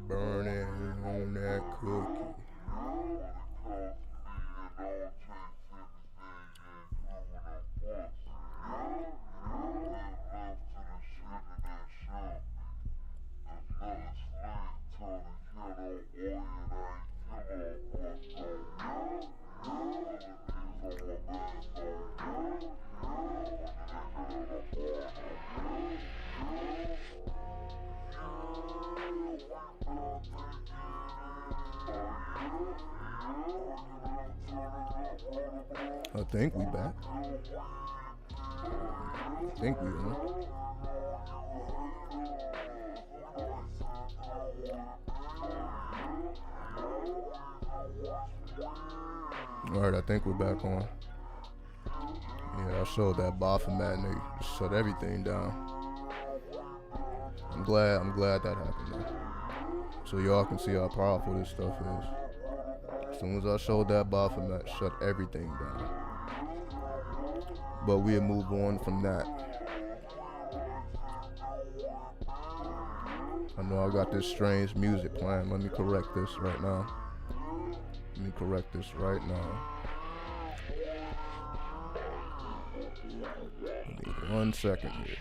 Burning on that cookie. I think we back. I think we are. Alright, I think we're back on. Yeah, I showed that Baphomet and they shut everything down. I'm glad that happened though. So y'all can see how powerful this stuff is. As soon as I showed that Baphomet, shut everything down. But we'll move on from that. I know I got this strange music playing. Let me correct this right now. Give me 1 second here.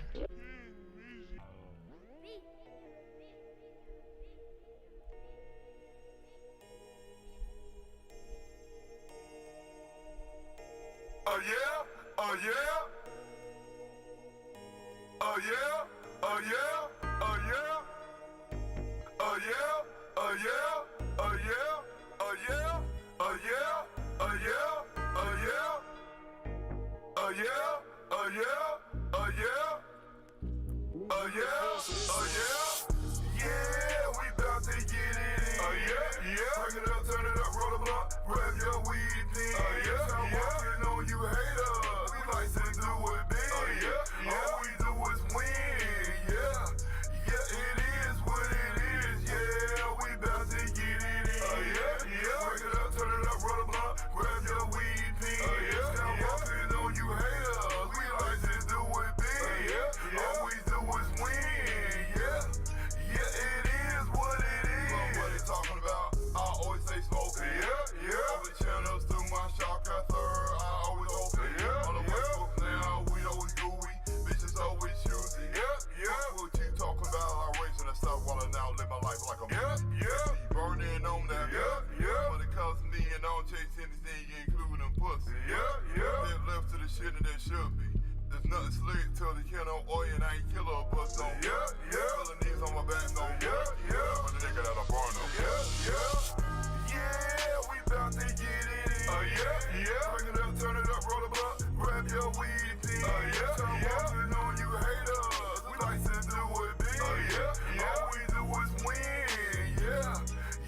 Oh yeah, oh yeah, oh yeah, oh yeah, oh yeah, oh yeah, oh yeah, oh yeah, oh yeah, oh yeah, oh yeah, oh yeah, oh yeah, oh yeah, oh yeah, oh yeah, oh yeah, yeah, we bout to get it in. Oh yeah, yeah, bring it up, turn it up, roll the blunt, grab your weed then. Oh yeah, yeah, on you haters, we like to do it big. Oh yeah, yeah, all we do is win. Yeah, yeah, it is what it is. Yeah, we bout to get it in. Oh yeah, yeah, bring it up, turn it up, roll the blunt, grab your weed then. Oh yeah, now walking on you haters, we like to do it big. Oh yeah, yeah, all we do is win. Yeah, yeah, it is what it is. Love what they talking about. I always say smoking. Yeah, yeah. All the channels through my shotgun third. I always open. Yeah, on the West Coast now, we always gooey. Bitches always choosy. Yeah, yeah. What you talking about? I racing and stuff while I now live my life like I'm burning on that. Yeah, yeah. When it comes to me and I don't chase anything, including pussy. Yeah, yeah. Live left to the shit and there should be. There's nothing slick till the killer oil and I ain't killer but no. Yeah, yeah. Feeling these on my back, no. Yeah, yeah. But the nigga that I burn them. Yeah, yeah. Yeah, we bout to get it in. Oh yeah, yeah. Bring it up, turn it up, roll the blunt, grab your weed then. Oh yeah, yeah. Walking on you haters, we like to do it big. Oh yeah, yeah. All we do is win. Yeah,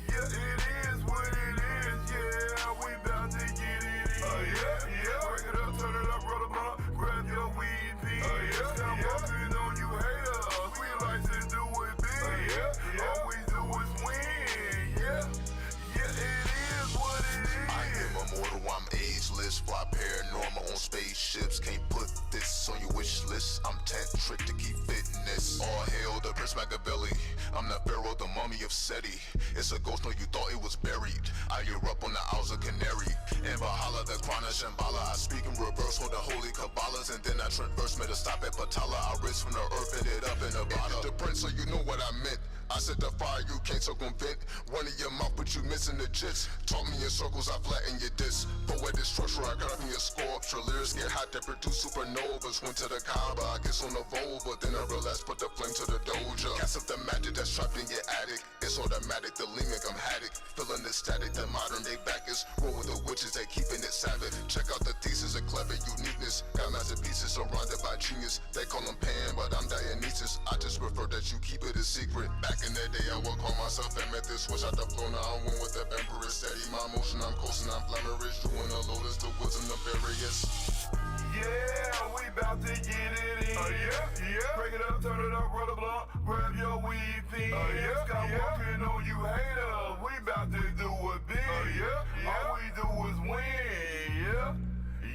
yeah, it is what it is. Yeah, we bout to get it in. Oh yeah, yeah. Bring it up, turn it up, roll the blunt, grab your weed then. Oh yeah, yeah. Walking on you haters, we like to do it big. Oh yeah, yeah. All we do is win. Yeah, yeah, it is what it is. I am immortal, I'm ageless, fly paranormal on spaceships. Can't put this on your wish list. I'm tantric to keep fitness. All hail the Prince Machiavelli. I'm the pharaoh, the mummy of Seti. It's a ghost, no, you thought it was buried. I erupt on the Isles of Canary. In Valhalla, the crown of Shambhala. I speak in reverse on the holy Kabbalahs, and then I traverse, made a stop at Patala. I race from the earth, ended up in a bottle. The prince, so you know what I meant. I said the fire, you can't circumvent. One in your mouth, but you missing the jits. Taught me in circles, I flatten your disc. Poetic structure, I got me a sculpture. Lyrics get hot, that produce supernovas. Went to the Kaaba, I guess on the Vogue, but then I realized put the flame to the doja. Cast up the magic that's trapped in your attic. It's automatic, the limit, I'm haddock. Feeling the static, the modern day backers. Roll with the witches, they keeping it savage. Check out the thesis of clever uniqueness. Got masterpieces surrounded by genius. They call them Pan, but I'm Dionysus. I just prefer that you keep it a secret. Back in that day, I would call myself Amethyst. Switch out the flow, now I'm one with the Emperor. Steady my motion, I'm coasting, I'm flammerish. Doing the lotus, the woods and the various. Yeah, we bout to get it in. Oh yeah, yeah. Break it up, turn it up, roll the blunt, grab your weed then. Oh yeah, got walking on you haters. We bout to do it big. Oh yeah, yeah. All we do is win. Yeah,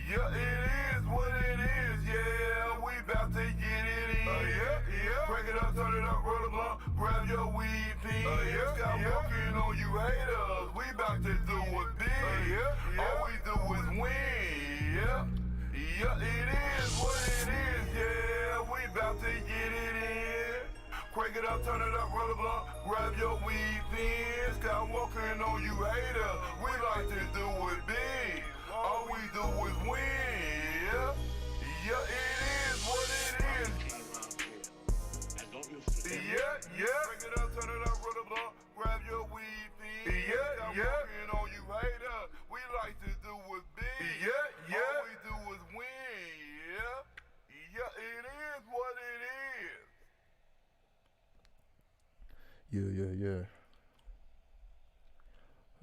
yeah, it is what it is. Yeah, we bout to get it in. Oh yeah, yeah. Break it up, turn it up, roll the blunt, grab your weed pins. Got walking on you haters. We about to do it big. All we do is win. Yeah, it is what it is. Yeah, we about to get it in. Crank it up, turn it up, roll the blunt, grab your weed pins. Got walking on you haters. We like to do it big. All we do is win. Yeah, it is what it is. Yeah. Bring it up, turn it up, roll the blunt, grab your weed pins. Yeah. Walking on you haters. We like to do it big. Yeah. All we do is win. Yeah, it is what it is. Yeah.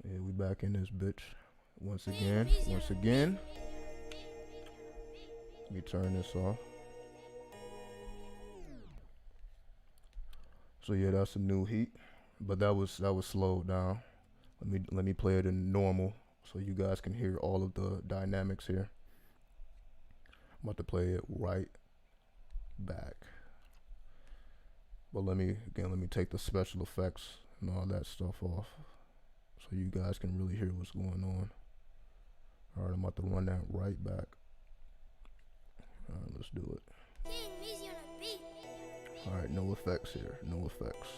Yeah, we back in this bitch. Once again. Let me turn this off. So yeah, that's a new heat, but that was slowed down. Let me play it in normal so you guys can hear all of the dynamics here. I'm about to play it right back. But let me take the special effects and all that stuff off so you guys can really hear what's going on. All right, I'm about to run that right back. All right, let's do it. All right, no effects here, no effects.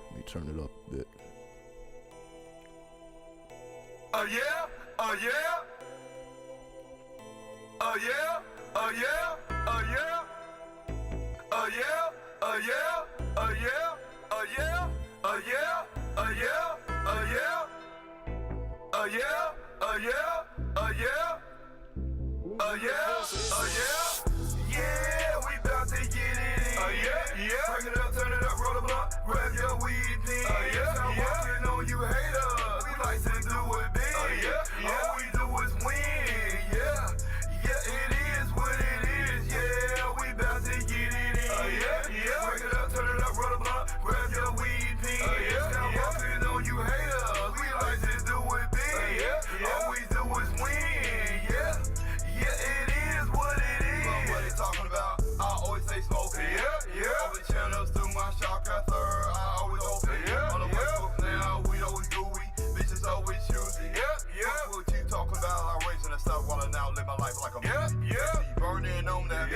Let me turn it up a bit. Yeah. Yeah, we bout to get it in. Yeah. Bring it up, turn it up, roll the blunt, grab your weed pins. I'm walking on you haters. We like to do it big. All we do is win. Yeah, it is what it is. Yeah, we bout to get it in. Bring it up, turn it up, roll the blunt, grab your weed pins. I'm walking on you haters. We like to do it big. All we do is win. Yeah, it is what it is. What they talking about? I always say smoking. All the channels through my shotgun third, I always open. On the West Coast now, we always gooey. Bitches always choosy. What you talking about? I racing and stuff while I now live my life like a movie. Burning on that.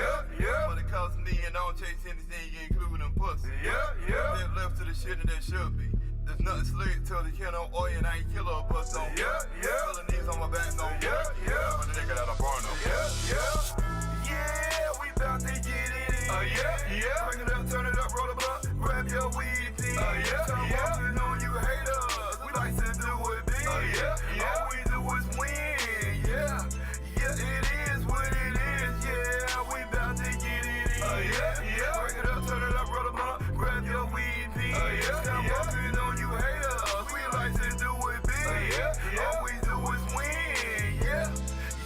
When it comes to me and I don't chase anything, including pussy. They're left to the shit and that should be. There's nothing slick till the killer oil and I ain't kill a bust on. Feeling these on my back, no. For the nigga that I burn on. Yeah, we bout to get it in. Bring it up, turn it up, roll the blunt, grab your weed pins. I'm walking on you haters. We like to do it big. All we do is win. Yeah, it is what it is. Yeah, we bout to get it in. Bring it up, turn it up, roll the blunt, grab your weed pins. I'm walking on you haters. We like to do it big. All we do is win. Yeah,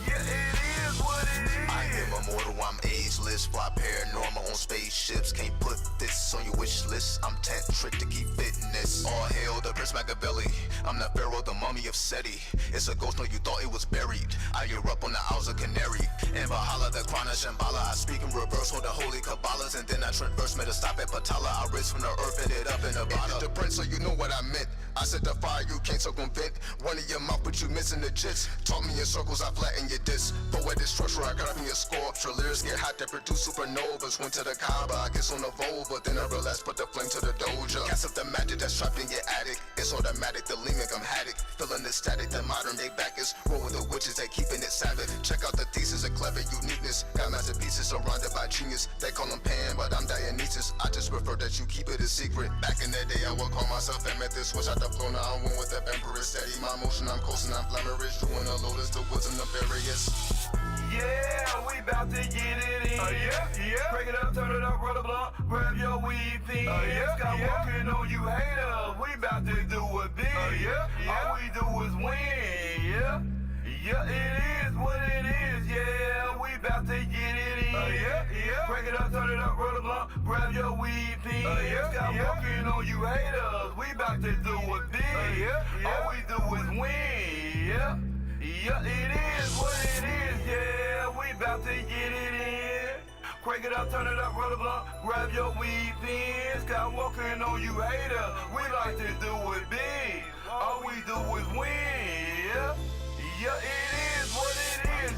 it is what it is. I am immortal, I'm ageless, fly paranormal on spaceships. Can't put this on your wish list. I'm tantric to keep fitness. All hail the Prince Machiavelli. I'm the pharaoh, the mummy of Seti. It's a ghost, no, you thought it was buried. I erupt on the Isles of Canary. And Valhalla, the crown of Shambhala. I speak in reverse on the holy Kabbalahs. And then I transverse, made a stop at Patala. I race from the earth, ended up in a bottle. The prince, so you know what I meant. I set the fire, you can't circumvent. One in your mouth, but you missing the jits. Talk me in circles, I flatten your disc. Poetic structure, I got me a sculpture. Lyrics get hot that produce supernovas. Went to the Kaaba, I guess on the Volva. Then I realized, put the flame to the doja. Cast up the magic that's trapped in your attic. It's automatic, the limit, I'm haddock. Feeling the static, the modern day backers. Roll with the witches, they keeping it savage. Check out the thesis of clever uniqueness. Got masterpieces surrounded by genius. They call them Pan, but I'm Dionysus. I just prefer that you keep it a secret. Back in the day, I would call myself Amethyst. Switch out the flow, now I'm one with the emperor. Steady my motion, I'm coasting, I'm flammarish. Doing the lotus, the woods and the various. Yeah, we bout to get it in. Break it up, turn it up, roll the blunt, grab your weed pins. Got walking on you haters. We bout to do it big. All we do is win. Yeah, it is what it is. Yeah, we bout to get it in. Break it up, turn it up, roll the blunt, grab your weed pins. Got walking on you haters. We bout to do it big. All we do is win. Yeah, it is what it is. Yeah, we bout to get it in. Crank it up, turn it up, roll the blunt, grab your weed pins. Got walking on you hater. We like to do it big. All we do is win. Yeah, it is what it is.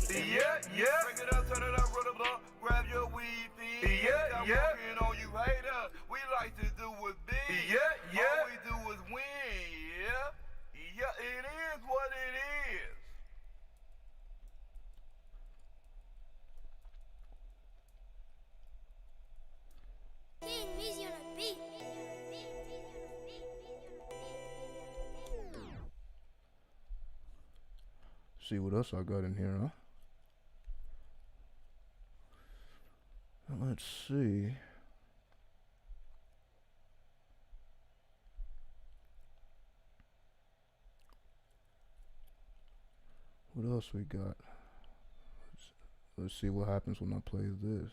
Yeah. Crank it up, turn it up, roll the blunt, grab your weed pins. Yeah. Walking on you hater. We like to do it big. Yeah. All we do is win. Yeah, it is what it is. Easy on a beat. See what else I got in here, huh? Let's see. What else we got? Let's see what happens when I play this.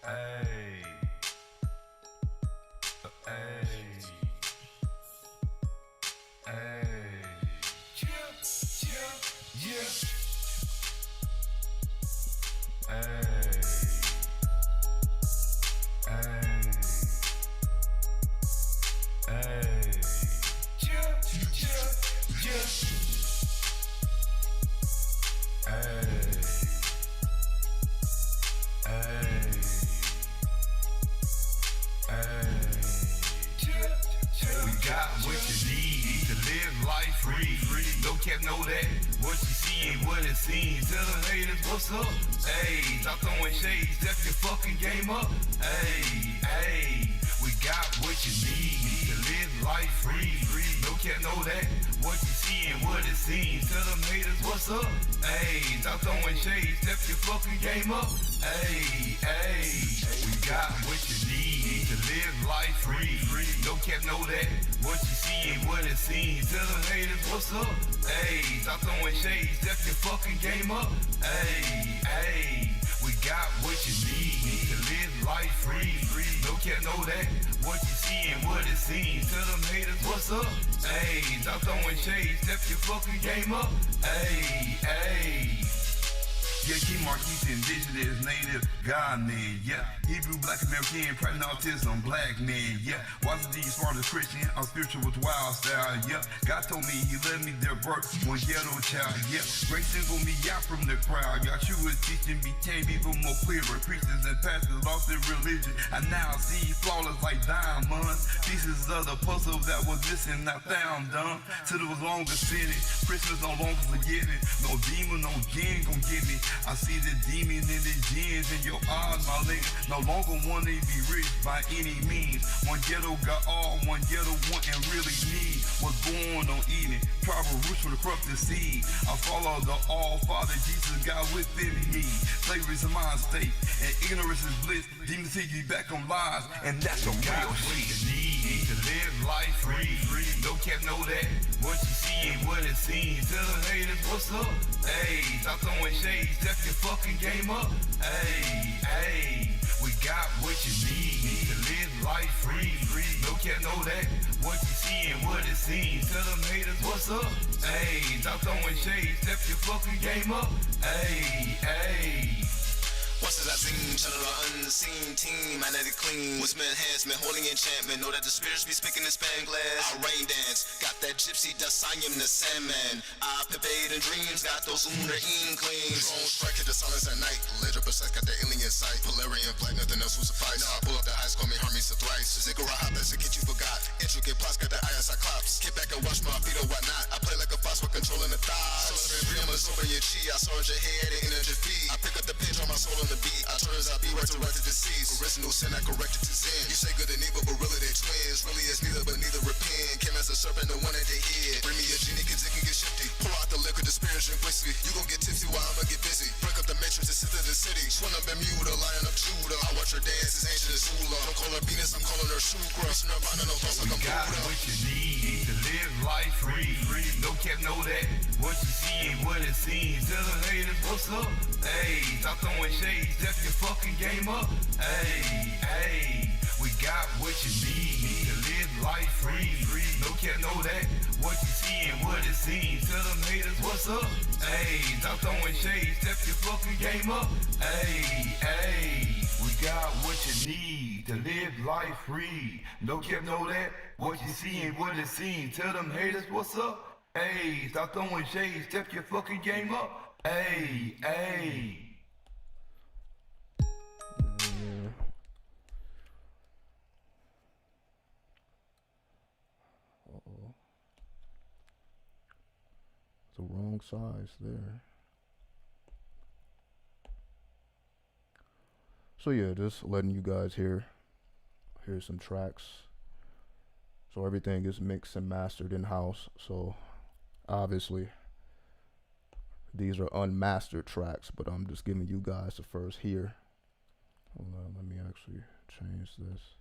Hey. Know that what you see ain't what it seems. Tell them haters what's up. Hey, stop throwing shades, step your fucking game up. Hey, we got what you need to live life free. No cat know that what you see ain't what it seems. Tell them haters what's up. Hey, stop throwing shades, step your fucking game up. Hey, we got what you need to live life free. No cat know that what you see ain't what it seems. Tell them haters what's up. Hey, stop throwing shades, step your fucking game up. Hey, we got what you need to live life free. No cat know that what you see ain't what it seems. Tell them haters what's up. Hey, stop throwing shades, step your fucking game up. Hey. Yeah, Key Marquise indigenous, native God man, yeah. Hebrew, black American, pregnant autism, black man, yeah. Washington, as far as Christian, I'm spiritual with wild style, yeah. God told me he let me their birth, one ghetto child, yeah. Grace singled me out from the crowd, y'all sure was teaching me, can't be more clearer. Preachers and pastors lost their religion, I now see flawless like diamonds. Pieces of the puzzle that was missing, I found them. Till it was longer finished, Christmas no longer forgiven. No demon, no jinn gon' get me. I see the demon in the gins in your eyes, my nigga. No longer wanna be rich by any means. One ghetto got all, one ghetto want and really need. Was born on Eden, tribal roots from the corrupted seed. I follow the All-Father Jesus God within me. Slavery's a mind state, and ignorance is bliss. Demons take you back on lies, and that's a real shit. Need to live life free. No cat know that what you see ain't what it seems. Tell them haters what's up. Hey, stop throwing shades, step your fucking game up. Hey, we got what you need to live life free. No cat know that what you see ain't what it seems. Tell them haters what's up. Hey, stop throwing shades, step your fucking game up. Hey. Once as I seen, channel the unseen team, magnetic clean, wisdom enhancement, holy enchantment, know that the spirits be speaking in Spanglish. I rain dance, got that gypsy dust, I am the Sandman. I pervade in dreams, got those lunar inklings. Drone strike, hit the silence at night, ledger percent, got that alien sight. Polarian black, nothing else will suffice. Now I pull up the eyes, call me Hermes to thrice. Ziggurat hot, that's a kid you forgot. Intricate plots, got the eye of Cyclops. Get back and watch my feet or whatnot. I play like a fox with controlling the thighs. Celebrate real, absorbing your chi. I surge your head and energy feed. I pick up the page on my soul on the beat. I turn as I be right to disease. Original sin, I corrected to sin. You say good and evil, but really they twins. Really it's neither, but neither repent. Came as a serpent, the one at the head. Bring me a genie, cause it can get shifty. Pour out the liquor, the spirit drink whiskey. You gon' get tipsy while I'ma get busy. Break up the matrix and sit to the city. Swing up Bermuda, lion of Judah. I watch her dance, it's ancient as Hula. Don't call her Venus, I'm calling her Shukra. Reaching her mind, no thoughts like We I'm got Buddha. what you need to live life free. No cat know that what you see ain't what it seems. Tell them haters what's up. Hey, stop throwing shades, step your fucking game up. Hey, we got what you need to live life free. No cap, know that. What you see and what it seems. Tell them haters what's up. Ayy, stop throwing shade. Step your fucking game up. Ayy, we got what you need to live life free. No cap, know that. What you see and what it seems. Tell them haters what's up. Ayy, stop throwing shade. Step your fucking game up. Ayy. The wrong size there. So yeah, just letting you guys hear some tracks. So everything is mixed and mastered in house. So obviously these are unmastered tracks, but I'm just giving you guys the first hear. Hold on, let me actually change this.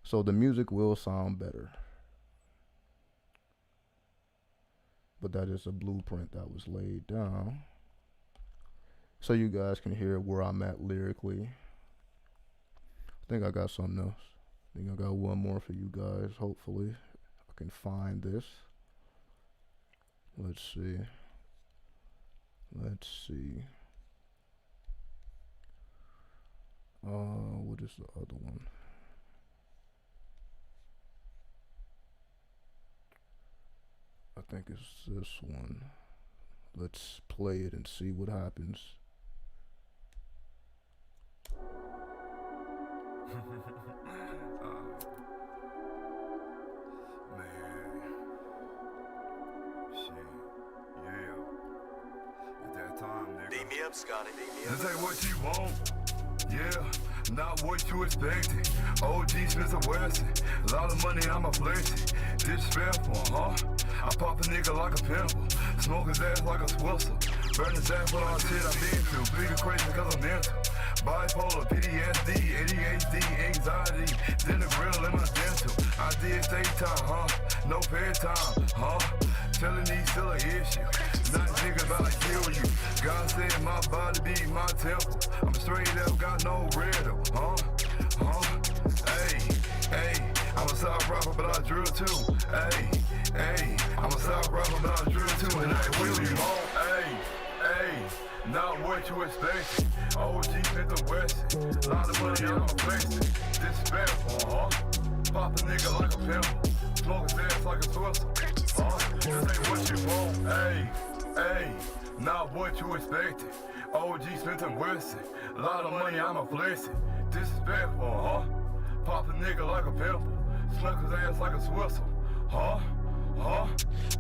So the music will sound better. But that is a blueprint that was laid down, so you guys can hear where I'm at lyrically. I think I got something else. I think I got one more for you guys. Hopefully I can find this. Let's see. What is the other one? I think it's this one. Let's play it and see what happens. Man, shit, yeah. At that time, nigga. Beat me up, Scotty. This ain't what you want. Yeah, not what you expected. OG Smith and Wesson. A lot of money, I'm a flexing. Disrespectful, huh? I pop a nigga like a pimple. Smoke his ass like a swistle. Burn his ass for all shit I've been through. Bigger crazy cause I'm mental. Bipolar, PTSD, ADHD, anxiety. Then the grill in my dental. I did stay time, huh? No fair time, huh? Telling these still an issue. Not nigga about to kill you. God said my body be my temple. I'm straight up, got no riddle, huh? Hey, I'm a South rapper, but I drill too. Hey, I'm a South rapper, but I drill too. And I will you on, hey, not what you expected. OG Smith and Wesson. Lot of money, I'm a flexing. Disrespectful, huh? Pop a nigga like a pimple. Smoke his ass like a twister. This ain't what you want, hey, not what you expected. OG Smith and Wesson. Lot of money, I'm a flexing. Disrespectful, huh? Pop a nigga like a pimple. Smoke his ass like a swistle, huh?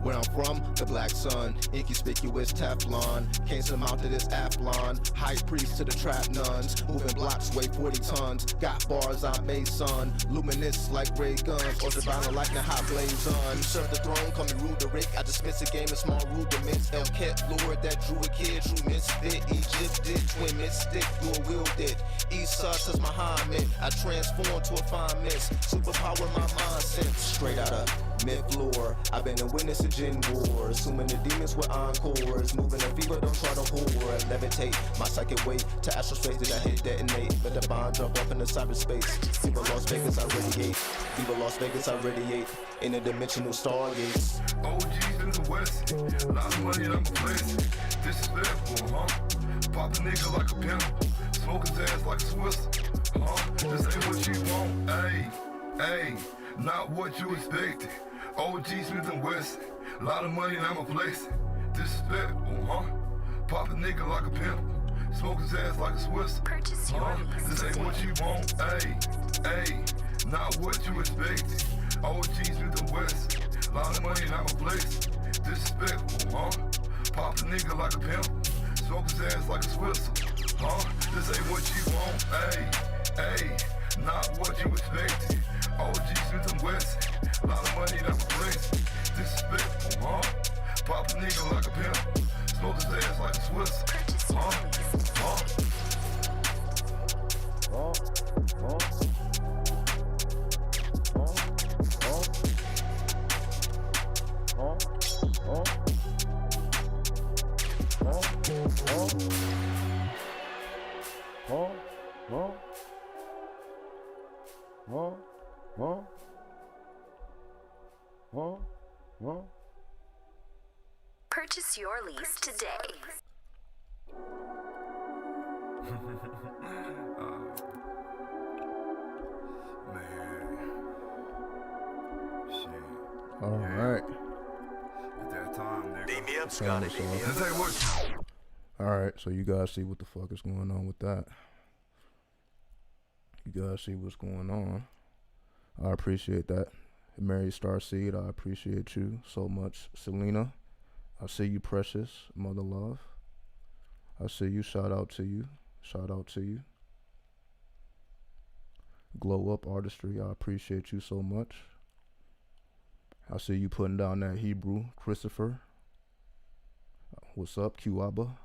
Where I'm from, the black sun, inconspicuous Teflon. Can't surmount to this Athlon. High priest to the trap nuns. Moving blocks, weigh 40 tons. Got bars, I made sun. Luminous like ray guns. Ultraviolet like the hot blaze on. You serve the throne, call me rude to Rick. I dismiss a game of small rudiments. El Ket Lord that drew a kid, true misfit. Egypt did, twin mystic, dual wielded. Esau says Muhammad. I transform to a fine mist. Superpower my mind sense. Straight out of myth lore. I've been a witness of gin war. Assuming the demons were encores. Moving a fever, don't try to whore. Levitate, my psychic weight to astral space that I hit detonate. Let the bomb jump up into cyberspace. Viva Las Vegas, I radiate. Viva Las Vegas, I radiate. Interdimensional stargates. OGs in the West. Lot of money, I'm a blessing. Disrespectful, huh? Pop a nigga like a pimple. Smoke his ass like a swistle, huh? This ain't what you want, hey, not what you expected. OG Smith and Wesson. Lot of money and I'm a flexing. Disrespectful, huh? Pop a nigga like a pimple. Smoke his ass like a Swisser. Huh? This ain't what you want, hey, not what you expected. OG Smith and Wesson. Lot of money and I'm a flexing. Disrespectful, huh? Pop a nigga like a pimple. Smoke his ass like a Swisser. Huh? This ain't what you want, hey, not what you expected. OG Smith and Wesson. Lot of money and I'm a flexing. Disrespectful, huh? Pop a nigga like a pimple. Smoke his ass like a Swisser. Huh? Purchase your lease today. All right. At that time, nigga. Beat me up, Scotty. Beat me Let's up. say what? All right, so you guys see what the fuck is going on with that. You guys see what's going on. I appreciate that. Mary Star Seed, I appreciate you so much. Selena, I see you, precious. Mother Love, I see you. Shout out to you. Shout out to you. Glow Up Artistry, I appreciate you so much. I see you putting down that Hebrew. Christopher, what's up? Q-Abba.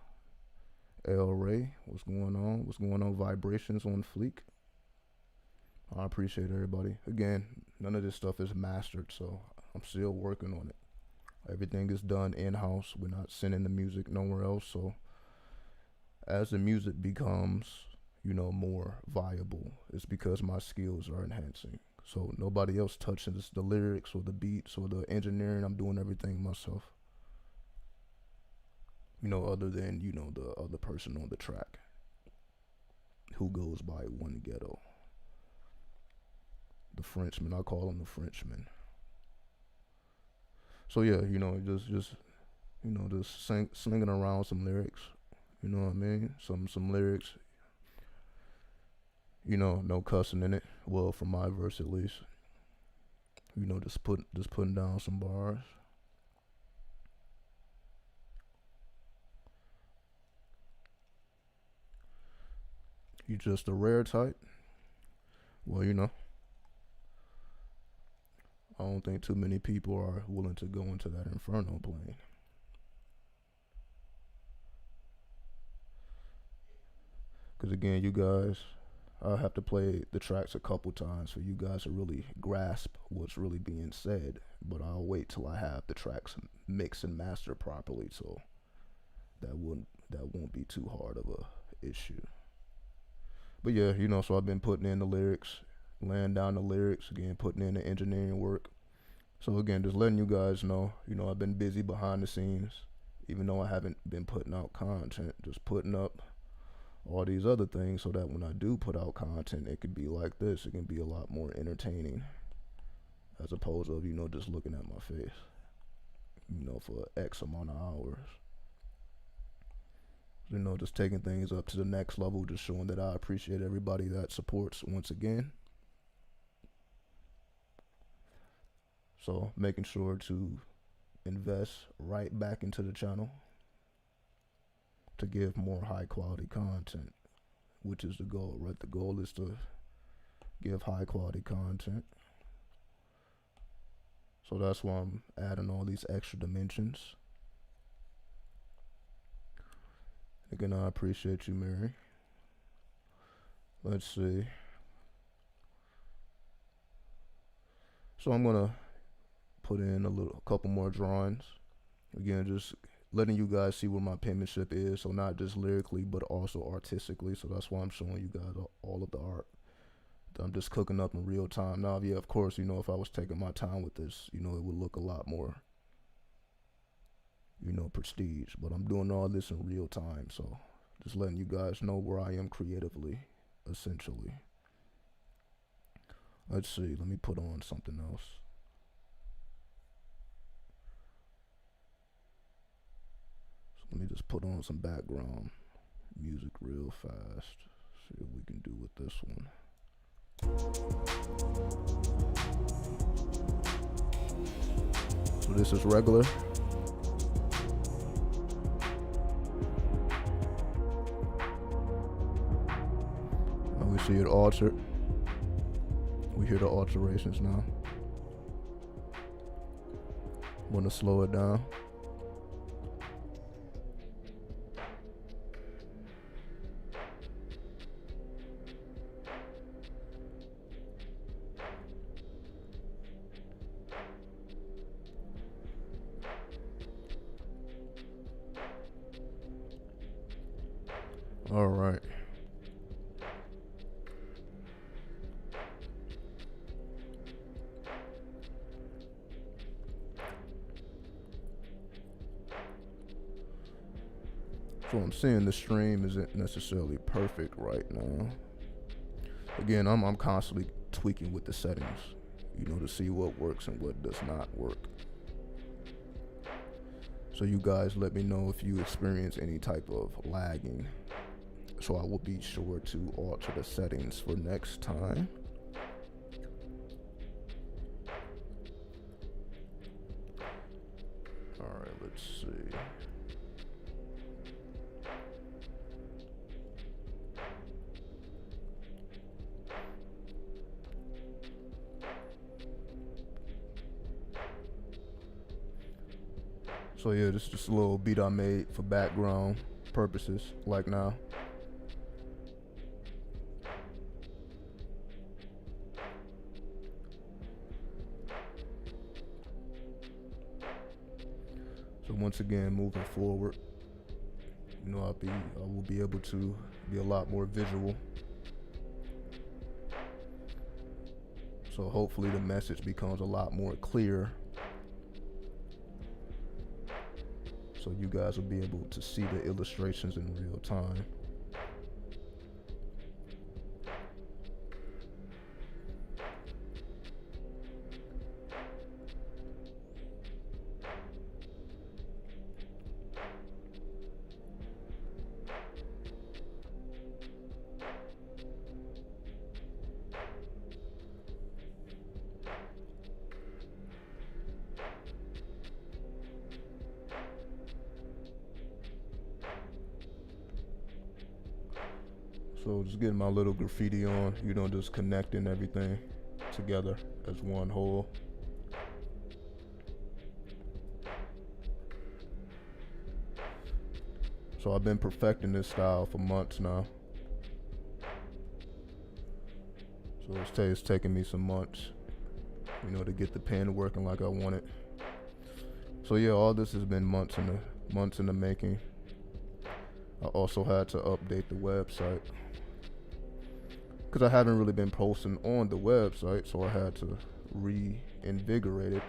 El Ray, what's going on? What's going on? Vibrations on Fleek. I appreciate everybody. Again, none of this stuff is mastered, so I'm still working on it. Everything is done in-house. We're not sending the music nowhere else, so as the music becomes, you know, more viable, it's because my skills are enhancing. So nobody else touches the lyrics or the beats or the engineering. I'm doing everything myself. You know, other than, you know, the other person on the track who goes by One Ghetto. The Frenchman, I call him the Frenchman. So yeah, you know, just you know, just slinging around some lyrics. You know what I mean? Some lyrics. You know, no cussing in it. Well, for my verse at least. You know, just putting down some bars. You just a rare type? Well, you know, I don't think too many people are willing to go into that inferno plane. Because again, you guys, I have to play the tracks a couple times for you guys to really grasp what's really being said. But I'll wait till I have the tracks mixed and mastered properly, so that won't be too hard of a issue. But yeah, you know, so I've been putting in the lyrics, laying down the lyrics, again, putting in the engineering work. So again, just letting you guys know, you know, I've been busy behind the scenes, even though I haven't been putting out content, just putting up all these other things so that when I do put out content, it could be like this. It can be a lot more entertaining as opposed to, you know, just looking at my face, you know, for X amount of hours. You know, just taking things up to the next level, just showing that I appreciate everybody that supports once again. So making sure to invest right back into the channel to give more high quality content, which is the goal, right? The goal is to give high quality content. So that's why I'm adding all these extra dimensions. Again, I appreciate you, Mary. Let's see. So I'm gonna put in a couple more drawings. Again, just letting you guys see where my penmanship is. So not just lyrically, but also artistically. So that's why I'm showing you guys all of the art. I'm just cooking up in real time. Now, yeah, of course, you know, if I was taking my time with this, you know, it would look a lot more, you know, prestige. But I'm doing all this in real time, so just letting you guys know where I am creatively, essentially. Let's see, let me put on something else. So let me just put on some background music real fast. See what we can do with this one. So this is regular. Now we see it altered. We hear the alterations now. Want to slow it down. All right. So I'm seeing the stream isn't necessarily perfect right now. Again, I'm constantly tweaking with the settings, you know, to see what works and what does not work. So you guys let me know if you experience any type of lagging, so I will be sure to alter the settings for next time. Alright, let's see. So yeah, this is just a little beat I made for background purposes, like now. So once again, moving forward, you know, I will be able to be a lot more visual. So hopefully the message becomes a lot more clear, so you guys will be able to see the illustrations in real time. So just getting my little graffiti on, you know, just connecting everything together as one whole. So I've been perfecting this style for months now. So it's taking me some months, you know, to get the pen working like I want it. So yeah, all this has been months in the making. I also had to update the website, because I haven't really been posting on the website, so I had to reinvigorate it,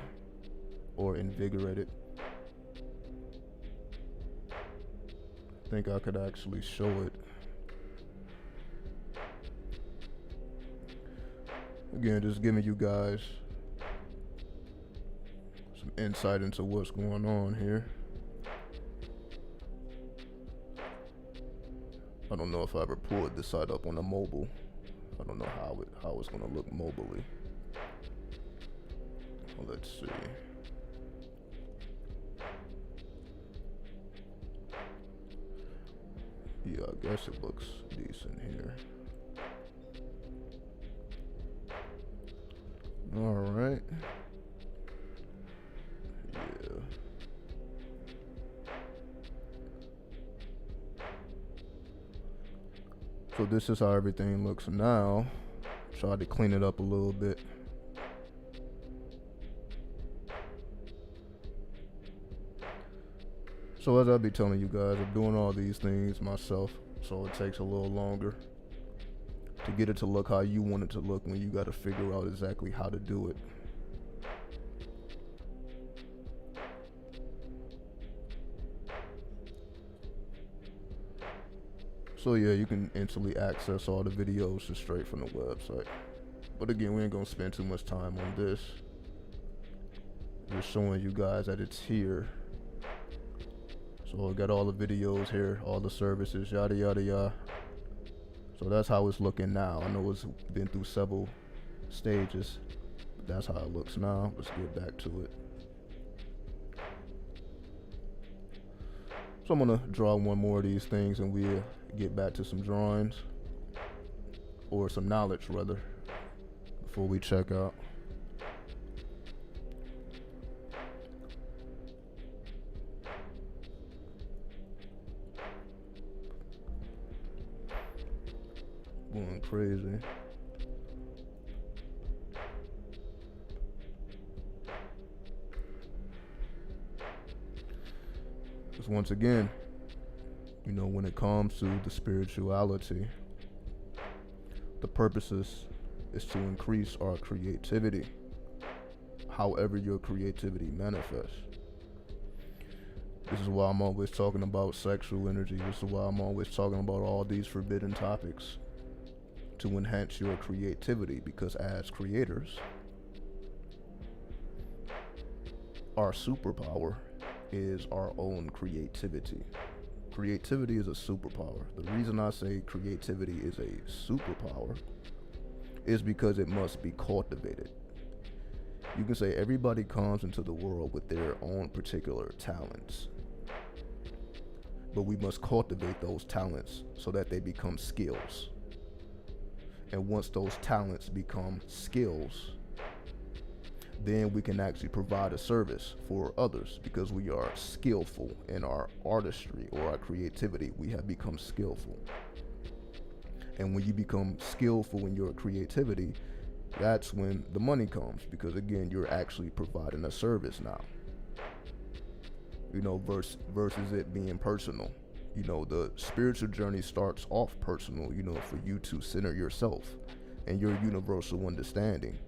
or invigorate it. I think I could actually show it. Again, just giving you guys some insight into what's going on here. I don't know if I ever pulled this site up on a mobile. I don't know how it's gonna look mobilely. Well, let's see. Yeah, I guess it looks decent here. All right. Yeah. So this is how everything looks now. Tried to clean it up a little bit. So as I'll be telling you guys, I'm doing all these things myself, so it takes a little longer to get it to look how you want it to look when you got to figure out exactly how to do it. So yeah, you can instantly access all the videos just straight from the website. But again, we ain't gonna spend too much time on this. Just showing you guys that it's here. So I got all the videos here, all the services, yada yada yada. So that's how it's looking now. I know it's been through several stages, but that's how it looks now. Let's get back to it. So I'm gonna draw one more of these things and we'll get back to some drawings, or some knowledge rather, before we check out. Going crazy. Because once again, you know, when it comes to the spirituality, the purpose is to increase our creativity, however your creativity manifests. This is why I'm always talking about sexual energy. This is why I'm always talking about all these forbidden topics, to enhance your creativity, because as creators, our superpower is our own creativity. Creativity is a superpower. The reason I say creativity is a superpower is because it must be cultivated. You can say everybody comes into the world with their own particular talents, but we must cultivate those talents so that they become skills. And once those talents become skills, then we can actually provide a service for others, because we are skillful in our artistry or our creativity. We have become skillful. And when you become skillful in your creativity, that's when the money comes, because again, you're actually providing a service now. You know, versus it being personal. You know, the spiritual journey starts off personal, you know, for you to center yourself and your universal understanding.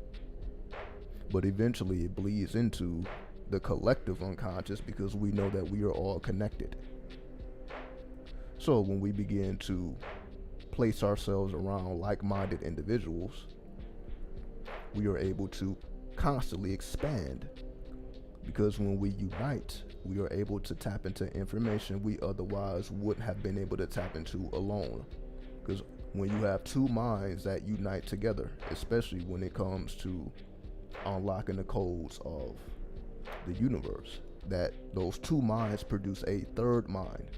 But eventually it bleeds into the collective unconscious, because we know that we are all connected. So when we begin to place ourselves around like-minded individuals, we are able to constantly expand, because when we unite, we are able to tap into information we otherwise wouldn't have been able to tap into alone. Because when you have two minds that unite together, especially when it comes to unlocking the codes of the universe, that those two minds produce a third mind.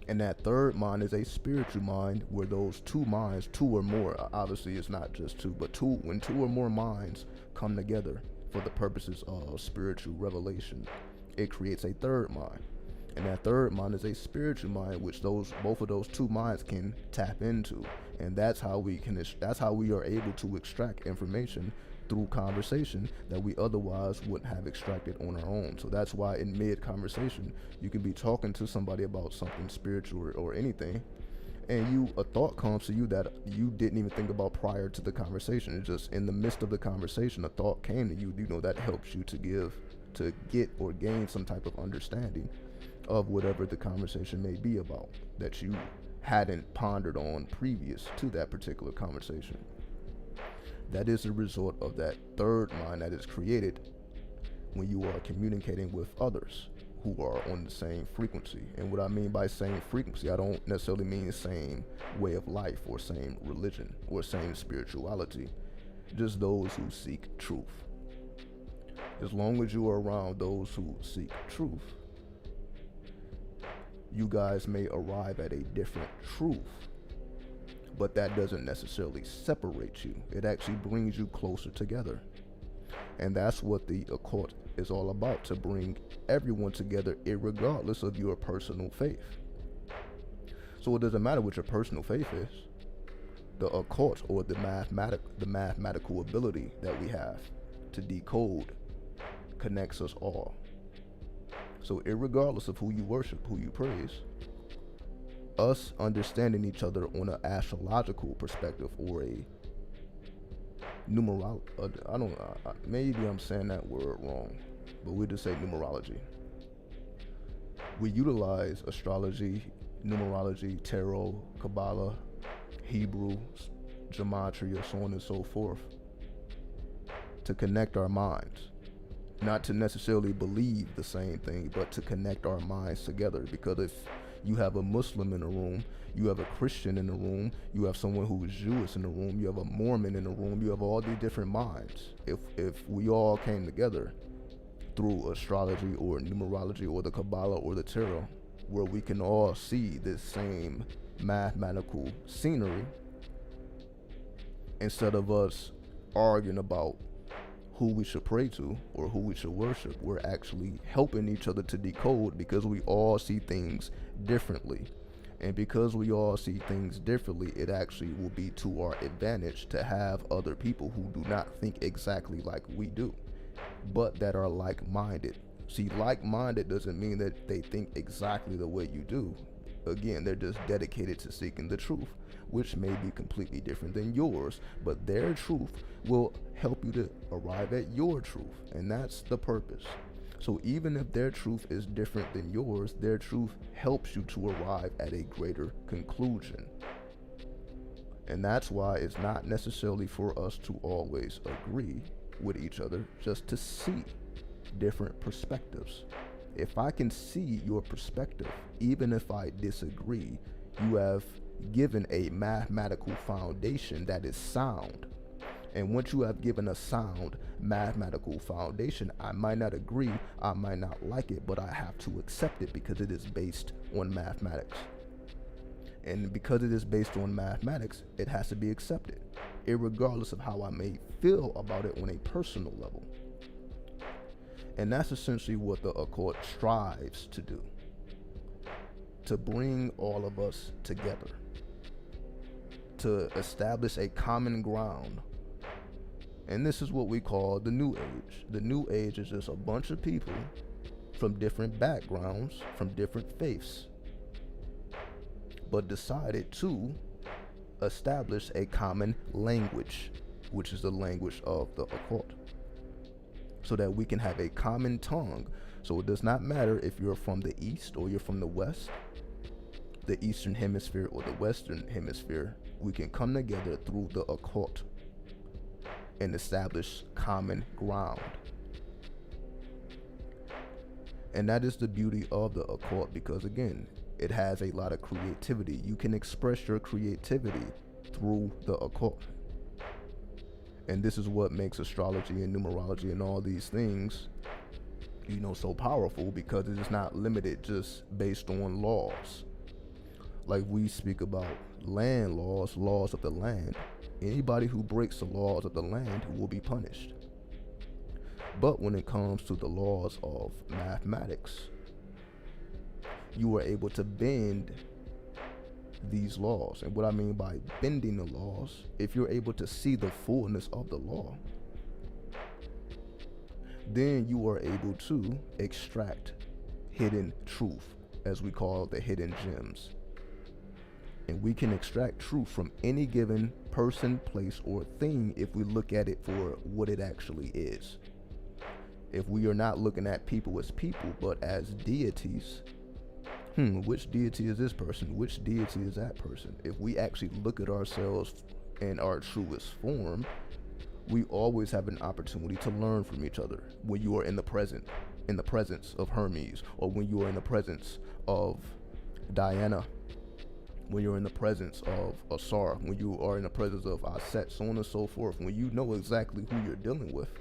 And that third mind is a spiritual mind, where those two minds, two or more, obviously it's not just two, but two, when two or more minds come together for the purposes of spiritual revelation, it creates a third mind. And that third mind is a spiritual mind, which both of those two minds can tap into. And that's how we are able to extract information through conversation that we otherwise wouldn't have extracted on our own. So that's why in mid-conversation, you can be talking to somebody about something spiritual or anything, and a thought comes to you that you didn't even think about prior to the conversation. It's just in the midst of the conversation, a thought came to you. You know, that helps you to get or gain some type of understanding of whatever the conversation may be about, that you hadn't pondered on previous to that particular conversation. That is a result of that third mind that is created when you are communicating with others who are on the same frequency. And what I mean by same frequency, I don't necessarily mean same way of life or same religion or same spirituality, just those who seek truth. As long as you are around those who seek truth, you guys may arrive at a different truth, but that doesn't necessarily separate you. It actually brings you closer together. And that's what the occult is all about, to bring everyone together irregardless of your personal faith. So it doesn't matter what your personal faith is. The occult, or the mathematical ability that we have to decode, connects us all. So irregardless of who you worship, who you praise, us understanding each other on an astrological perspective or a numerology, maybe I'm saying that word wrong, but we just say numerology. We utilize astrology, numerology, tarot, Kabbalah, Hebrew, gematria, so on and so forth, to connect our minds. Not to necessarily believe the same thing, but to connect our minds together. Because if you have a Muslim in a room, you have a Christian in the room, you have someone who is Jewish in the room, you have a Mormon in the room, you have all these different minds. If we all came together through astrology or numerology or the Kabbalah or the tarot, where we can all see this same mathematical scenery, instead of us arguing about who we should pray to or who we should worship, we're actually helping each other to decode, because we all see things differently. And because we all see things differently, it actually will be to our advantage to have other people who do not think exactly like we do, but that are like-minded. See, like-minded doesn't mean that they think exactly the way you do. Again, they're just dedicated to seeking the truth, which may be completely different than yours, but their truth will help you to arrive at your truth, and that's the purpose. So even if their truth is different than yours, their truth helps you to arrive at a greater conclusion. And that's why it's not necessarily for us to always agree with each other, just to see different perspectives. If I can see your perspective, even if I disagree, you have given a mathematical foundation that is sound. And once you have given a sound mathematical foundation, I might not agree, I might not like it, but I have to accept it because it is based on mathematics. And because it is based on mathematics, it has to be accepted, irregardless of how I may feel about it on a personal level. And that's essentially what the occult strives to do, to bring all of us together, to establish a common ground. And this is what we call the New Age. The New Age is just a bunch of people from different backgrounds, from different faiths, but decided to establish a common language, which is the language of the occult, so that we can have a common tongue. So it does not matter if you're from the East or you're from the West, the Eastern Hemisphere or the Western Hemisphere. We can come together through the occult and establish common ground. And that is the beauty of the occult, because again, it has a lot of creativity. You can express your creativity through the occult. And this is what makes astrology and numerology and all these things, so powerful, because it is not limited just based on laws. Like we speak about land laws, laws of the land. Anybody who breaks the laws of the land will be punished. But when it comes to the laws of mathematics, you are able to bend these laws. And what I mean by bending the laws, if you're able to see the fullness of the law, then you are able to extract hidden truth, as we call the hidden gems. And we can extract truth from any given person, place, or thing if we look at it for what it actually is. If we are not looking at people as people, but as deities, which deity is this person? Which deity is that person? If we actually look at ourselves in our truest form, we always have an opportunity to learn from each other. When you are in the presence of Hermes, or when you are in the presence of Diana, when you're in the presence of Asar, when you are in the presence of Aset, so on and so forth, when you know exactly who you're dealing with,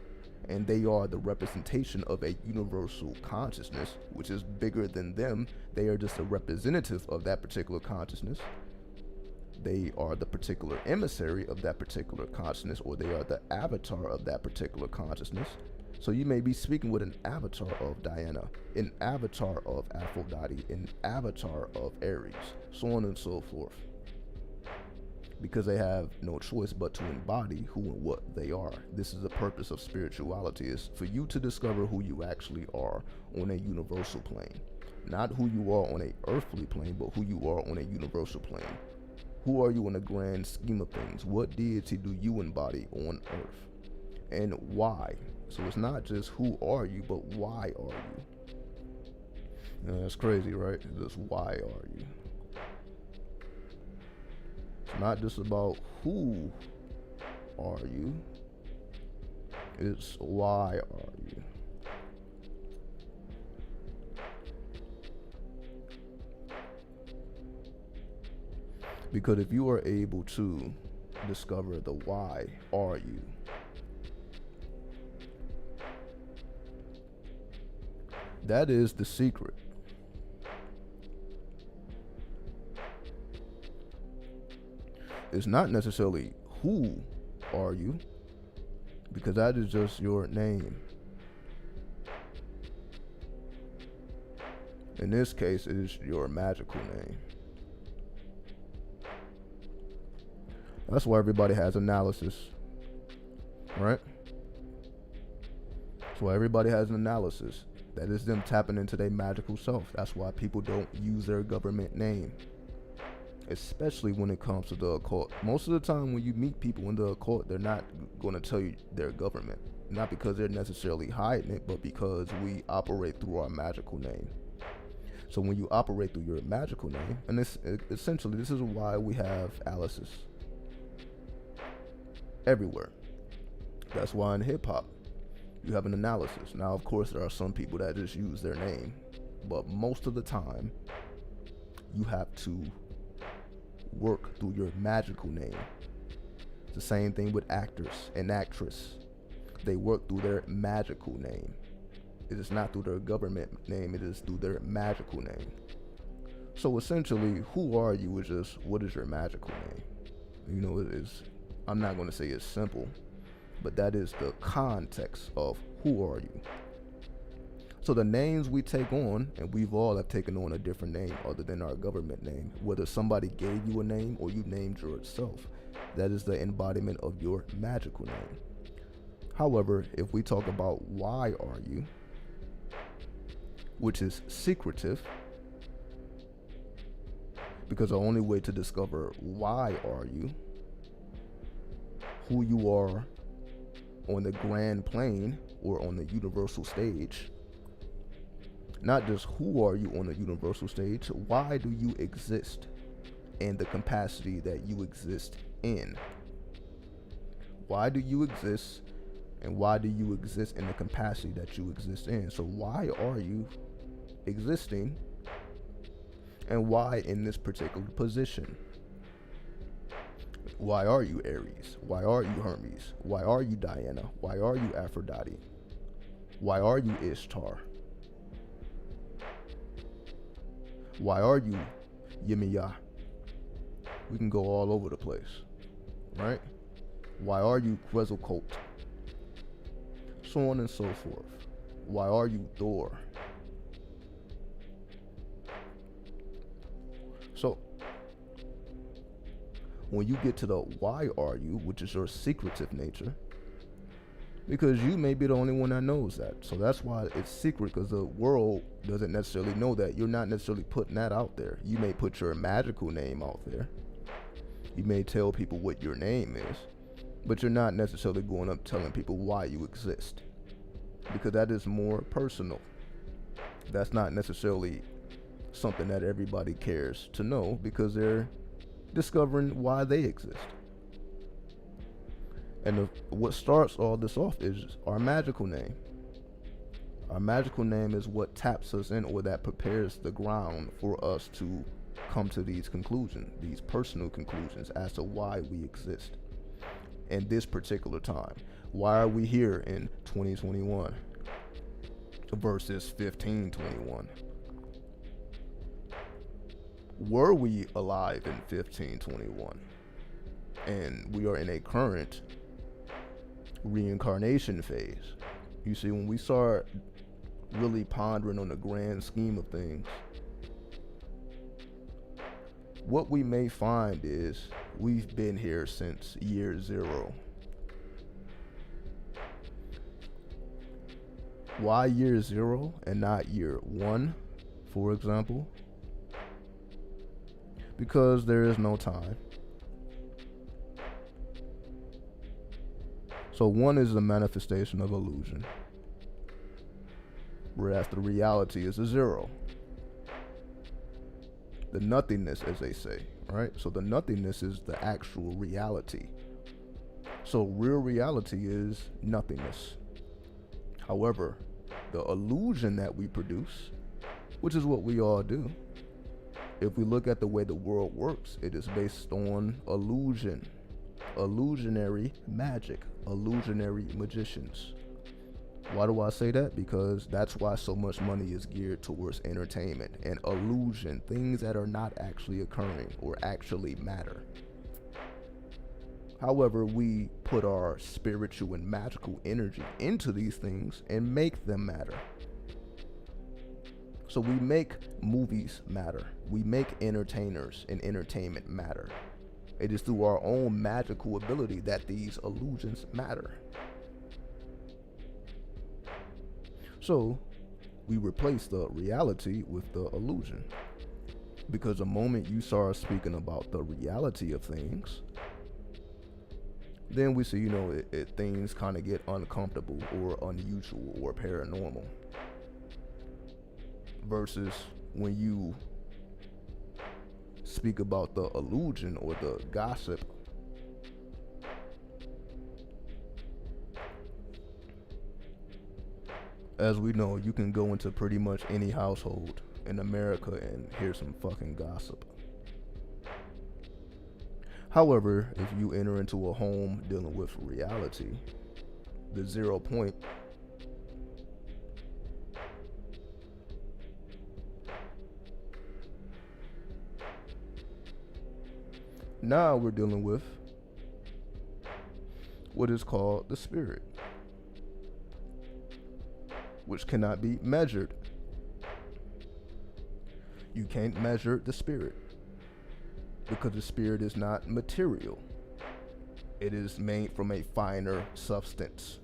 and they are the representation of a universal consciousness, which is bigger than them. They are just a representative of that particular consciousness. They are the particular emissary of that particular consciousness, or they are the avatar of that particular consciousness. So you may be speaking with an avatar of Diana, an avatar of Aphrodite, an avatar of Aries, so on and so forth. Because they have no choice but to embody who and what they are. This is the purpose of spirituality, is for you to discover who you actually are on a universal plane. Not who you are on an earthly plane, but who you are on a universal plane. Who are you in the grand scheme of things? What deity do you embody on earth? And why? So it's not just who are you, but why are you? That's crazy, right? Just why are you? It's not just about who are you, it's why are you. Because if you are able to discover the why are you, that is the secret. It's not necessarily who are you, because that is just your name. In this case, it is your magical name. That's why everybody has analysis, right? That's why everybody has an analysis. That is them tapping into their magical self. That's why people don't use their government name, especially when it comes to the occult. Most of the time when you meet people in the occult, they're not going to tell you their government. not because they're necessarily hiding it, but because we operate through our magical name. So when you operate through your magical name, and essentially this is why we have Alice's everywhere. That's why in hip hop you have an analysis. Now, of course, there are some people that just use their name, but most of the time you have to work through your magical name. It's the same thing with actors and actress. They work through their magical name. It is not through their government name, it is through their magical name. So essentially, who are you is just, what is your magical name? You know, I'm not going to say it's simple, but that is the context of who are you. So the names we take on, and we've all have taken on a different name other than our government name, whether somebody gave you a name or you named yourself, that is the embodiment of your magical name. However, if we talk about why are you, which is secretive, because the only way to discover why are you, who you are on the grand plane or on the universal stage, not just who are you on the universal stage, why do you exist in the capacity that you exist in? Why do you exist, and why do you exist in the capacity that you exist in? So why are you existing, and why in this particular position? Why are you Aries? Why are you Hermes? Why are you Diana? Why are you Aphrodite? Why are you Ishtar? Why are you Yemiya? We can go all over the place, right? Why are you Quetzalcoatl? So on and so forth. Why are you Thor? So when you get to the why are you, which is your secretive nature, because you may be the only one that knows that. So that's why it's secret, because the world doesn't necessarily know that. You're not necessarily putting that out there. You may put your magical name out there. You may tell people what your name is, but you're not necessarily going up telling people why you exist, because that is more personal. That's not necessarily something that everybody cares to know, because they're discovering why they exist. And what starts all this off is our magical name. Our magical name is what taps us in, or that prepares the ground for us to come to these conclusions, these personal conclusions as to why we exist in this particular time. Why are we here in 2021 versus 1521? Were we alive in 1521? And we are in a current reincarnation phase. You see, when we start really pondering on the grand scheme of things, what we may find is we've been here since year zero. Why year zero and not year one, for example? Because there is no time. So one is a manifestation of illusion, whereas the reality is a zero. The nothingness, as they say, right? So the nothingness is the actual reality. So real reality is nothingness. However, the illusion that we produce, which is what we all do, if we look at the way the world works, it is based on illusion, illusionary magic, illusionary magicians. Why do I say that? Because that's why so much money is geared towards entertainment and illusion, things that are not actually occurring or actually matter. However, we put our spiritual and magical energy into these things and make them matter. So we make movies matter. We make entertainers and entertainment matter. It is through our own magical ability that these illusions matter. So we replace the reality with the illusion. Because the moment you start speaking about the reality of things, then we see, you know, things kind of get uncomfortable or unusual or paranormal. Versus when you speak about the illusion or the gossip, as we know, you can go into pretty much any household in America and hear some fucking gossip. However, if you enter into a home dealing with reality, the 0 point, now we're dealing with what is called the spirit, which cannot be measured. You can't measure the spirit because the spirit is not material. It is made from a finer substance.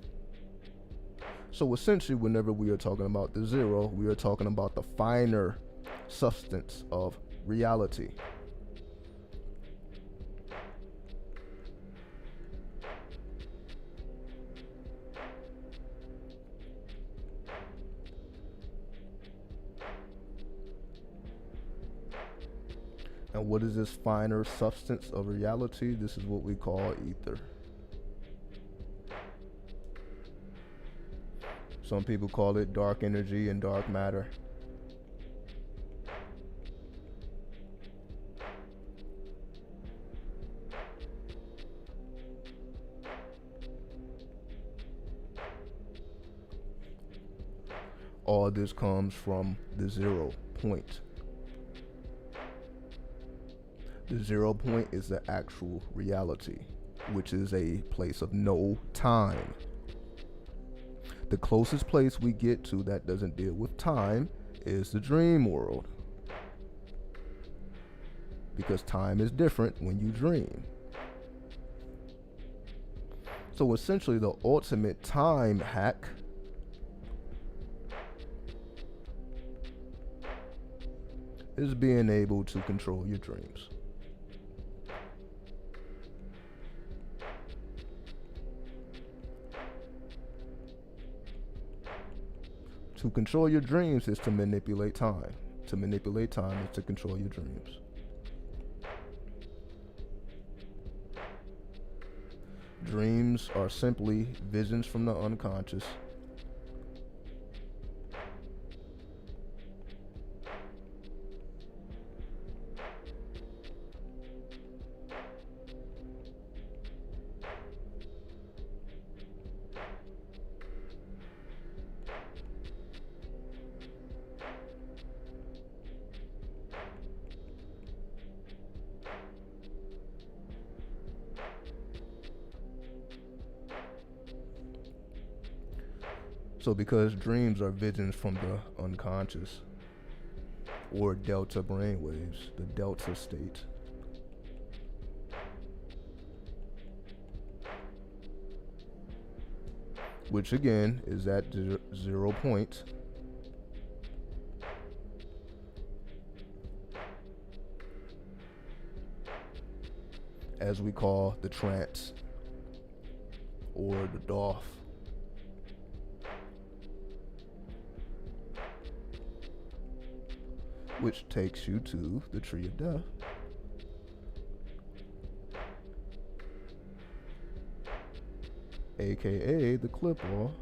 So essentially, whenever we are talking about the 0, we are talking about the finer substance of reality. And what is this finer substance of reality? This is what we call ether. Some people call it dark energy and dark matter. All this comes from the 0 point. The 0 point is the actual reality, which is a place of no time. The closest place we get to that doesn't deal with time is the dream world, because time is different when you dream. So essentially, the ultimate time hack is being able to control your dreams. To control your dreams is to manipulate time. To manipulate time is to control your dreams. Dreams are simply visions from the unconscious. So because dreams are visions from the unconscious or delta brainwaves, the delta state, which again is at 0 point, as we call the trance or the DOF. Which takes you to the tree of death. AKA the clip-off.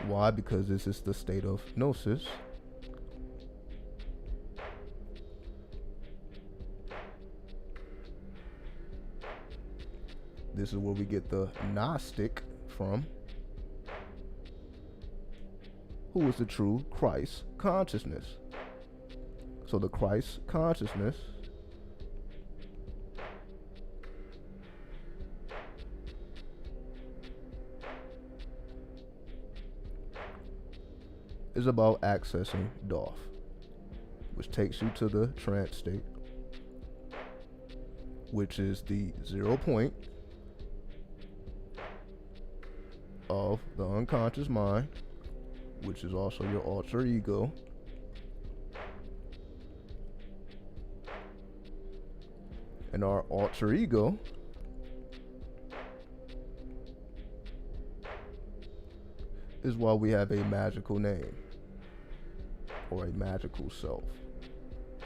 Why? Because this is the state of gnosis. This is where we get the Gnostic from, who is the true Christ consciousness. So the Christ consciousness is about accessing DOF, which takes you to the trance state, which is the 0 point of the unconscious mind, which is also your alter ego. And our alter ego is why we have a magical name or a magical self.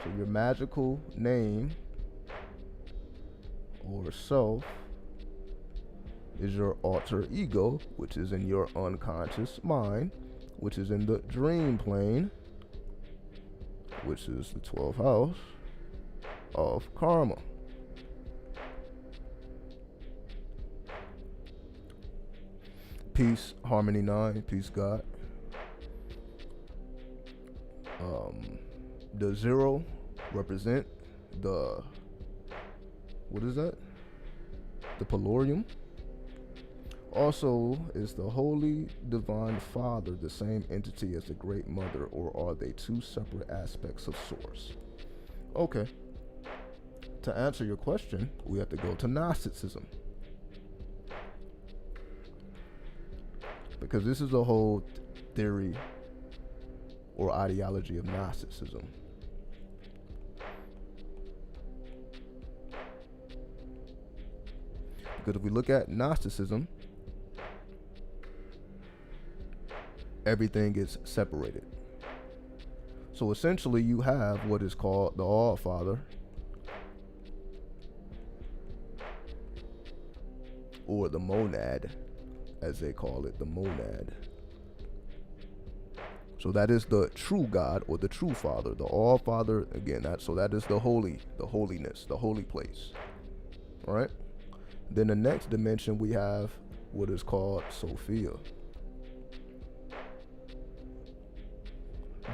So your magical name or self is your alter ego, which is in your unconscious mind, which is in the dream plane, which is the 12th house of karma. Peace, Harmony 9, peace God. The 0 represent the, what is that? The Pelorium. Also, is the Holy Divine Father the same entity as the Great Mother, or are they two separate aspects of Source? Okay. To answer your question, we have to go to Gnosticism. Because this is a whole theory or ideology of Gnosticism. Because if we look at Gnosticism, everything is separated. So essentially you have what is called the All-Father, or the monad, as they call it, the monad. So that is the true God or the true Father, the All-Father. Again, that is the holy, the holiness, the holy place. All right. Then the next dimension we have what is called Sophia.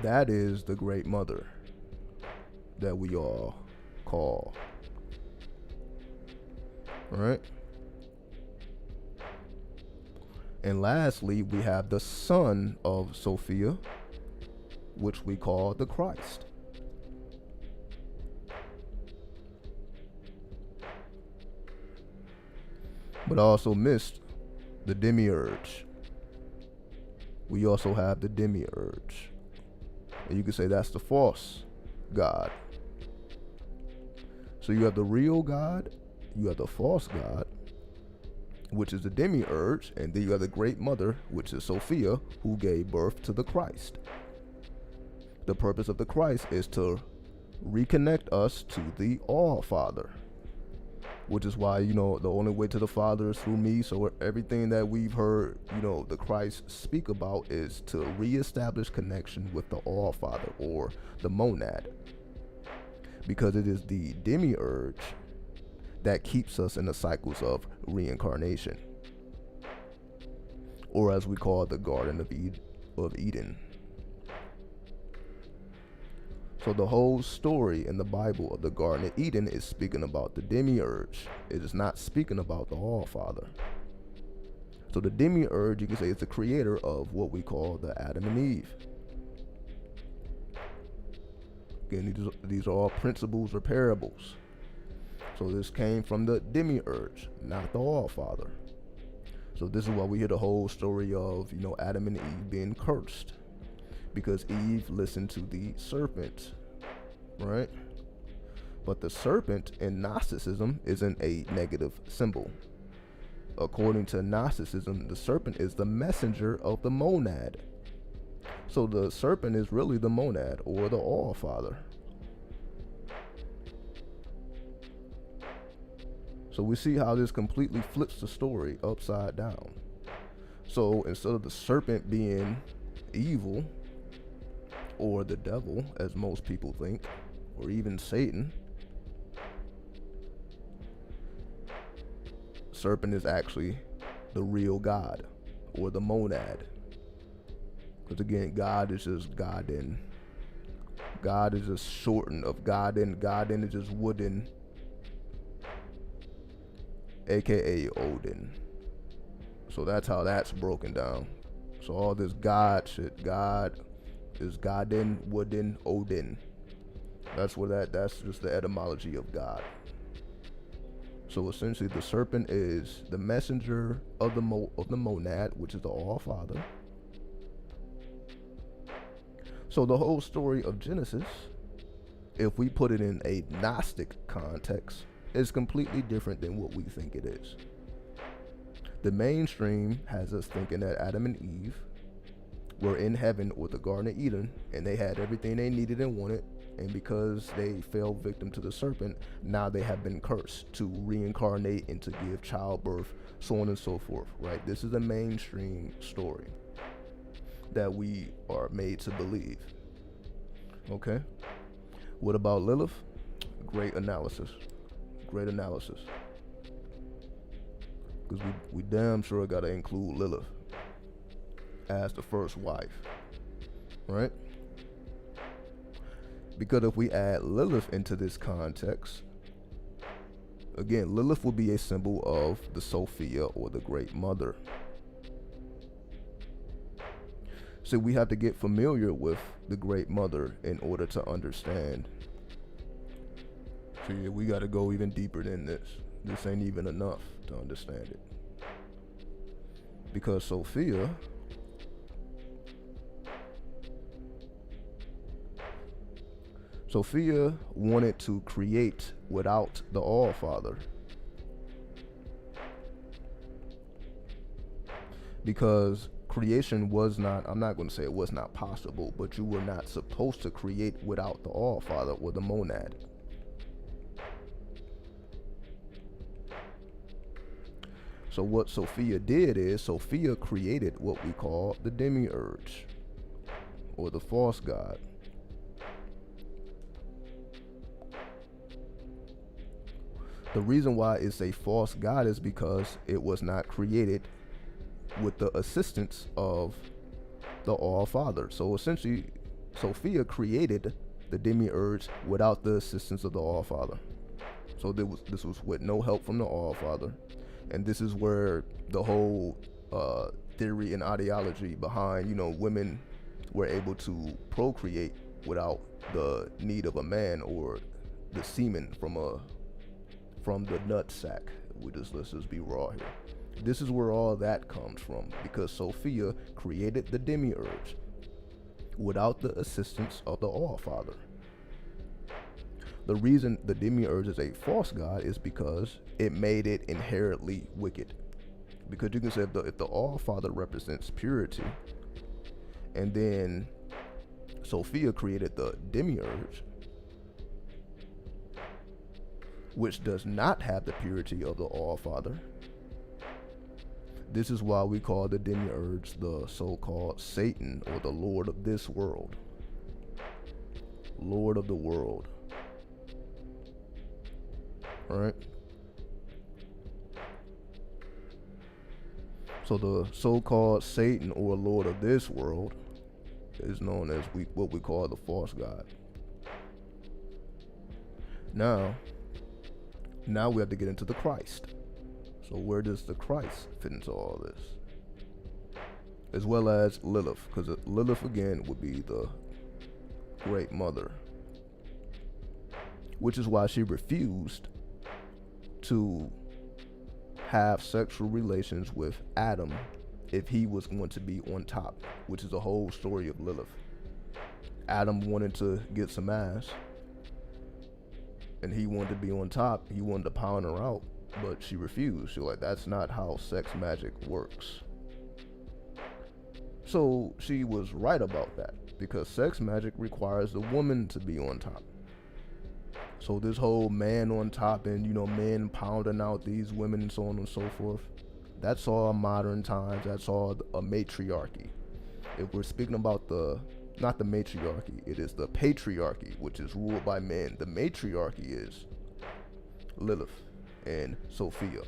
That is the Great Mother that we all call. All right. And lastly, we have the son of Sophia, which we call the Christ. But I also missed the demiurge. We also have the demiurge. And you could say that's the false God. So you have the real God, you have the false God, which is the demiurge, and then you have the Great Mother, which is Sophia, who gave birth to the Christ. The purpose of the Christ is to reconnect us to the All-Father, which is why, the only way to the Father is through me. So everything that we've heard, the Christ speak about is to reestablish connection with the All-Father or the monad, because it is the demiurge that keeps us in the cycles of reincarnation, or as we call it, the Garden of Eden. So the whole story in the Bible of the Garden of Eden is speaking about the demiurge. It is not speaking about the All-Father. So the demiurge, you can say, is the creator of what we call the Adam and Eve. Again, these are all principles or parables. So this came from the demiurge, not the All-Father. So this is why we hear the whole story of, Adam and Eve being cursed, because Eve listened to the serpent, right? But the serpent in Gnosticism isn't a negative symbol. According to Gnosticism, the serpent is the messenger of the monad. So the serpent is really the monad or the All-Father. So we see how this completely flips the story upside down. So instead of the serpent being evil, or the devil, as most people think, or even Satan, serpent is actually the real God, or the monad. Because again, God is just Godin. God is just shortened of Godin. Godin is just wooden, aka Odin. So that's how that's broken down. So all this God shit, God is Godin, wooden, Odin. That's just the etymology of God. So essentially the serpent is the messenger of the monad, which is the All-Father. So the whole story of Genesis, if we put it in a Gnostic context, is completely different than what we think it is. The mainstream has us thinking that Adam and Eve were in heaven or the Garden of Eden, and they had everything they needed and wanted, and because they fell victim to the serpent, now they have been cursed to reincarnate and to give childbirth, so on and so forth, right? This is a mainstream story that we are made to believe. Okay? What about Lilith? Great analysis. Great analysis. Because we damn sure gotta include Lilith as the first wife, right? Because if we add Lilith into this context, again, Lilith will be a symbol of the Sophia or the Great Mother. So we have to get familiar with the Great Mother in order to understand. So yeah, we got to go even deeper than this. This ain't even enough to understand it. Because Sophia wanted to create without the All-Father. Because creation was not, I'm not going to say it was not possible, but you were not supposed to create without the All-Father or the monad. So what Sophia did is, Sophia created what we call the demiurge, or the false god. The reason why it's a false god is because it was not created with the assistance of the All-Father. So essentially, Sophia created the demiurge without the assistance of the All-Father. So this was with no help from the All-Father. And this is where the whole theory and ideology behind, women were able to procreate without the need of a man or the semen from the nut sack. Let's just be raw here. This is where all that comes from, because Sophia created the demiurge without the assistance of the All-Father. The reason the demiurge is a false god is because it made it inherently wicked. Because you can say if the All-Father represents purity, and then Sophia created the demiurge, which does not have the purity of the All-Father. This is why we call the demiurge the so-called Satan, or the Lord of this world. Lord of the world. Right? So the so-called Satan, or Lord of this world, is known as what we call the false god. Now we have to get into the Christ. So where does the Christ fit into all this? As well as Lilith, because Lilith again would be the Great Mother, which is why she refused to have sexual relations with Adam if he was going to be on top, which is the whole story of Lilith. Adam wanted to get some ass, and he wanted to be on top. He wanted to pound her out, but she refused. She was like, that's not how sex magic works. So she was right about that, because sex magic requires the woman to be on top. So this whole man on top and, men pounding out these women and so on and so forth, that's all modern times. That's all a matriarchy. If we're speaking about not the matriarchy, it is the patriarchy, which is ruled by men. The matriarchy is Lilith and Sophia.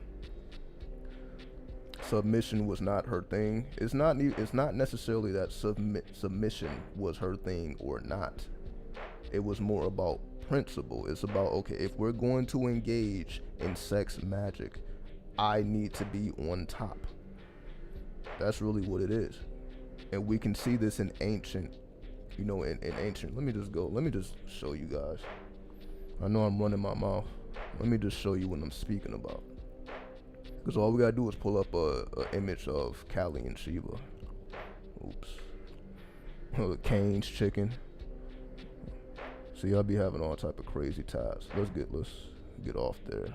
Submission was not her thing. It's not necessarily that submission was her thing or not. It was more about principle. It's about, okay, if we're going to engage in sex magic, I need to be on top. That's really what it is. And we can see this in ancient, in ancient. Let me just show you guys. I know I'm running my mouth. Let me just show you what I'm speaking about. Because all we gotta do is pull up a image of Kali and Shiva. Oops. Cane's chicken. So y'all be having all type of crazy ties. Let's get off there.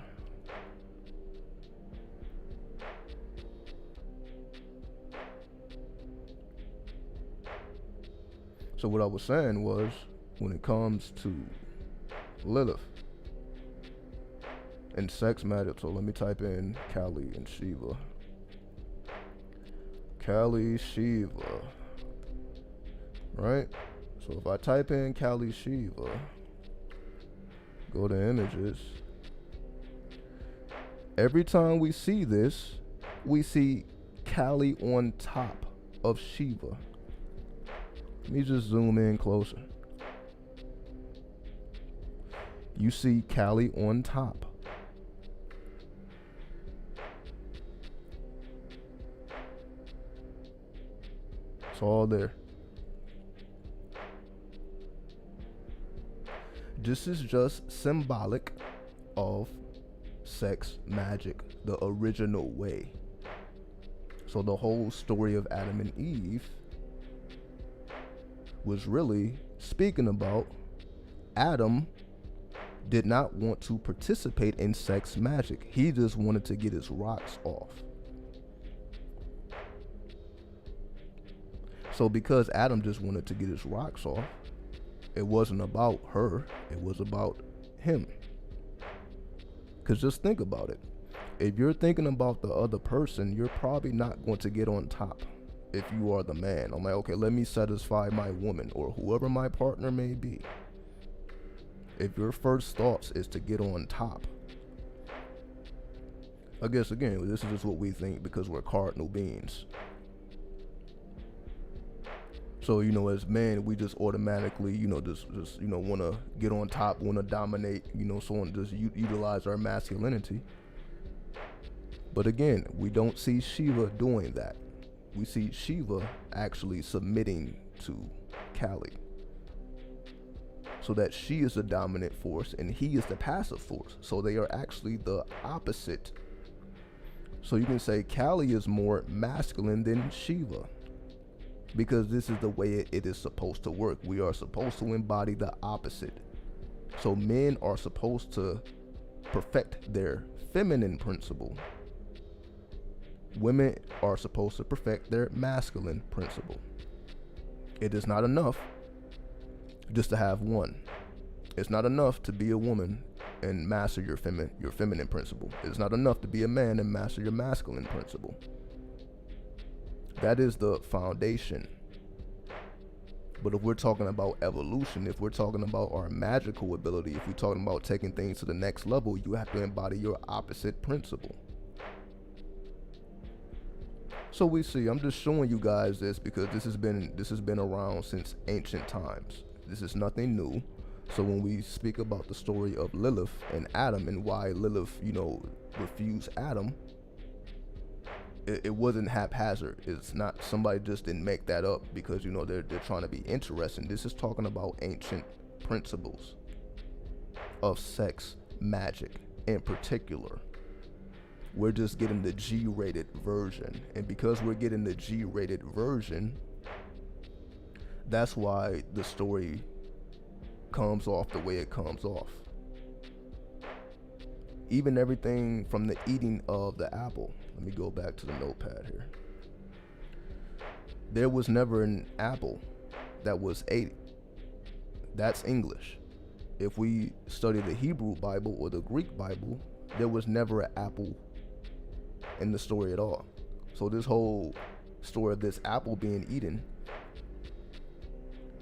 So what I was saying was, when it comes to Lilith and sex magic, so let me type in Kali and Shiva. Kali, Shiva, right? So if I type in Kali, Shiva, go to images, every time we see this, we see Kali on top of Shiva. Let me just zoom in closer. You see Kali on top. It's all there. This is just symbolic of sex magic, the original way. So the whole story of Adam and Eve was really speaking about Adam did not want to participate in sex magic. He just wanted to get his rocks off. So because Adam just wanted to get his rocks off, it wasn't about her, it was about him. Because just think about it. If you're thinking about the other person, you're probably not going to get on top. If you are the man, I'm like, okay, let me satisfy my woman or whoever my partner may be. If your first thoughts is to get on top, I guess again, this is just what we think because we're cardinal beings. So, you know, as men, we just automatically, you know, just you know, want to get on top, want to dominate, you know, so on, just utilize our masculinity. But again, we don't see Shiva doing that. We see Shiva actually submitting to Kali, so that she is the dominant force and he is the passive force. So they are actually the opposite. So you can say Kali is more masculine than Shiva, because this is the way it is supposed to work. We are supposed to embody the opposite. So men are supposed to perfect their feminine principle. Women are supposed to perfect their masculine principle. It is not enough just to have one. It's not enough to be a woman and master your feminine principle. It's not enough to be a man and master your masculine principle. That is the foundation. But if we're talking about evolution, if we're talking about our magical ability, if we're talking about taking things to the next level, you have to embody your opposite principle. So we see, I'm just showing you guys this because this has been around since ancient times. This is nothing new. So when we speak about the story of Lilith and Adam and why Lilith, you know, refused Adam, it wasn't haphazard. It's not, somebody just didn't make that up because, you know, they're trying to be interesting. This is talking about ancient principles of sex magic in particular. We're just getting the G-rated version, and because we're getting the G-rated version, that's why the story comes off the way it comes off. Even everything from the eating of the apple. Let me go back to the notepad here. There was never an apple that was ate. That's English. If we study the Hebrew Bible or the Greek Bible, there was never an apple in the story at all. So this whole story of this apple being eaten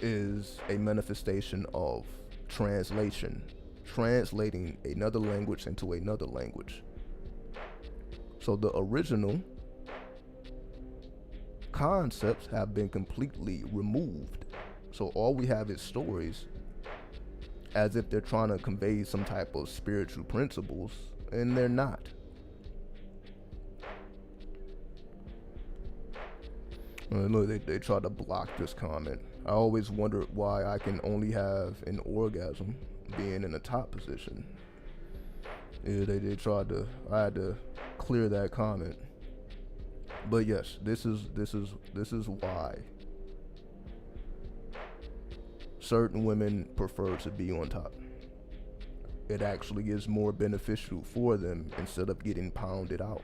is a manifestation of translation, translating another language into another language. So the original concepts have been completely removed. So all we have is stories as if they're trying to convey some type of spiritual principles, and they're not. Look, they try to block this comment. I always wondered why I can only have an orgasm being in the top position. Yeah, they tried to, I had to clear that comment. But yes, this is why certain women prefer to be on top. it actually is more beneficial for them instead of getting pounded out.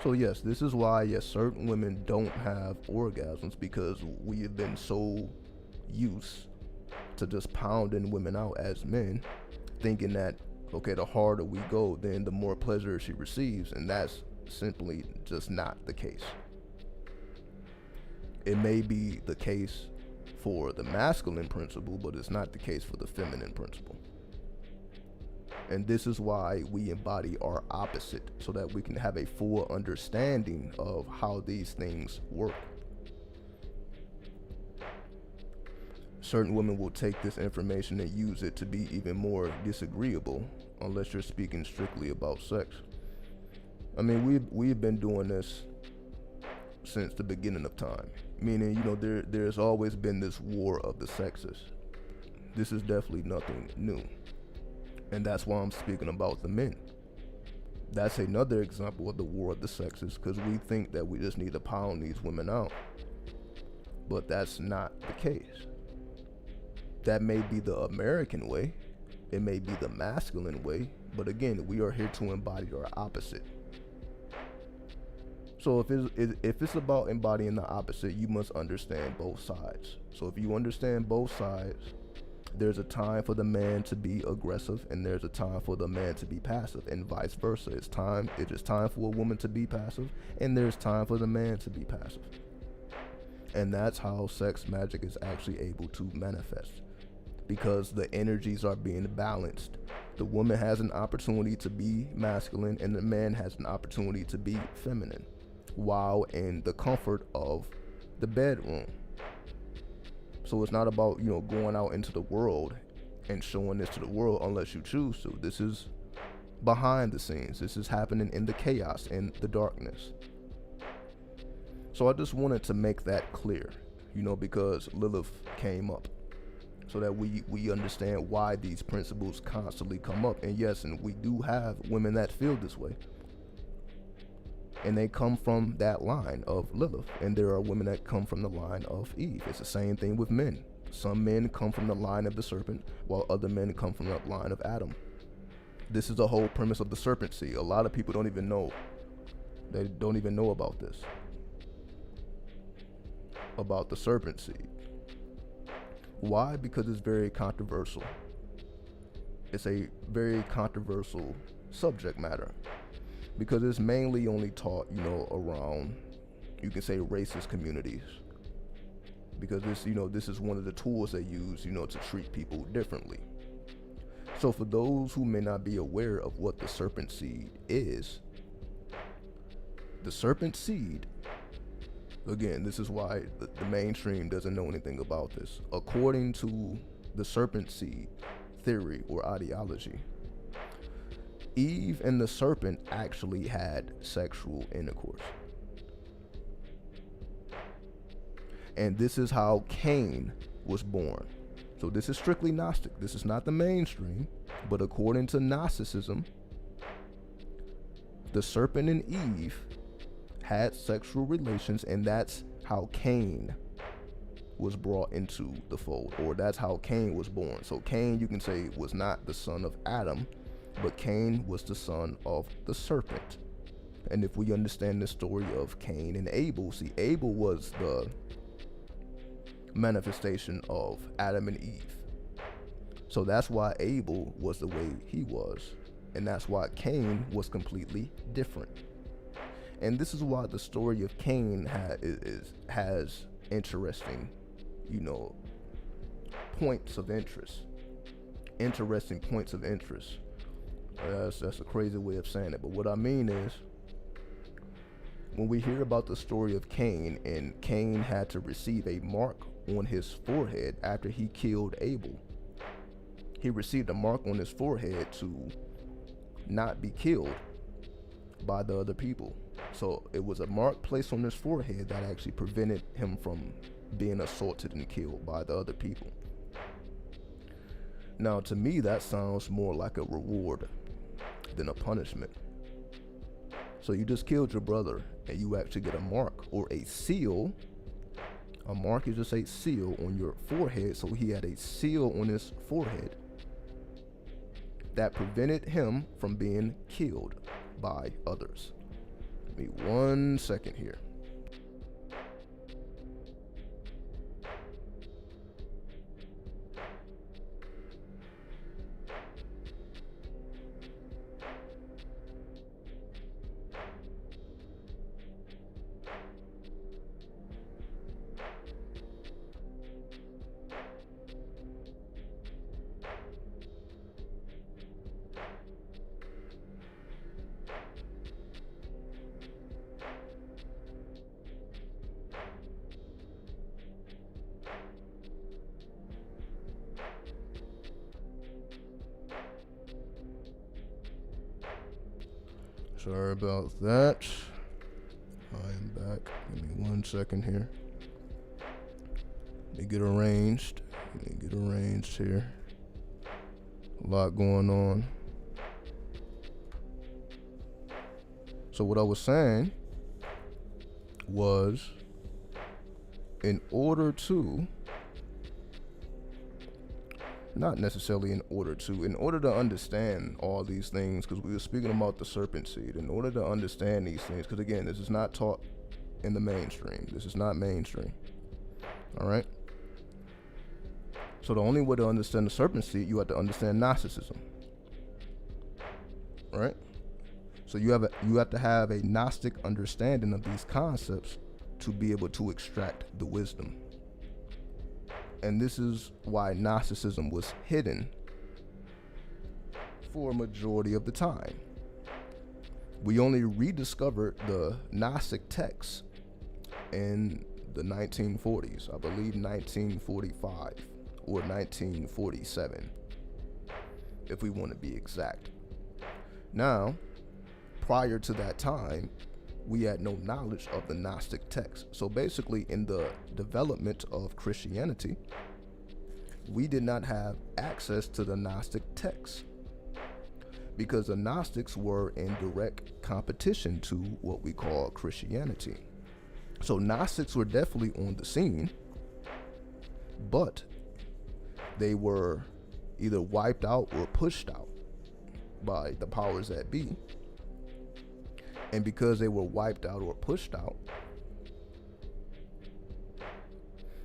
So yes, this is why, yes, certain women don't have orgasms, because we have been so used to just pounding women out as men, thinking that, okay, the harder we go, then the more pleasure she receives, and that's simply just not the case. It may be the case for the masculine principle, but it's not the case for the feminine principle. And this is why we embody our opposite, so that we can have a full understanding of how these things work. Certain women will take this information and use it to be even more disagreeable, unless you're speaking strictly about sex. I mean, we've been doing this since the beginning of time, meaning, you know, there's always been this war of the sexes. This is definitely nothing new, and that's why I'm speaking about the men. That's another example of the war of the sexes, because we think that we just need to pound these women out, but that's not the case. That may be the American way, it may be the masculine way, but again, we are here to embody our opposite. So if it's about embodying the opposite, you must understand both sides. So if you understand both sides, there's a time for the man to be aggressive, and there's a time for the man to be passive, and vice versa. It is time for a woman to be passive, and there's time for the man to be passive. And that's how sex magic is actually able to manifest, because the energies are being balanced. The woman has an opportunity to be masculine, and the man has an opportunity to be feminine, while in the comfort of the bedroom. So it's not about, you know, going out into the world and showing this to the world unless you choose to. This is behind the scenes. This is happening in the chaos, in the darkness. So I just wanted to make that clear, you know, because Lilith came up, so that we understand why these principles constantly come up. And yes, and we do have women that feel this way, and they come from that line of Lilith, and there are women that come from the line of Eve. It's the same thing with men. Some men come from the line of the serpent, while other men come from the line of Adam. This is the whole premise of the Serpent Seed. A lot of people don't even know. They don't even know about this, about the Serpent Seed. Why? Because it's very controversial. It's a very controversial subject matter, because it's mainly only taught, you know, around, you can say, racist communities, because this, you know, this is one of the tools they use, you know, to treat people differently. So for those who may not be aware of what the Serpent Seed is, the Serpent Seed, again, this is why the mainstream doesn't know anything about this. According to the Serpent Seed theory or ideology, Eve and the serpent actually had sexual intercourse. And this is how Cain was born. So this is strictly Gnostic. This is not the mainstream, but according to Gnosticism, the serpent and Eve had sexual relations, and that's how Cain was brought into the fold, or that's how Cain was born. So Cain, you can say, was not the son of Adam, but Cain was the son of the serpent. And if we understand the story of Cain and Abel, see, Abel was the manifestation of Adam and Eve. So that's why Abel was the way he was, and that's why Cain was completely different. And this is why the story of Cain has interesting, you know, points of interest. Interesting points of interest. That's a crazy way of saying it, but what I mean is, when we hear about the story of Cain, and Cain had to receive a mark on his forehead after he killed Abel. He received a mark on his forehead to not be killed by the other people. So it was a mark placed on his forehead that actually prevented him from being assaulted and killed by the other people. Now, to me, that sounds more like a reward than a punishment. So you just killed your brother, and you actually get a mark or a seal. A mark is just a seal on your forehead, so he had a seal on his forehead that prevented him from being killed by others. Give me 1 second here. Sorry about that. I am back. Give me 1 second here. Let me get arranged. Here. A lot going on. So what I was saying was, in order to understand all these things, because we were speaking about the serpent seed, in order to understand these things, because again, this is not taught in the mainstream. This is not mainstream. All right. So the only way to understand the serpent seed, you have to understand Gnosticism. Right? So you have to have a Gnostic understanding of these concepts to be able to extract the wisdom. And this is why Gnosticism was hidden for a majority of the time. We only rediscovered the Gnostic texts in the 1940s, I believe 1945 or 1947, if we want to be exact. Now, prior to that time, we had no knowledge of the Gnostic text. So basically, in the development of Christianity, we did not have access to the Gnostic text because the Gnostics were in direct competition to what we call Christianity. So Gnostics were definitely on the scene, but they were either wiped out or pushed out by the powers that be. And because they were wiped out or pushed out,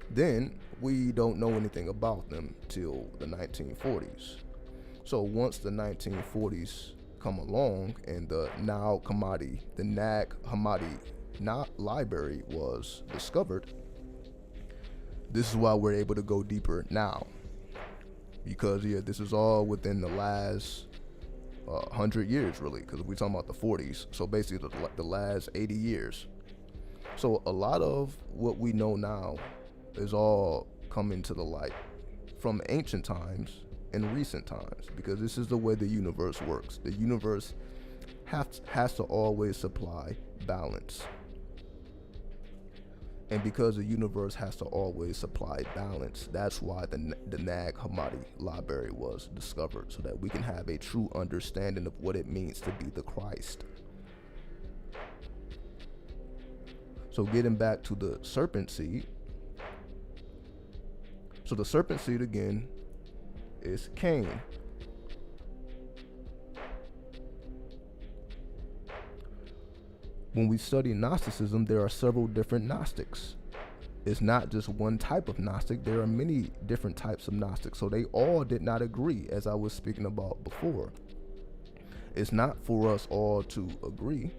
then we don't know anything about them till the 1940s. So once the 1940s come along and the Nag Hammadi library was discovered, this is why we're able to go deeper now. Because this is all within the last 100 years, really, because we're talking about the 40s. So basically the last 80 years. So a lot of what we know now is all coming to the light from ancient times and recent times, because this is the way the universe works. The universe has to always supply balance. And because the universe has to always supply balance, that's why the Nag Hammadi library was discovered, so that we can have a true understanding of what it means to be the Christ. So getting back to the serpent seed. So the serpent seed again is Cain. When we study Gnosticism, there are several different Gnostics. It's not just one type of Gnostic. There are many different types of Gnostics. So they all did not agree, as I was speaking about before. It's not for us all to agree.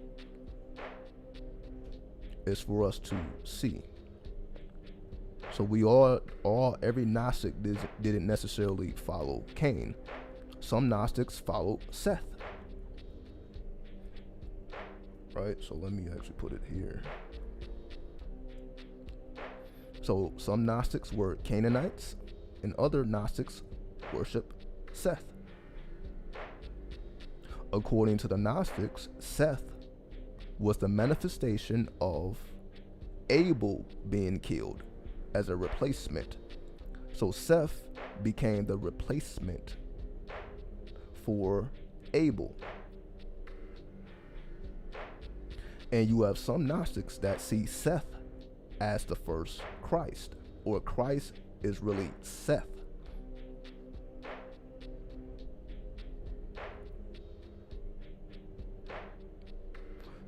It's for us to see. So every Gnostic didn't necessarily follow Cain. Some Gnostics followed Seth. Right, so let me actually put it here. So some Gnostics were Canaanites, and other Gnostics worship Seth. According to the Gnostics, Seth was the manifestation of Abel being killed as a replacement. So Seth became the replacement for Abel. And you have some Gnostics that see Seth as the first Christ, or Christ is really Seth.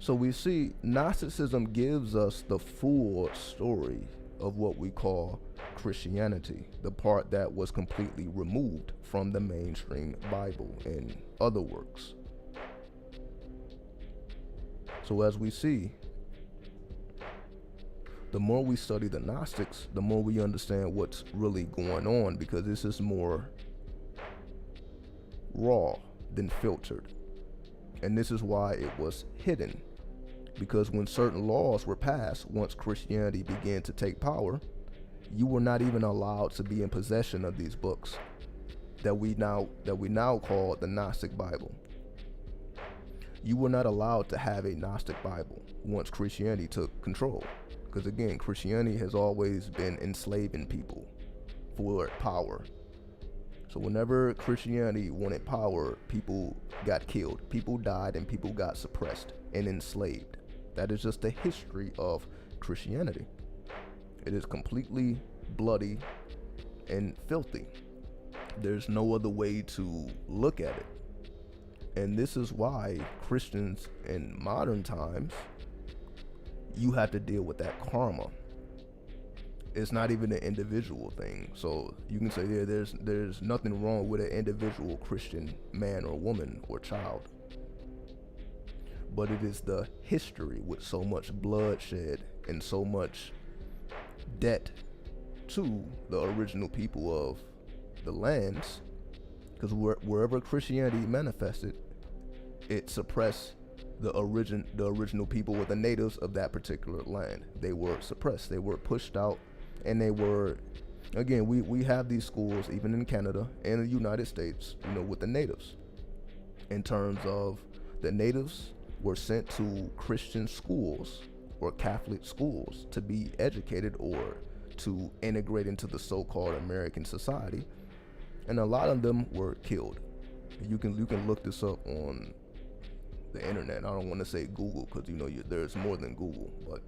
So we see Gnosticism gives us the full story of what we call Christianity, the part that was completely removed from the mainstream Bible and other works. So as we see, the more we study the Gnostics, the more we understand what's really going on, because this is more raw than filtered. And this is why it was hidden, because when certain laws were passed, once Christianity began to take power, you were not even allowed to be in possession of these books that we now call the Gnostic Bible. You were not allowed to have a Gnostic Bible once Christianity took control, because again, Christianity has always been enslaving people for power. So whenever Christianity wanted power, people got killed, people died, and people got suppressed and enslaved. That is just the history of Christianity. It is completely bloody and filthy. There's no other way to look at it. And this is why Christians in modern times, you have to deal with that karma. It's not even an individual thing. So you can say, yeah, there's nothing wrong with an individual Christian man or woman or child. But it is the history with so much bloodshed and so much debt to the original people of the lands, because wherever Christianity manifested, it suppressed the original people or the natives of that particular land. They were suppressed, they were pushed out, and they were, again, we have these schools even in Canada and the United States, with the natives, in terms of the natives were sent to Christian schools or Catholic schools to be educated or to integrate into the so-called American society, and a lot of them were killed. You can look this up on the internet. I don't want to say Google, because there's more than Google, but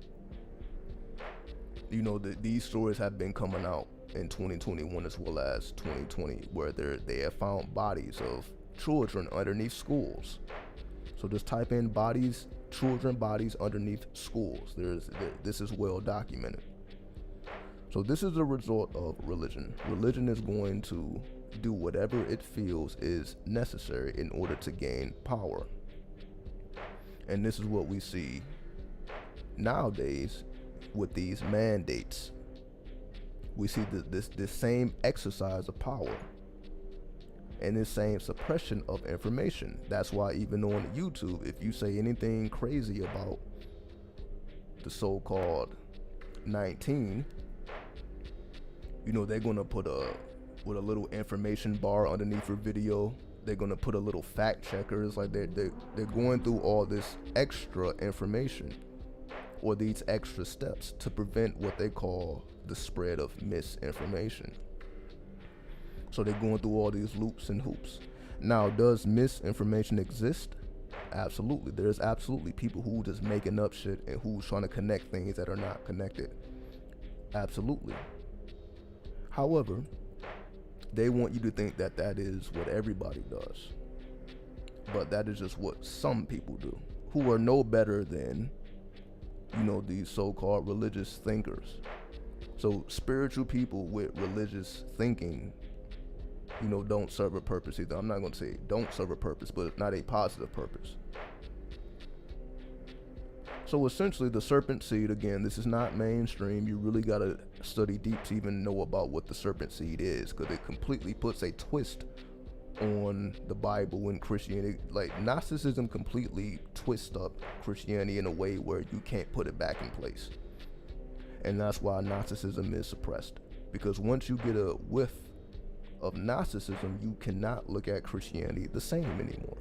these stories have been coming out in 2021 as well as 2020, where they have found bodies of children underneath schools. So just type in children bodies underneath schools. This is well documented. So this is a result of religion. Religion is going to do whatever it feels is necessary in order to gain power. And this is what we see nowadays with these mandates. We see this same exercise of power and this same suppression of information. That's why even on YouTube, if you say anything crazy about the so-called 19, they're gonna put with a little information bar underneath your video. They're gonna put a little fact checkers, like they're going through all this extra information or these extra steps to prevent what they call the spread of misinformation. So they're going through all these loops and hoops. Now, does misinformation exist? Absolutely. There's absolutely people who just making up shit and who's trying to connect things that are not connected. Absolutely. However, they want you to think that is what everybody does. But that is just what some people do, who are no better than, these so-called religious thinkers. So spiritual people with religious thinking, don't serve a purpose either. I'm not going to say don't serve a purpose, but not a positive purpose. So essentially, the Serpent Seed, again, this is not mainstream. You really got to study deep to even know about what the Serpent Seed is, because it completely puts a twist on the Bible and Christianity. Like, Gnosticism completely twists up Christianity in a way where you can't put it back in place. And that's why Gnosticism is suppressed, because once you get a whiff of Gnosticism, you cannot look at Christianity the same anymore.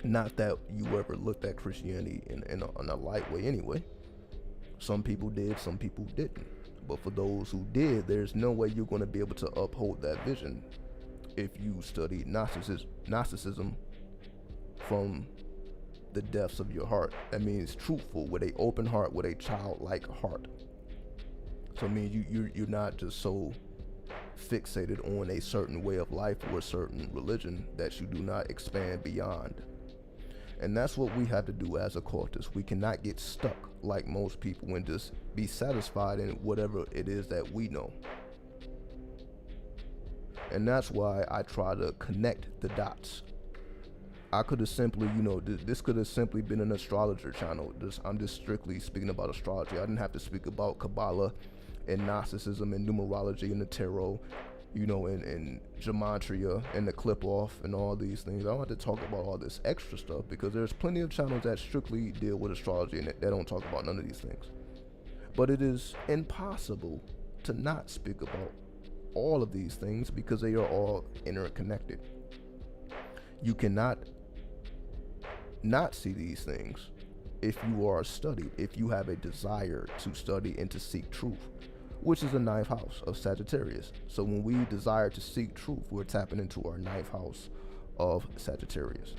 Not that you ever looked at Christianity in a light way anyway. Some people did, some people didn't. But for those who did, there's no way you're going to be able to uphold that vision if you study Gnosticism from the depths of your heart. That means truthful, with an open heart, with a childlike heart. So it means you're not just so fixated on a certain way of life or a certain religion that you do not expand beyond. And that's what we have to do as occultists. We cannot get stuck like most people and just be satisfied in whatever it is that we know. And that's why I try to connect the dots. I could have simply, this could have simply been an astrologer channel. I'm just strictly speaking about astrology. I didn't have to speak about Kabbalah and Gnosticism and numerology and the tarot, and gematria and the clip off and all these things. I don't have to talk about all this extra stuff because there's plenty of channels that strictly deal with astrology and they don't talk about none of these things. But it is impossible to not speak about all of these things because they are all interconnected. You cannot not see these things if you are studied, if you have a desire to study and to seek truth, which is the 9th house of Sagittarius. So when we desire to seek truth, we're tapping into our 9th house of Sagittarius.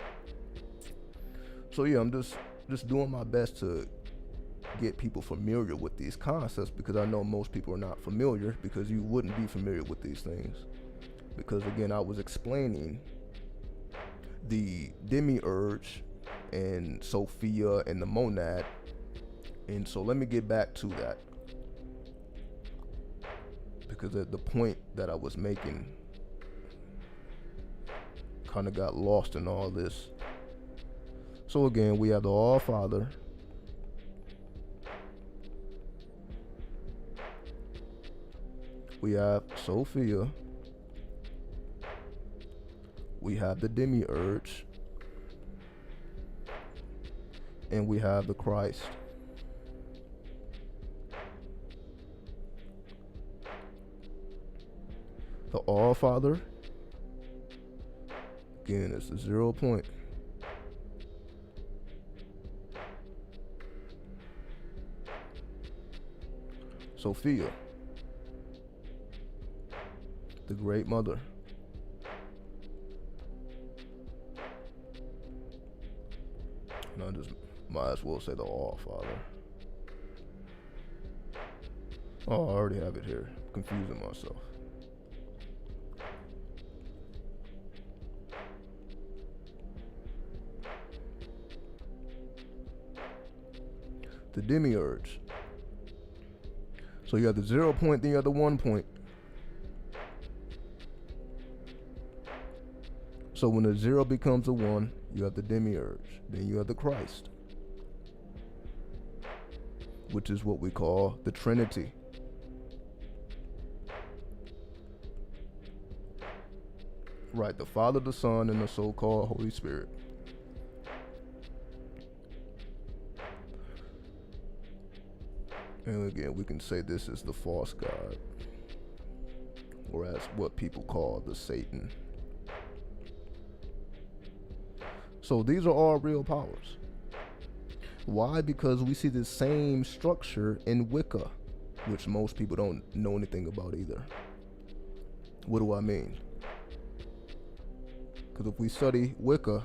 So yeah, I'm just doing my best to get people familiar with these concepts because I know most people are not familiar because you wouldn't be familiar with these things. Because again, I was explaining the demiurge and Sophia and the monad. And so let me get back to that. Because the point that I was making kind of got lost in all this. So again, we have the All-Father, we have Sophia, we have the demiurge, and we have the Christ. The All-Father, again, it's the 0 point. Sophia, the Great Mother. And I just might as well say the All-Father. Oh, I already have it here. I'm confusing myself. The demiurge. So you have the 0 point, then you have the 1 point. So when the 0 becomes a 1, you have the demiurge. Then you have the Christ, which is what we call the Trinity. Right, the Father, the Son, and the so-called Holy Spirit. And again, we can say this is the false god, or as what people call the Satan. So these are all real powers. Why? Because we see the same structure in Wicca, which most people don't know anything about either. What do I mean? Because if we study Wicca,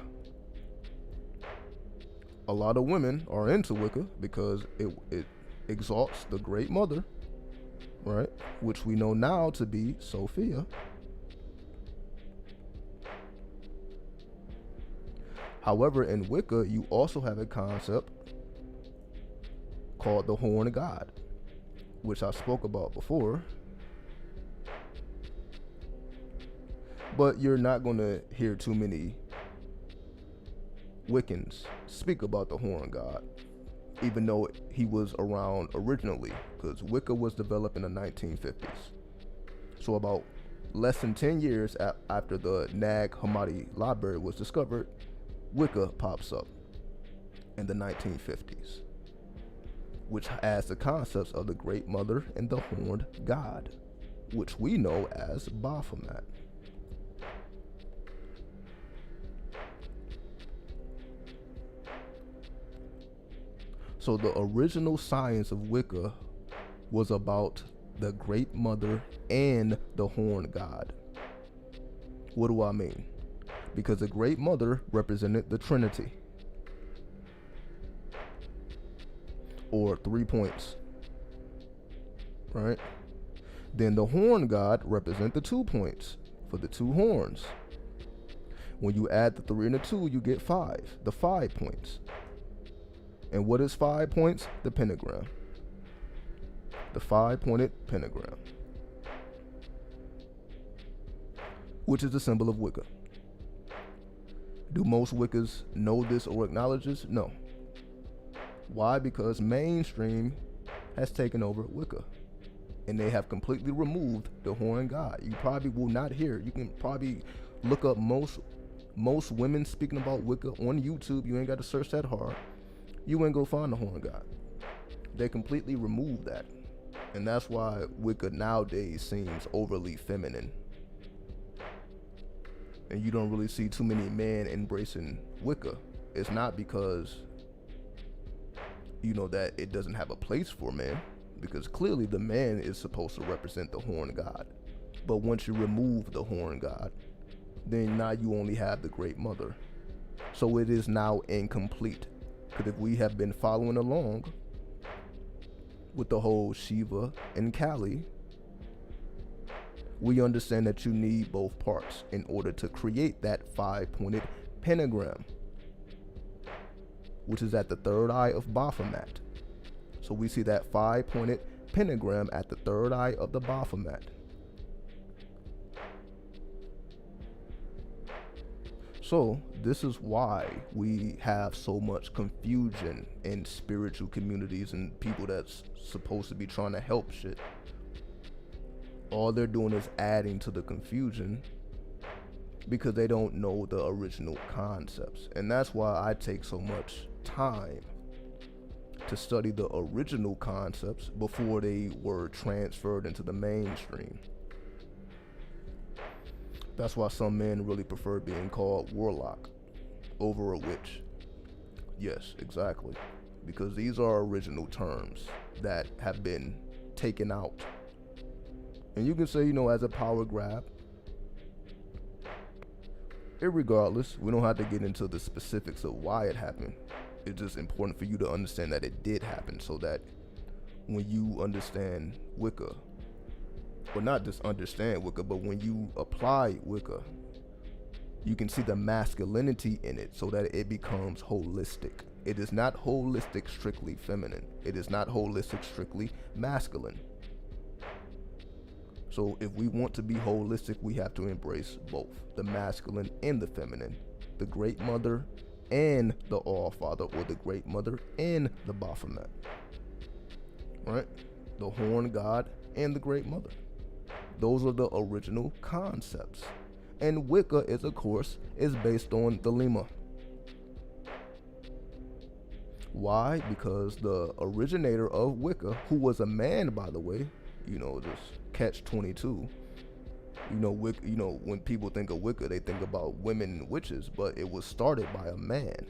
a lot of women are into Wicca because it exalts the Great Mother, right? Which we know now to be Sophia. However, in Wicca, you also have a concept called the Horn of God, which I spoke about before. But you're not going to hear too many Wiccans speak about the Horn of God, even though he was around originally, because Wicca was developed in the 1950s. So about less than 10 years after the Nag Hammadi library was discovered, Wicca pops up in the 1950s, which has the concepts of the Great Mother and the Horned God, which we know as Baphomet. So the original science of Wicca was about the Great Mother and the Horned God. What do I mean? Because the Great Mother represented the Trinity, or 3 points, right? Then the Horned God represent the 2 points for the 2 horns, When you add the 3 and the 2, you get 5, the 5 points. And what is 5 points? The pentagram. The 5-pointed pentagram, which is the symbol of Wicca. Do most Wiccas know this or acknowledge this? No. Why? Because mainstream has taken over Wicca, and they have completely removed the horned god. You probably will not hear. You can probably look up most women speaking about Wicca on YouTube. You ain't got to search that hard. You ain't gonna find the horned god. They completely removed that. And that's why Wicca nowadays seems overly feminine. And you don't really see too many men embracing Wicca. It's not because, you know, that it doesn't have a place for men, because clearly the man is supposed to represent the horned god. But once you remove the horned god, then now you only have the Great Mother. So it is now incomplete. Because if we have been following along with the whole Shiva and Kali, we understand that you need both parts in order to create that 5-pointed pentagram, which is at the third eye of Baphomet. So we see that 5-pointed pentagram at the third eye of the Baphomet. So this is why we have so much confusion in spiritual communities and people that's supposed to be trying to help shit. All they're doing is adding to the confusion because they don't know the original concepts. And that's why I take so much time to study the original concepts before they were transferred into the mainstream. That's why some men really prefer being called warlock over a witch. Yes, exactly. Because these are original terms that have been taken out. And you can say, you know, as a power grab. Irregardless, we don't have to get into the specifics of why it happened. It's just important for you to understand that it did happen, so that when you understand Wicca, or not just understand Wicca, but when you apply Wicca, you can see the masculinity in it so that it becomes holistic. It is not holistic strictly feminine. It is not holistic strictly masculine. So if we want to be holistic, we have to embrace both the masculine and the feminine, the Great Mother and the All-Father, or the Great Mother and the Baphomet, right? The Horned God and the Great Mother. Those are the original concepts. And Wicca is, of course, is based on the Lema. Why? Because the originator of Wicca, who was a man, by the way, you know, just catch-22. You know, Wicca, you know, when people think of Wicca, they think about women and witches, but it was started by a man.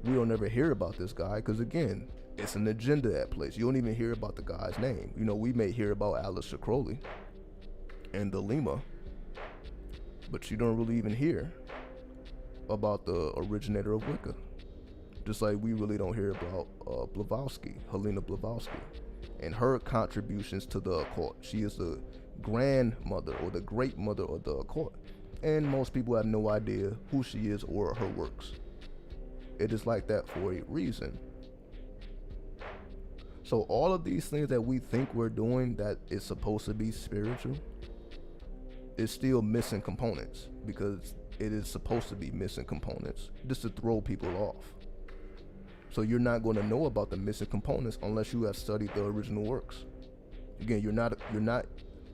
We don't ever hear about this guy because, again, it's an agenda at place. You don't even hear about the guy's name. You know, we may hear about Aleister Crowley and the Lema, but you don't really even hear about the originator of Wicca. Just like we really don't hear about Blavatsky, Helena Blavatsky, and her contributions to the occult. She is the grandmother or the great mother of the occult, and most people have no idea who she is or her works. It is like that for a reason. So all of these things that we think we're doing that is supposed to be spiritual is still missing components, because it is supposed to be missing components just to throw people off. So you're not going to know about the missing components unless you have studied the original works. Again, you're not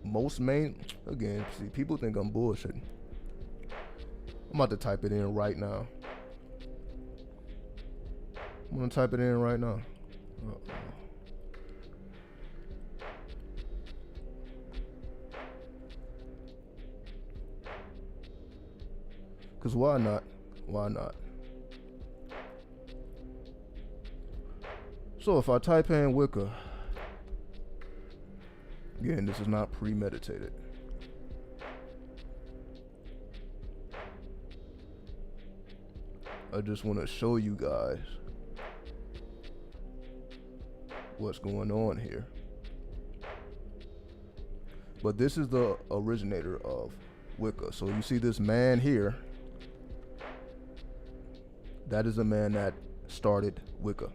most main, again, see, people think I'm bullshitting. I'm about to type it in right now. I'm going to type it in right now. Because why not? Why not? So if I type in Wicca, again, this is not premeditated. I just want to show you guys what's going on here. But this is the originator of Wicca. So you see this man here, That is a man that started Wicca.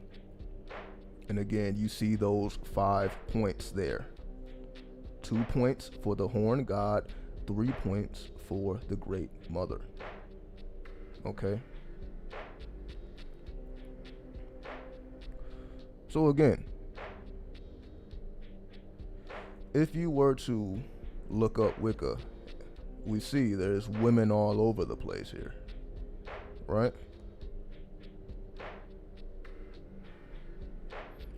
And again, you see those 5 points there. 2 points for the horn god, 3 points for the Great Mother. Okay? So again, if you were to look up Wicca, we see there's women all over the place here, right?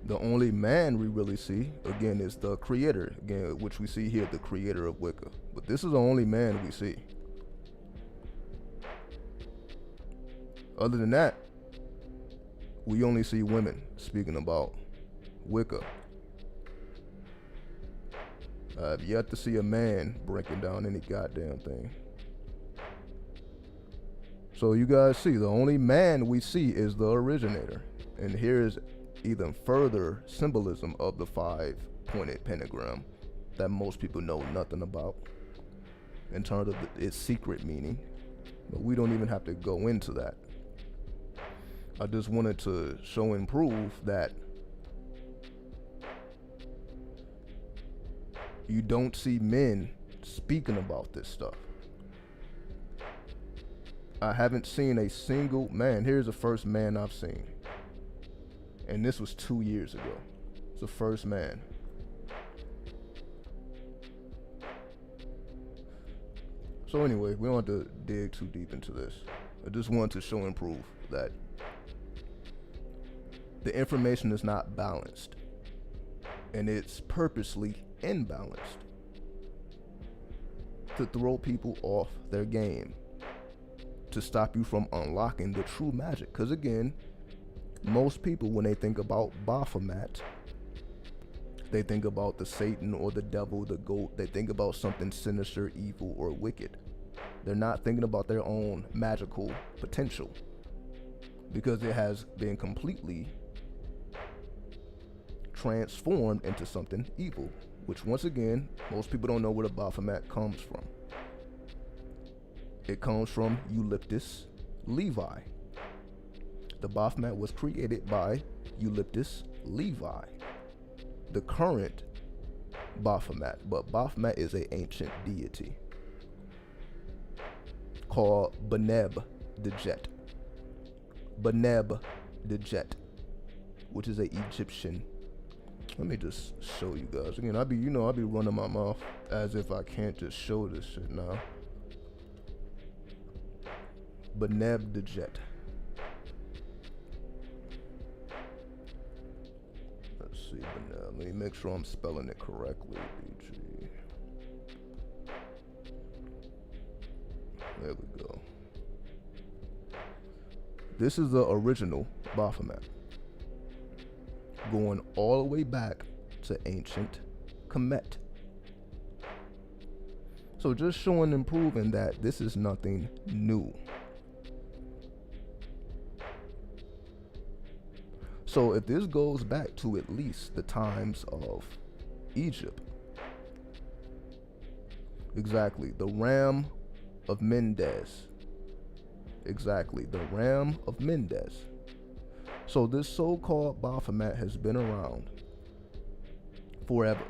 The only man we really see, again, is the creator, again, which we see here, the creator of Wicca. But this is the only man we see. Other than that, we only see women speaking about Wicca. I've yet to see a man breaking down any goddamn thing. So you guys see, the only man we see is the originator. And here's even further symbolism of the 5-pointed pentagram that most people know nothing about in terms of its secret meaning. But we don't even have to go into that. I just wanted to show and prove that you don't see men speaking about this stuff. I haven't seen a single man. Here's the first man I've seen. And this was 2 years ago. It's the first man. So anyway, we don't have to dig too deep into this. I just wanted to show and prove that the information is not balanced. And it's purposely imbalanced to throw people off their game, to stop you from unlocking the true magic. Because again, most people, when they think about Baphomet, they think about the Satan or the devil, the goat. They think about something sinister, evil, or wicked. They're not thinking about their own magical potential, because it has been completely transformed into something evil, which once again, most people don't know where the Baphomet comes from. It comes from Eulyptus Levi. The Baphomet was created by Eulyptus Levi, the current Baphomet. But Baphomet is an ancient deity called Beneb the Jet. Beneb the Jet, which is an Egyptian. Let me just show you guys. Again, I be running my mouth as if I can't just show this shit now. Beneb the Jet. Let's see, Beneb. Let me make sure I'm spelling it correctly. BG. There we go. This is the original Baphomet, going all the way back to ancient Kemet. So just showing and proving that this is nothing new. So if this goes back to at least the times of Egypt, exactly, the Ram of Mendes, exactly, the Ram of Mendes. So this so-called Baphomet has been around forever.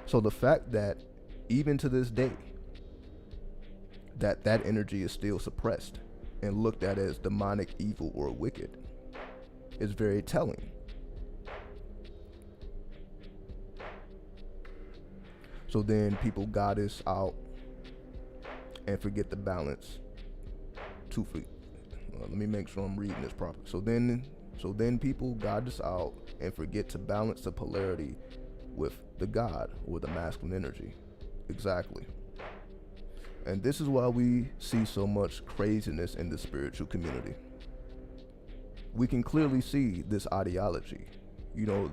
So the fact that even to this day that energy is still suppressed and looked at as demonic, evil, or wicked is very telling. So then people goddess out and forget the balance. Let me make sure I'm reading this properly. So then people goddess out and forget to balance the polarity with the god or the masculine energy. Exactly. And this is why we see so much craziness in the spiritual community. We can clearly see this ideology. You know,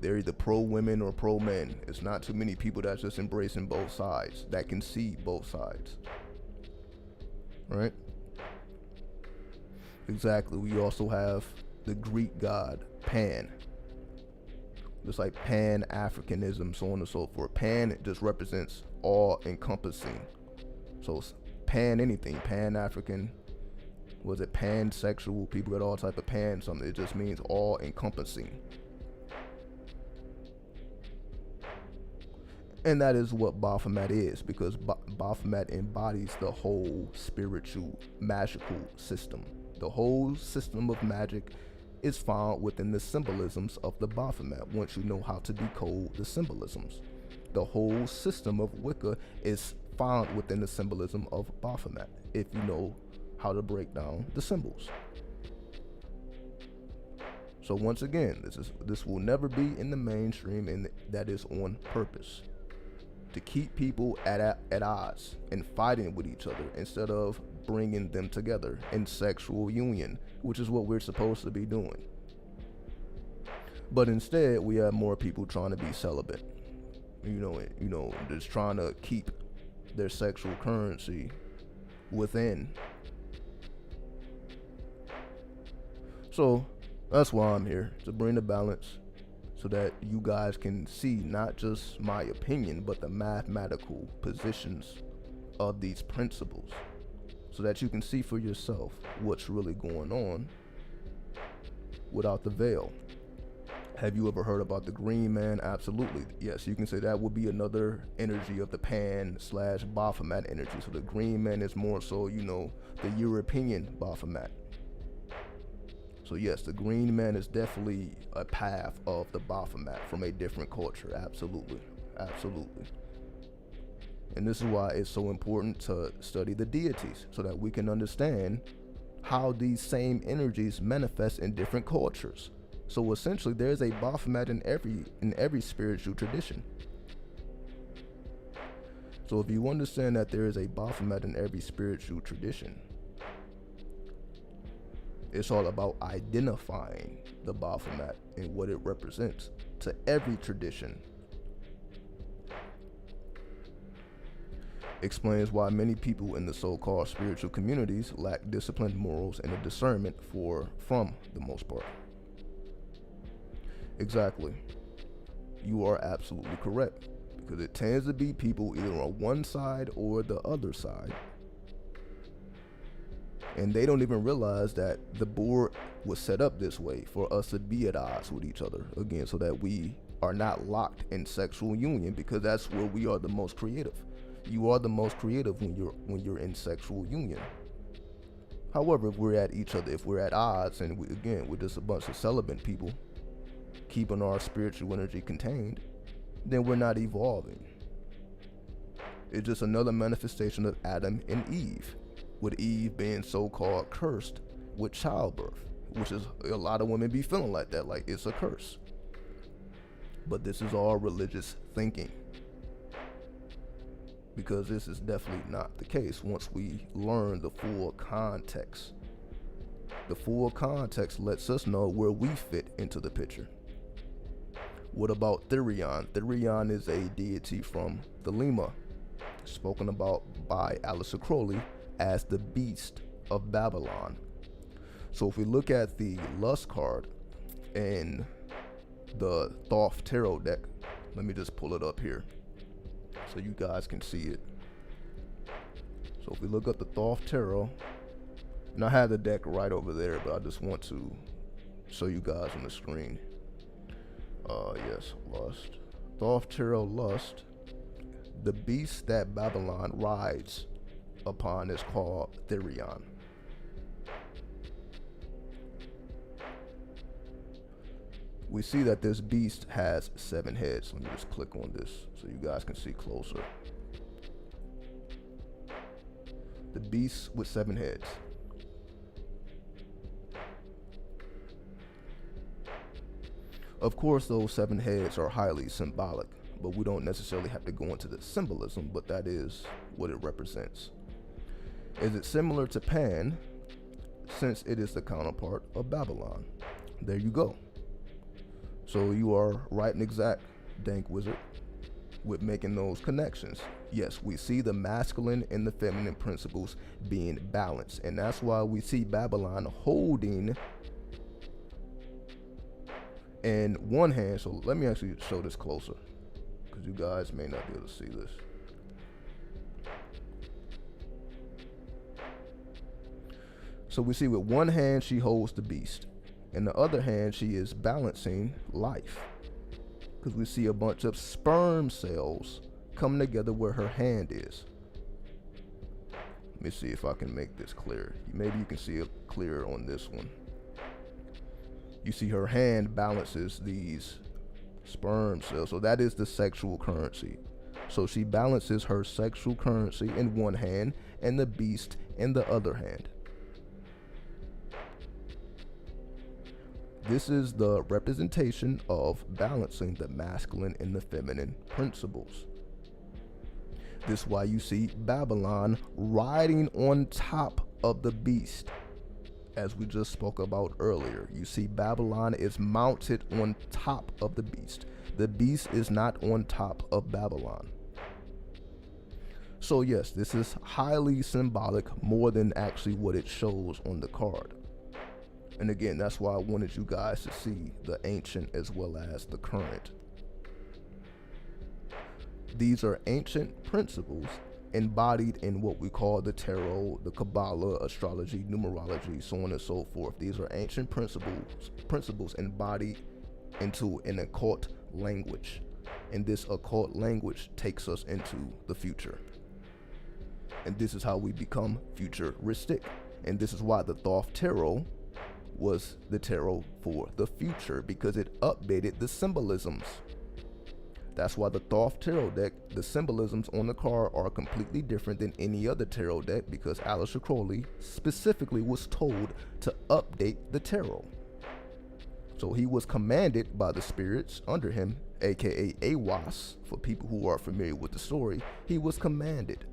they're either pro-women or pro-men. It's not too many people that's just embracing both sides, that can see both sides. Right? Exactly. We also have the Greek god, Pan. Just like Pan-Africanism, so on and so forth. Pan, it just represents all-encompassing. So pan anything, pan African, was it pansexual? People got all type of pan something. It just means all encompassing. And that is what Baphomet is, because Baphomet embodies the whole spiritual magical system. The whole system of magic is found within the symbolisms of the Baphomet once you know how to decode the symbolisms. The whole system of Wicca is found within the symbolism of Baphomet if you know how to break down the symbols. So once again, this will never be in the mainstream, and that is on purpose, to keep people at odds and fighting with each other instead of bringing them together in sexual union, which is what we're supposed to be doing. But instead, we have more people trying to be celibate, you know, just trying to keep their sexual currency within. So that's why I'm here, to bring the balance, so that you guys can see not just my opinion, but the mathematical positions of these principles, so that you can see for yourself what's really going on without the veil. Have you ever heard about the green man? Absolutely. Yes, you can say that would be another energy of the pan/Baphomet energy. So the green man is more so, you know, the European Baphomet. So yes, the green man is definitely a path of the Baphomet from a different culture. Absolutely. Absolutely. And this is why it's so important to study the deities, so that we can understand how these same energies manifest in different cultures. So essentially, there's a Baphomet in every spiritual tradition. So if you understand that there is a Baphomet in every spiritual tradition, it's all about identifying the Baphomet and what it represents to every tradition. Explains why many people in the so-called spiritual communities lack disciplined morals and a discernment from the most part. Exactly. You are absolutely correct, because it tends to be people either on one side or the other side. And they don't even realize that the board was set up this way for us to be at odds with each other, again, so that we are not locked in sexual union, because that's where we are the most creative. You are the most creative when you're in sexual union. However, if we're at each other, if we're at odds, and we're just a bunch of celibate people keeping our spiritual energy contained, then we're not evolving. It's just another manifestation of Adam and Eve, with Eve being so-called cursed with childbirth, which is a lot of women be feeling like that, like it's a curse. But this is all religious thinking, because this is definitely not the case once we learn the full context. The full context lets us know where we fit into the picture. What about Therion? Therion is a deity from Thelema, spoken about by Aleister Crowley as the beast of Babylon. So if we look at the lust card in the Thoth Tarot deck, let me just pull it up here so you guys can see it. So if we look up the Thoth Tarot, and I have the deck right over there, but I just want to show you guys on the screen. Yes, lust. Thoth Tarot lust. The beast that Babylon rides upon is called Therion. We see that this beast has 7 heads. Let me just click on this so you guys can see closer. The beast with 7 heads. Of course, those 7 heads are highly symbolic, but we don't necessarily have to go into the symbolism, but that is what it represents. Is it similar to Pan, since it is the counterpart of Babylon? There you go. So you are right and exact, Dank Wizard, with making those connections. Yes, we see the masculine and the feminine principles being balanced, and that's why we see Babylon holding in one hand. So let me actually show this closer, because you guys may not be able to see this. So we see with one hand she holds the beast. In the other hand, she is balancing life. Because we see a bunch of sperm cells come together where her hand is. Let me see if I can make this clear. Maybe you can see it clearer on this one. You see her hand balances these sperm cells. So that is the sexual currency. So she balances her sexual currency in one hand and the beast in the other hand. This is the representation of balancing the masculine and the feminine principles. This is why you see Babylon riding on top of the beast. As we just spoke about earlier, you see Babylon is mounted on top of the beast. The beast is not on top of Babylon. So yes, this is highly symbolic, more than actually what it shows on the card. And again, that's why I wanted you guys to see the ancient as well as the current. These are ancient principles embodied in what we call the tarot, the Kabbalah, astrology, numerology, so on and so forth. These are ancient principles embodied into an occult language. And this occult language takes us into the future. And this is how we become futuristic. And this is why the Thoth Tarot was the tarot for the future, because it updated the symbolisms. That's why the Thoth Tarot deck, the symbolisms on the card are completely different than any other tarot deck, because Aleister Crowley specifically was told to update the tarot. So he was commanded by the spirits under him, aka Awas, for people who are familiar with the story. He was commanded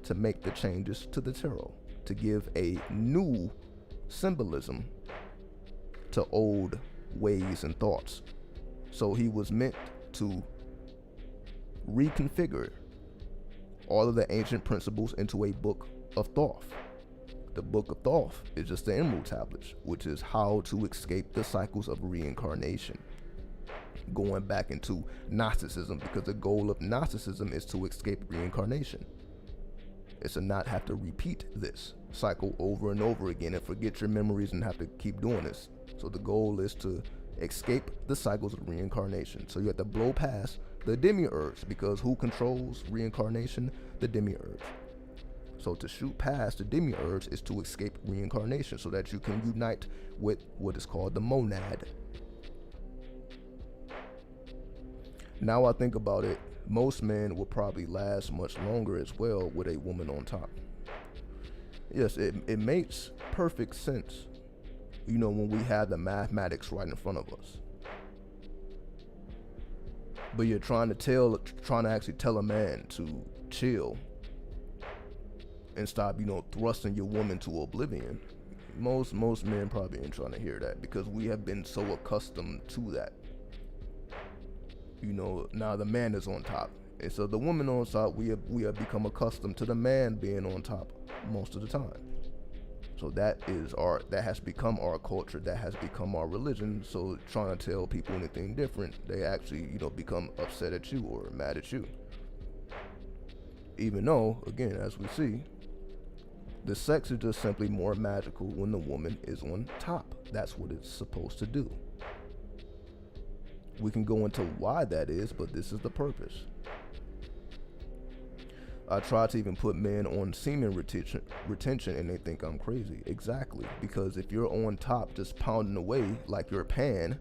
to make the changes to the tarot, to give a new symbolism to old ways and thoughts. So he was meant to reconfigure all of the ancient principles into a book of Thoth. The book of Thoth is just the Emerald Tablets, which is how to escape the cycles of reincarnation. Going back into Gnosticism, because the goal of Gnosticism is to escape reincarnation. It's to not have to repeat this cycle over and over again and forget your memories and have to keep doing this. So the goal is to escape the cycles of reincarnation. So you have to blow past the demiurge, because who controls reincarnation? The demiurge. So to shoot past the demiurge is to escape reincarnation, so that you can unite with what is called the monad. Now I think about it, most men will probably last much longer as well with a woman on top. Yes, it makes perfect sense, you know, when we have the mathematics right in front of us. But you're trying to actually tell a man to chill and stop, you know, thrusting your woman to oblivion. Most men probably ain't trying to hear that, because we have been so accustomed to that. You know, now the man is on top, and so the woman on top, we have become accustomed to the man being on top most of the time. So that has become our culture, that has become our religion. So trying to tell people anything different, they actually, you know, become upset at you or mad at you. Even though, again, as we see, the sex is just simply more magical when the woman is on top. That's what it's supposed to do. We can go into why that is, but this is the purpose. I try to even put men on semen retention and they think I'm crazy. Exactly, because if you're on top just pounding away like you're a pan,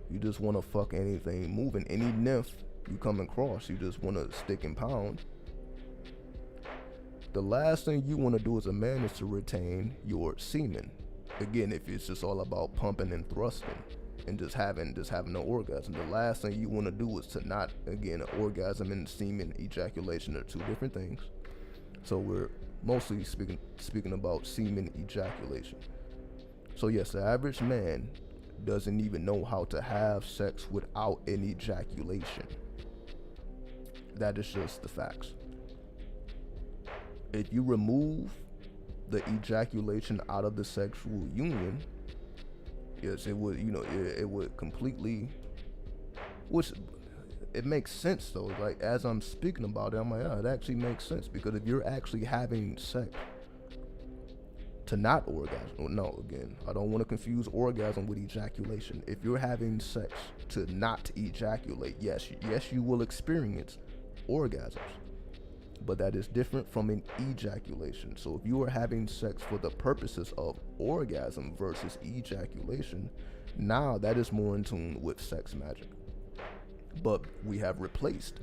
you just want to fuck anything moving, any nymph you come across, you just want to stick and pound. The last thing you want to do as a man is to retain your semen. Again, if it's just all about pumping and thrusting and just having no orgasm, the last thing you want to do is to not, again, orgasm and semen ejaculation are two different things. So we're mostly speaking about semen ejaculation. So yes, the average man doesn't even know how to have sex without an ejaculation. That is just the facts. If you remove the ejaculation out of the sexual union, yes, it would, you know, it would completely, which it makes sense though. Like, as I'm speaking about it, I'm like, yeah, it actually makes sense, because if you're actually having sex to not orgasm. No, again, I don't want to confuse orgasm with ejaculation. If you're having sex to not ejaculate, yes, you will experience orgasms, but that is different from an ejaculation. So if you are having sex for the purposes of orgasm versus ejaculation, now that is more in tune with sex magic. But we have replaced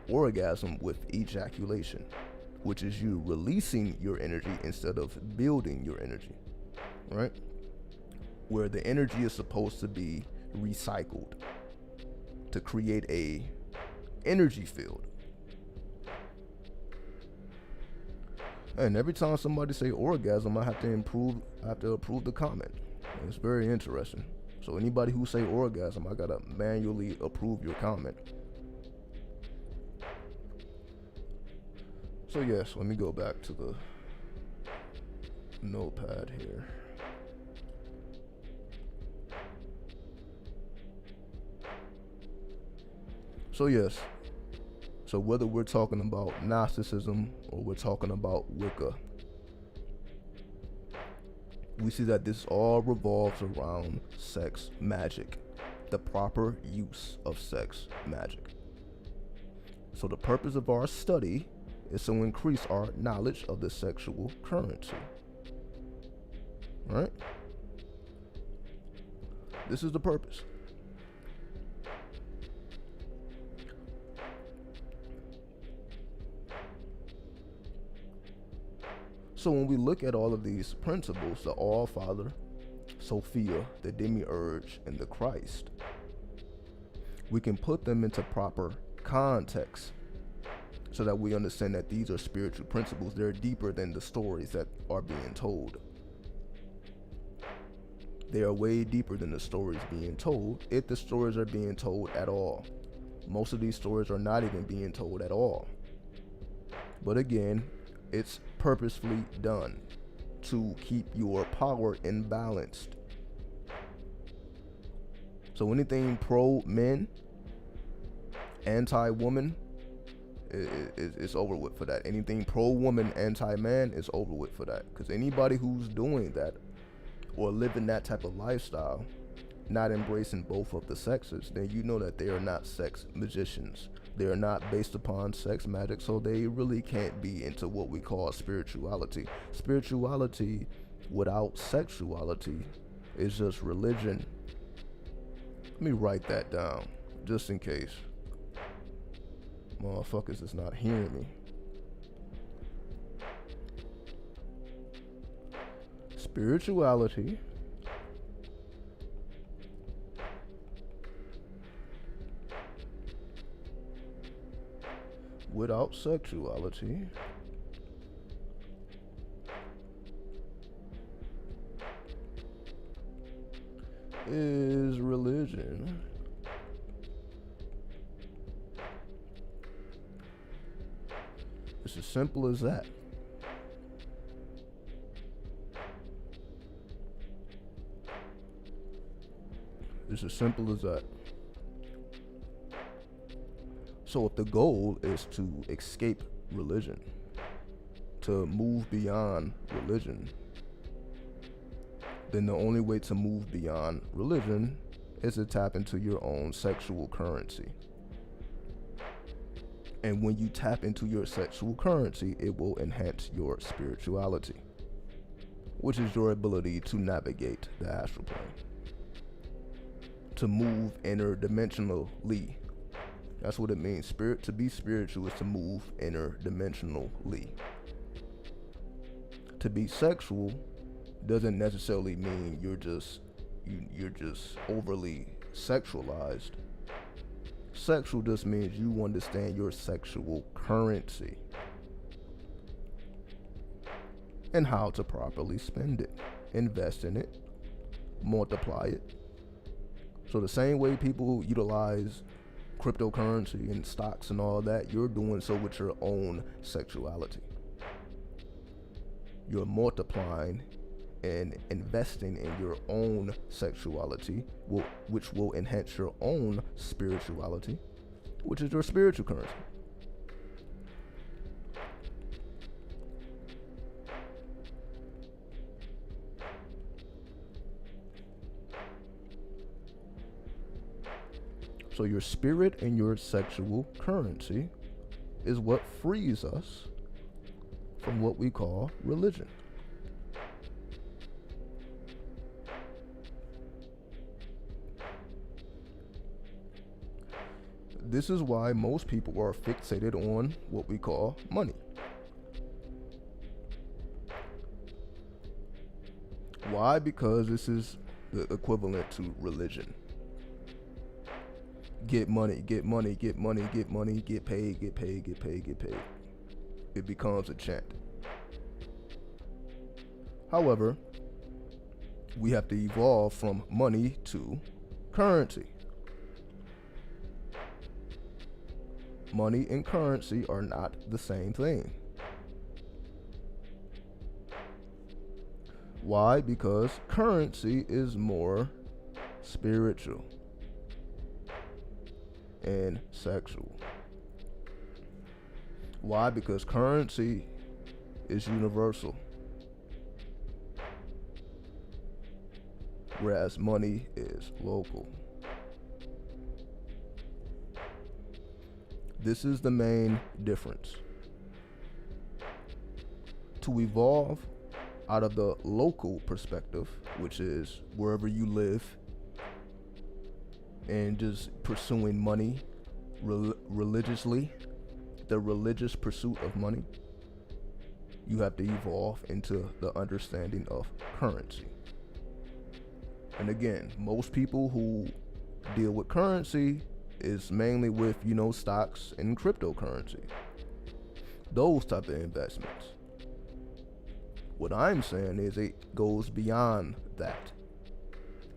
orgasm with ejaculation, which is you releasing your energy instead of building your energy, right? Where the energy is supposed to be recycled to create a energy field. And every time somebody say orgasm, I have to approve the comment. And it's very interesting. So anybody who say orgasm, I gotta manually approve your comment. So yes, let me go back to the notepad here. So yes, so whether we're talking about Gnosticism or we're talking about Wicca, we see that this all revolves around sex magic, the proper use of sex magic. So the purpose of our study is to increase our knowledge of the sexual currency, right? This is the purpose. So when we look at all of these principles, the All-Father, Sophia, the Demiurge, and the Christ, we can put them into proper context so that we understand that these are spiritual principles. They're deeper than the stories that are being told. They are way deeper than the stories being told, if the stories are being told at all. Most of these stories are not even being told at all. But again, it's purposefully done to keep your power imbalanced. So anything pro-men, anti-woman, it's over with for that. Anything pro-woman, anti-man is over with for that. Because anybody who's doing that or living that type of lifestyle, not embracing both of the sexes, then you know that they are not sex magicians. They are not based upon sex magic, so they really can't be into what we call spirituality. Spirituality without sexuality is just religion. Let me write that down, just in case motherfuckers is not hearing me. Spirituality without sexuality is religion. It's as simple as that. It's as simple as that. So if the goal is to escape religion, to move beyond religion, then the only way to move beyond religion is to tap into your own sexual currency. And when you tap into your sexual currency, it will enhance your spirituality, which is your ability to navigate the astral plane, to move interdimensionally. That's what it means. To be spiritual is to move interdimensionally. To be sexual doesn't necessarily mean you're just overly sexualized. Sexual just means you understand your sexual currency and how to properly spend it, invest in it, multiply it. So the same way people utilize cryptocurrency and stocks and all that, you're doing so with your own sexuality. You're multiplying and investing in your own sexuality, which will enhance your own spirituality, which is your spiritual currency. So your spirit and your sexual currency is what frees us from what we call religion. This is why most people are fixated on what we call money. Why? Because this is the equivalent to religion. Get money, get money, get money, get money, get paid, get paid, get paid, get paid. It becomes a chant. However, we have to evolve from money to currency. Money and currency are not the same thing. Why? Because currency is more spiritual and sexual. Why? Because currency is universal, whereas money is local. This is the main difference. To evolve out of the local perspective, which is wherever you live, and just pursuing money religiously, the religious pursuit of money, you have to evolve into the understanding of currency. And again, most people who deal with currency is mainly with, stocks and cryptocurrency, those type of investments. What I'm saying is it goes beyond that.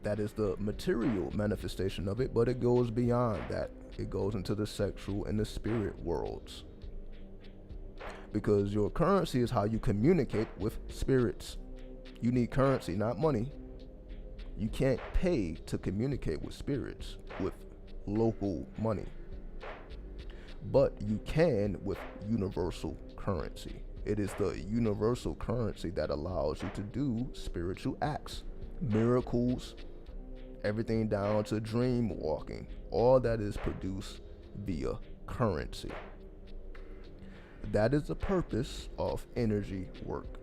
That is the material manifestation of it, but it goes beyond that. It goes into the sexual and the spirit worlds. Because your currency is how you communicate with spirits. You need currency, not money. You can't pay to communicate with spirits with local money. But you can with universal currency. It is the universal currency that allows you to do spiritual acts, miracles, everything down to dream walking. All that is produced via currency. That is the purpose of energy work.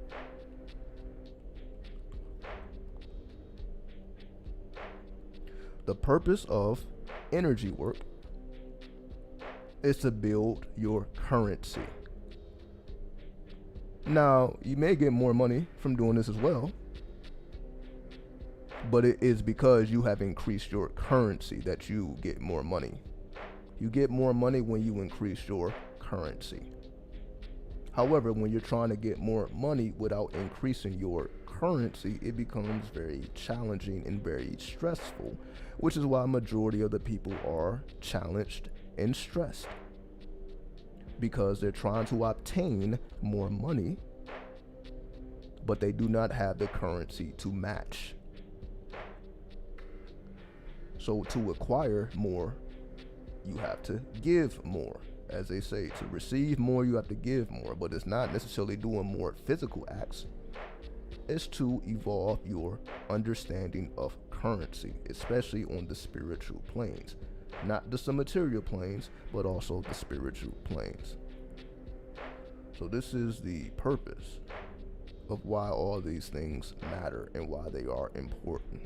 The purpose of energy work is to build your currency. Now, you may get more money from doing this as well, but it is because you have increased your currency that you get more money. You get more money when you increase your currency. However, when you're trying to get more money without increasing your currency, it becomes very challenging and very stressful, which is why majority of the people are challenged and stressed, because they're trying to obtain more money, but they do not have the currency to match. So to acquire more, you have to give more. As they say, to receive more, you have to give more, but it's not necessarily doing more physical acts. It's to evolve your understanding of currency, especially on the spiritual planes. Not just the material planes, but also the spiritual planes. So this is the purpose of why all these things matter and why they are important.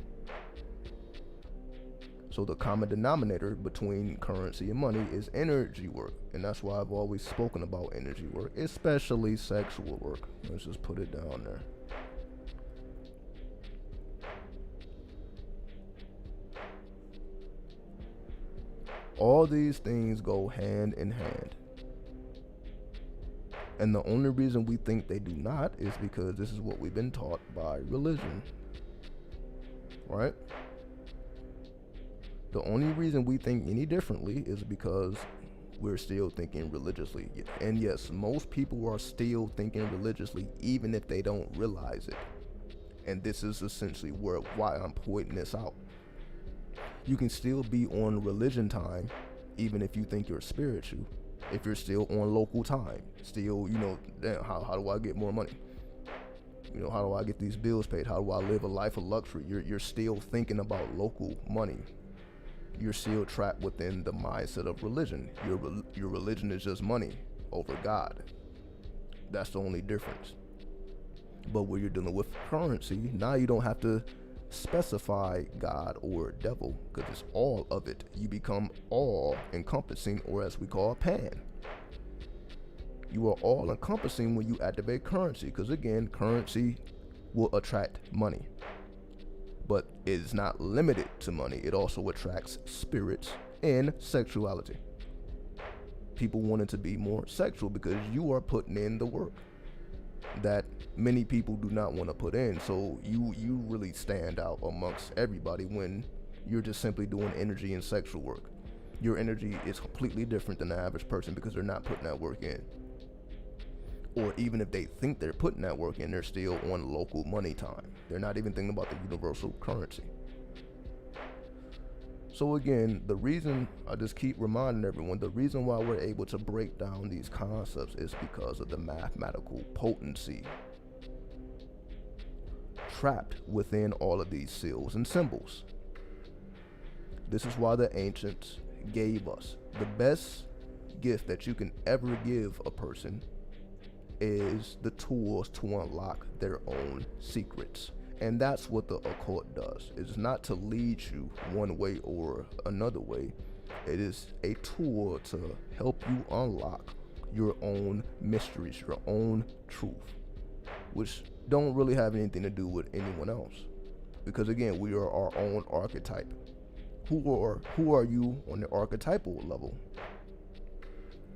So the common denominator between currency and money is energy work. And that's why I've always spoken about energy work, especially sexual work. Let's just put it down there. All these things go hand in hand. And the only reason we think they do not is because this is what we've been taught by religion. Right? The only reason we think any differently is because we're still thinking religiously. And yes, most people are still thinking religiously, even if they don't realize it. And this is essentially why I'm pointing this out. You can still be on religion time, even if you think you're spiritual, if you're still on local time. Still, damn, how do I get more money? How do I get these bills paid? How do I live a life of luxury? You're still thinking about local money. you're still trapped within the mindset of religion. Your religion is just money over God. That's the only difference. But when you're dealing with currency, now you don't have to specify God or devil, because it's all of it. You become all encompassing, or as we call pan. You are all encompassing when you activate currency, because again, currency will attract money. But it is not limited to money. It also attracts spirits and sexuality. People wanting to be more sexual because you are putting in the work that many people do not want to put in. So you really stand out amongst everybody when you're just simply doing energy and sexual work. Your energy is completely different than the average person because they're not putting that work in. Or even if they think they're putting that work in, they're still on local money time. They're not even thinking about the universal currency. So again, the reason, I just keep reminding everyone, the reason why we're able to break down these concepts is because of the mathematical potency trapped within all of these seals and symbols. This is why the ancients gave us the best gift that you can ever give a person is the tools to unlock their own secrets. And that's what the occult does. It's not to lead you one way or another way. It is a tool to help you unlock your own mysteries, your own truth, which don't really have anything to do with anyone else. Because again, we are our own archetype. Who are you on the archetypal level?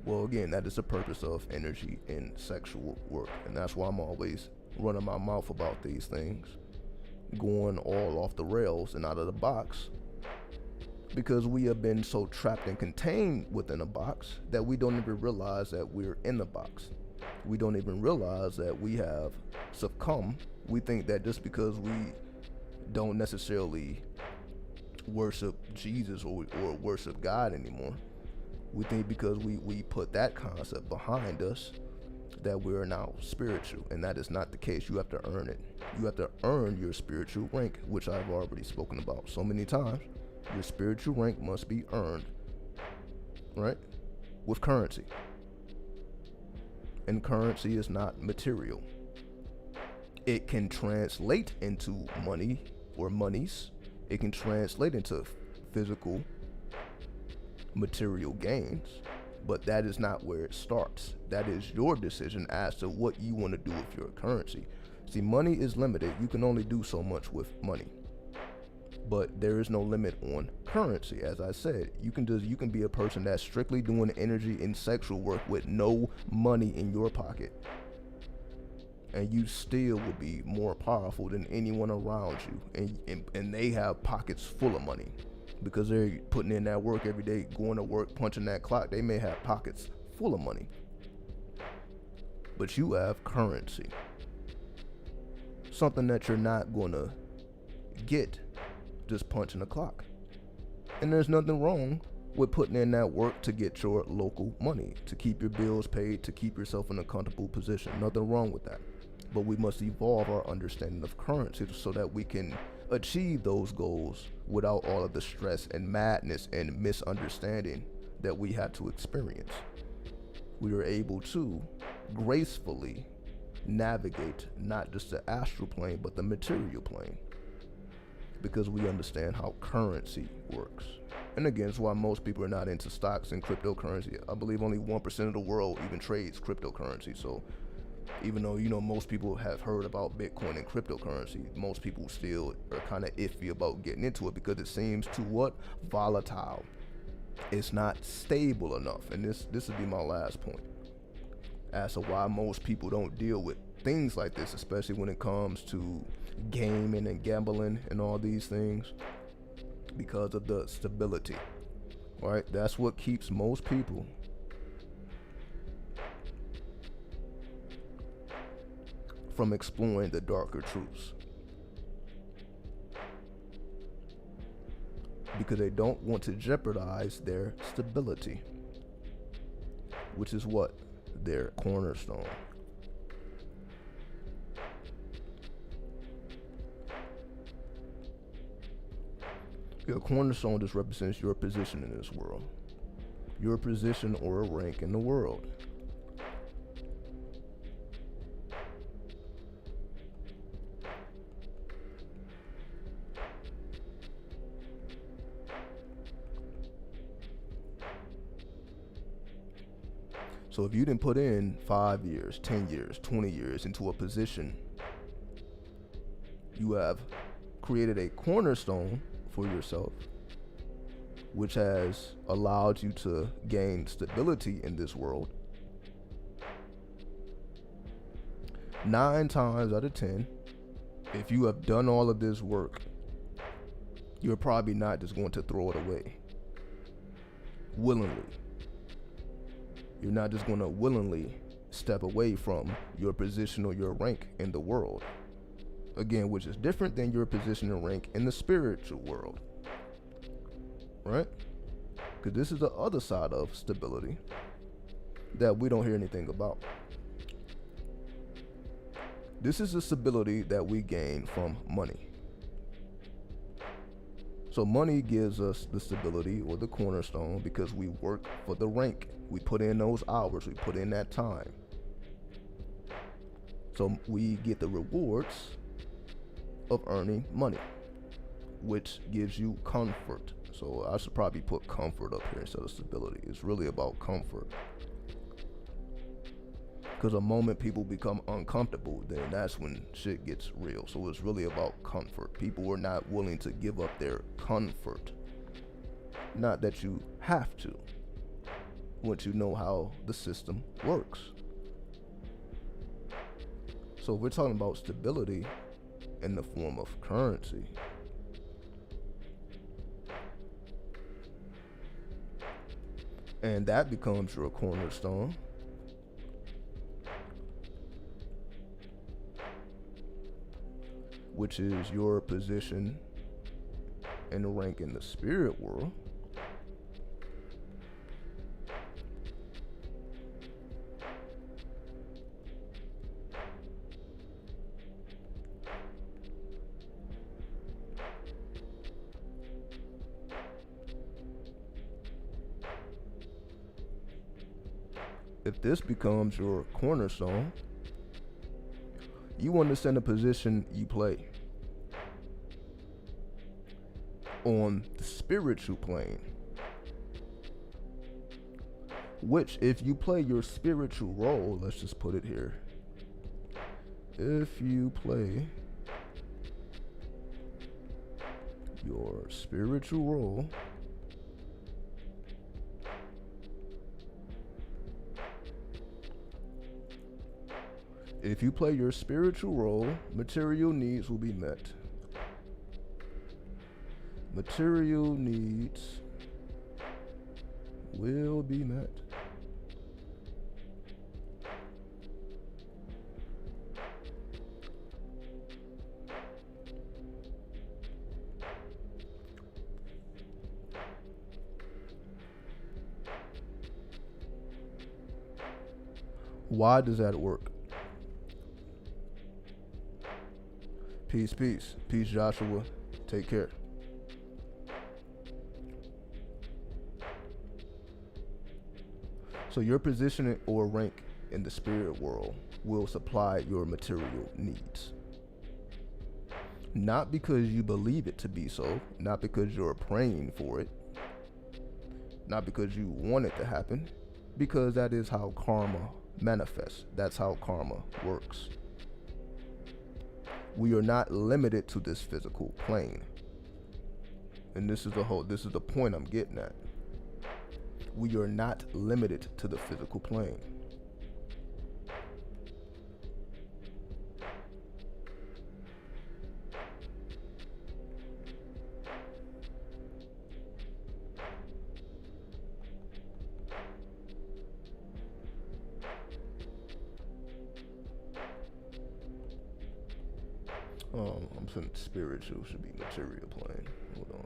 Well, again, that is the purpose of energy and sexual work. And that's why I'm always running my mouth about these things, going all off the rails and out of the box, because we have been so trapped and contained within a box that we don't even realize that we're in the box. We don't even realize that we have succumbed. We think that just because we don't necessarily worship Jesus or worship God anymore, we think because we put that concept behind us that we're now spiritual, and that is not the case. You have to earn it. You have to earn your spiritual rank, which I've already spoken about so many times. Your spiritual rank must be earned, right? With currency. And currency is not material. It can translate into money or monies. It can translate into physical material gains, but that is not where it starts. That is your decision as to what you want to do with your currency. See, money is limited. You can only do so much with money, but there is no limit on currency. As I said, you can be a person that's strictly doing energy and sexual work with no money in your pocket, and you still will be more powerful than anyone around you, and they have pockets full of money because they're putting in that work every day, going to work, punching that clock. They may have pockets full of money, but you have currency, something that you're not going to get just punching a clock. And there's nothing wrong with putting in that work to get your local money, to keep your bills paid, to keep yourself in a comfortable position. Nothing wrong with that. But we must evolve our understanding of currency so that we can achieve those goals without all of the stress and madness and misunderstanding that we had to experience. We are able to gracefully navigate not just the astral plane, but the material plane, because we understand how currency works. And again, it's why most people are not into stocks and cryptocurrency. I believe only 1% of the world even trades cryptocurrency. So even though, most people have heard about Bitcoin and cryptocurrency, most people still are kind of iffy about getting into it because it seems too volatile. It's not stable enough. And this would be my last point as to why most people don't deal with things like this, especially when it comes to gaming and gambling and all these things, because of the stability, right? That's what keeps most people from exploring the darker truths, because they don't want to jeopardize their stability, which is what? Their cornerstone. Your cornerstone just represents your position in this world. Your position or a rank in the world. So if you didn't put in 5 years, 10 years, 20 years into a position, you have created a cornerstone for yourself, which has allowed you to gain stability in this world. 9 times out of 10, if you have done all of this work, you're probably not just going to throw it away willingly. You're not just going to willingly step away from your position or your rank in the world. Again, which is different than your position and rank in the spiritual world. Right? Because this is the other side of stability that we don't hear anything about. This is the stability that we gain from money. So money gives us the stability or the cornerstone because we work for the rank. We put in those hours, we put in that time. So we get the rewards of earning money, which gives you comfort. So I should probably put comfort up here instead of stability. It's really about comfort. Because the moment people become uncomfortable, then that's when shit gets real. So it's really about comfort. People are not willing to give up their comfort. Not that you have to, once you know how the system works. So we're talking about stability in the form of currency. And that becomes your cornerstone. Which is your position and rank in the spirit world. If this becomes your cornerstone, you understand the position you play on the spiritual plane. Which, if you play your spiritual role, let's just put it here. If you play your spiritual role, if you play your spiritual role, material needs will be met. Material needs will be met. Why does that work? Peace, peace. Peace, Joshua. Take care. So your position or rank in the spirit world will supply your material needs. Not because you believe it to be so, not because you're praying for it, not because you want it to happen, because that is how karma manifests. That's how karma works. We are not limited to this physical plane. And this is the point I'm getting at. We are not limited to the physical plane. I'm saying spiritual should be material plane. Hold on.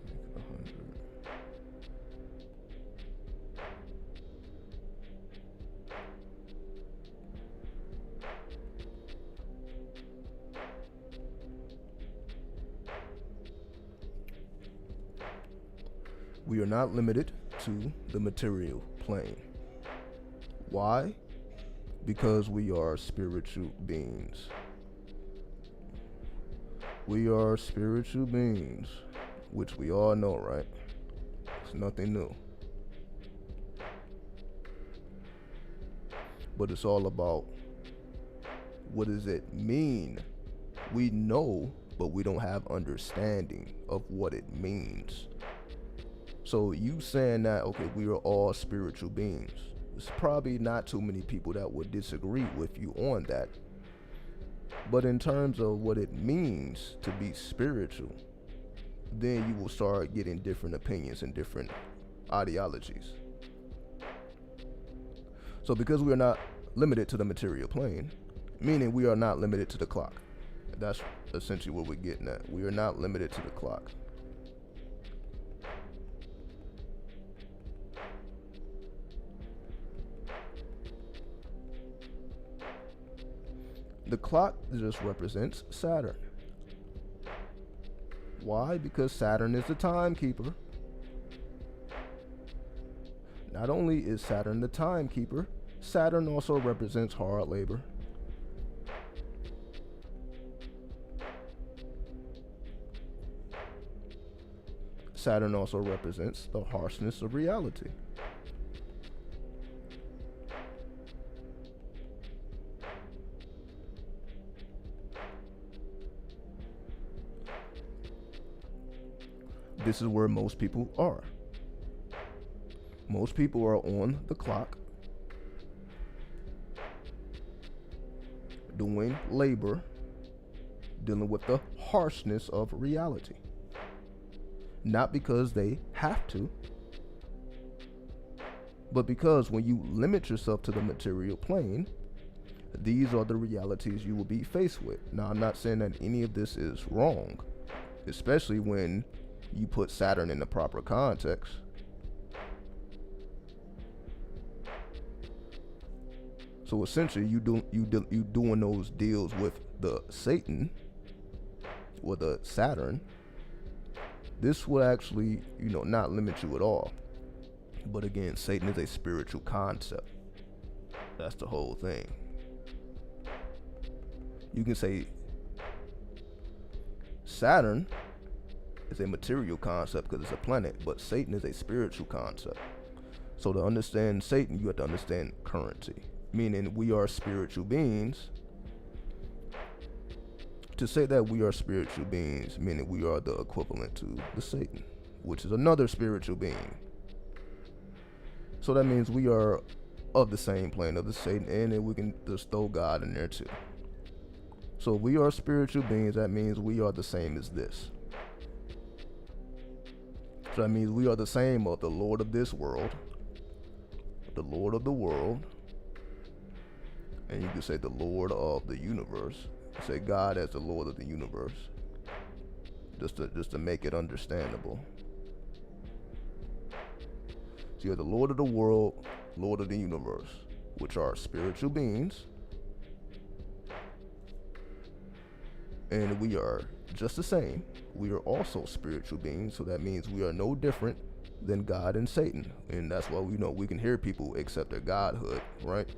Make it 100. We are not limited to the material plane. Why? Because we are spiritual beings. We are spiritual beings, which we all know, right? It's nothing new. But it's all about, what does it mean? We know, but we don't have understanding of what it means. So you saying that, okay, we are all spiritual beings. There's probably not too many people that would disagree with you on that. But in terms of what it means to be spiritual, then you will start getting different opinions and different ideologies. So because we are not limited to the material plane, meaning we are not limited to the clock. That's essentially what we're getting at. We are not limited to the clock. The clock just represents Saturn. Why? Because Saturn is the timekeeper. Not only is Saturn the timekeeper, Saturn also represents hard labor. Saturn also represents the harshness of reality. This is where most people are. Most people are on the clock, doing labor, dealing with the harshness of reality. Not because they have to, but because when you limit yourself to the material plane, these are the realities you will be faced with. Now, I'm not saying that any of this is wrong, especially when you put Saturn in the proper context. So essentially, you doing those deals with the Satan or the Saturn. This will actually, not limit you at all. But again, Satan is a spiritual concept. That's the whole thing. You can say Saturn is a material concept because it's a planet, but Satan is a spiritual concept. So to understand Satan, you have to understand currency, meaning we are spiritual beings. To say that we are spiritual beings, meaning we are the equivalent to the Satan, which is another spiritual being. So that means we are of the same plane of the Satan, and then we can just throw God in there too. So if we are spiritual beings, that means we are the same as this. So that means we are the same of the Lord of this world, the Lord of the world, and you can say the Lord of the universe. You say God as the Lord of the universe, just to make it understandable. So you have the Lord of the world, Lord of the universe, which are spiritual beings, and we are just the same. We are also spiritual beings, so that means we are no different than God and Satan. And that's why we can hear people accept their godhood, right?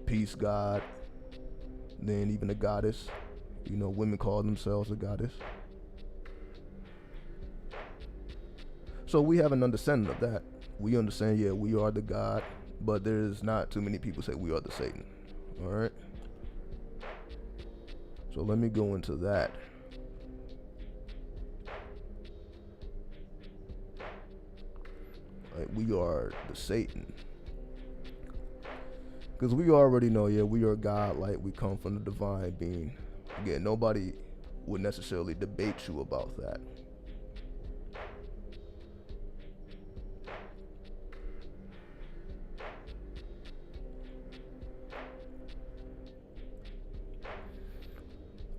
Peace God, then even a goddess. Women call themselves a goddess. So we have an understanding of that. We understand, yeah, we are the God, but there's not too many people say we are the Satan. All right? So let me go into that. We are the Satan. Because we already know, yeah, we are God-like. We come from the divine being. Again, nobody would necessarily debate you about that.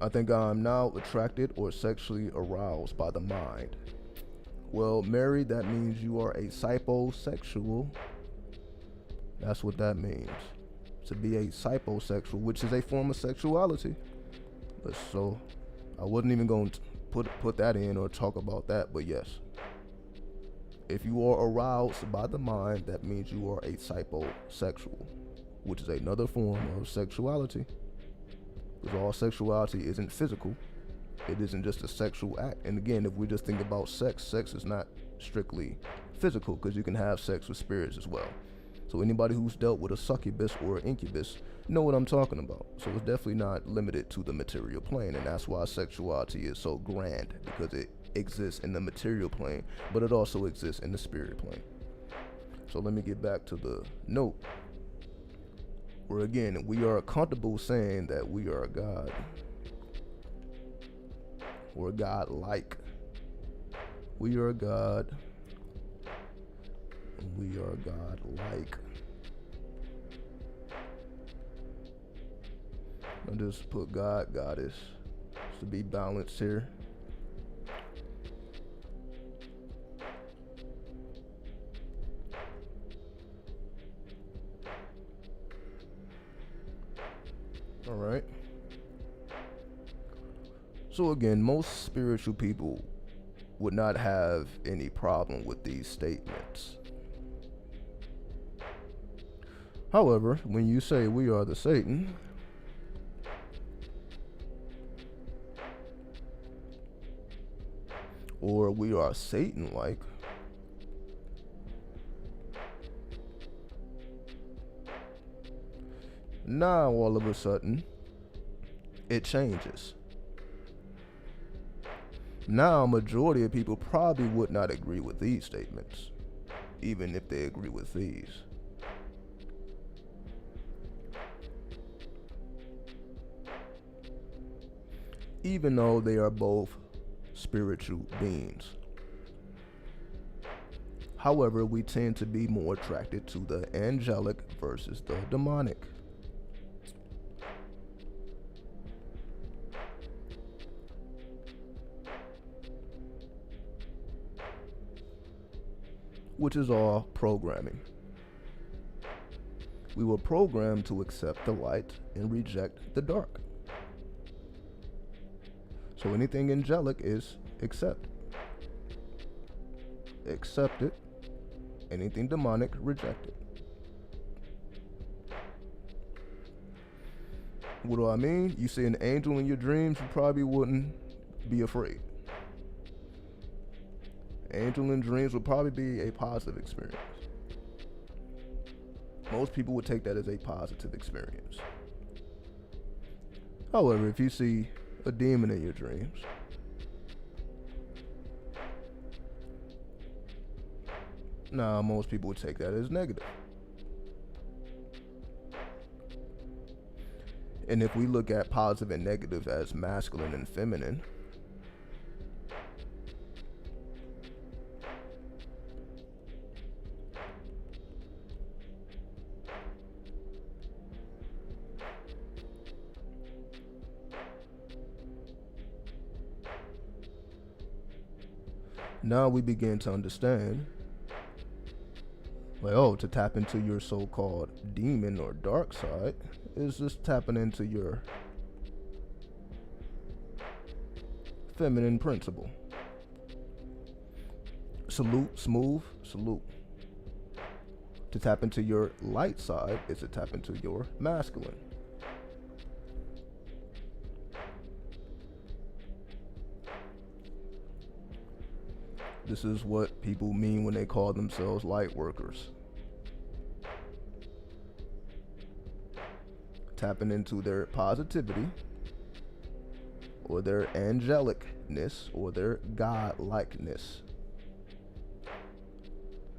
I think I'm now attracted or sexually aroused by the mind. Well, married, that means you are a psychosexual. That's what that means. To be a psychosexual, which is a form of sexuality. So I wasn't even going to put that in or talk about that, but yes. If you are aroused by the mind, that means you are a psychosexual, which is another form of sexuality. Because all sexuality isn't physical. It isn't just a sexual act. And again, if we just think about sex, sex is not strictly physical, because you can have sex with spirits as well. So anybody who's dealt with a succubus or an incubus know what I'm talking about. So it's definitely not limited to the material plane, and that's why sexuality is so grand, because it exists in the material plane, but it also exists in the spirit plane. So let me get back to the note, where again, we are comfortable saying that we are God. We're God-like. We are God. We are God-like. I'll just put God, Goddess, just to be balanced here. All right. So again, most spiritual people would not have any problem with these statements. However, when you say we are the Satan, or we are Satan-like, now all of a sudden it changes. Now, majority of people probably would not agree with these statements, even if they agree with these. Even though they are both spiritual beings. However, we tend to be more attracted to the angelic versus the demonic. Which is all programming. We were programmed to accept the light and reject the dark. So anything angelic is accept. Accept it. Anything demonic, reject it. What do I mean? You see an angel in your dreams, you probably wouldn't be afraid. Angel in dreams would probably be a positive experience. Most people would take that as a positive experience. However, if you see a demon in your dreams, now most people would take that as negative. And if we look at positive and negative as masculine and feminine, now we begin to understand, like, oh, to tap into your so-called demon or dark side is just tapping into your feminine principle. Salute, smooth, salute. To tap into your light side is to tap into your masculine. This is what people mean when they call themselves light workers. Tapping into their positivity, or their angelicness, or their godlikeness.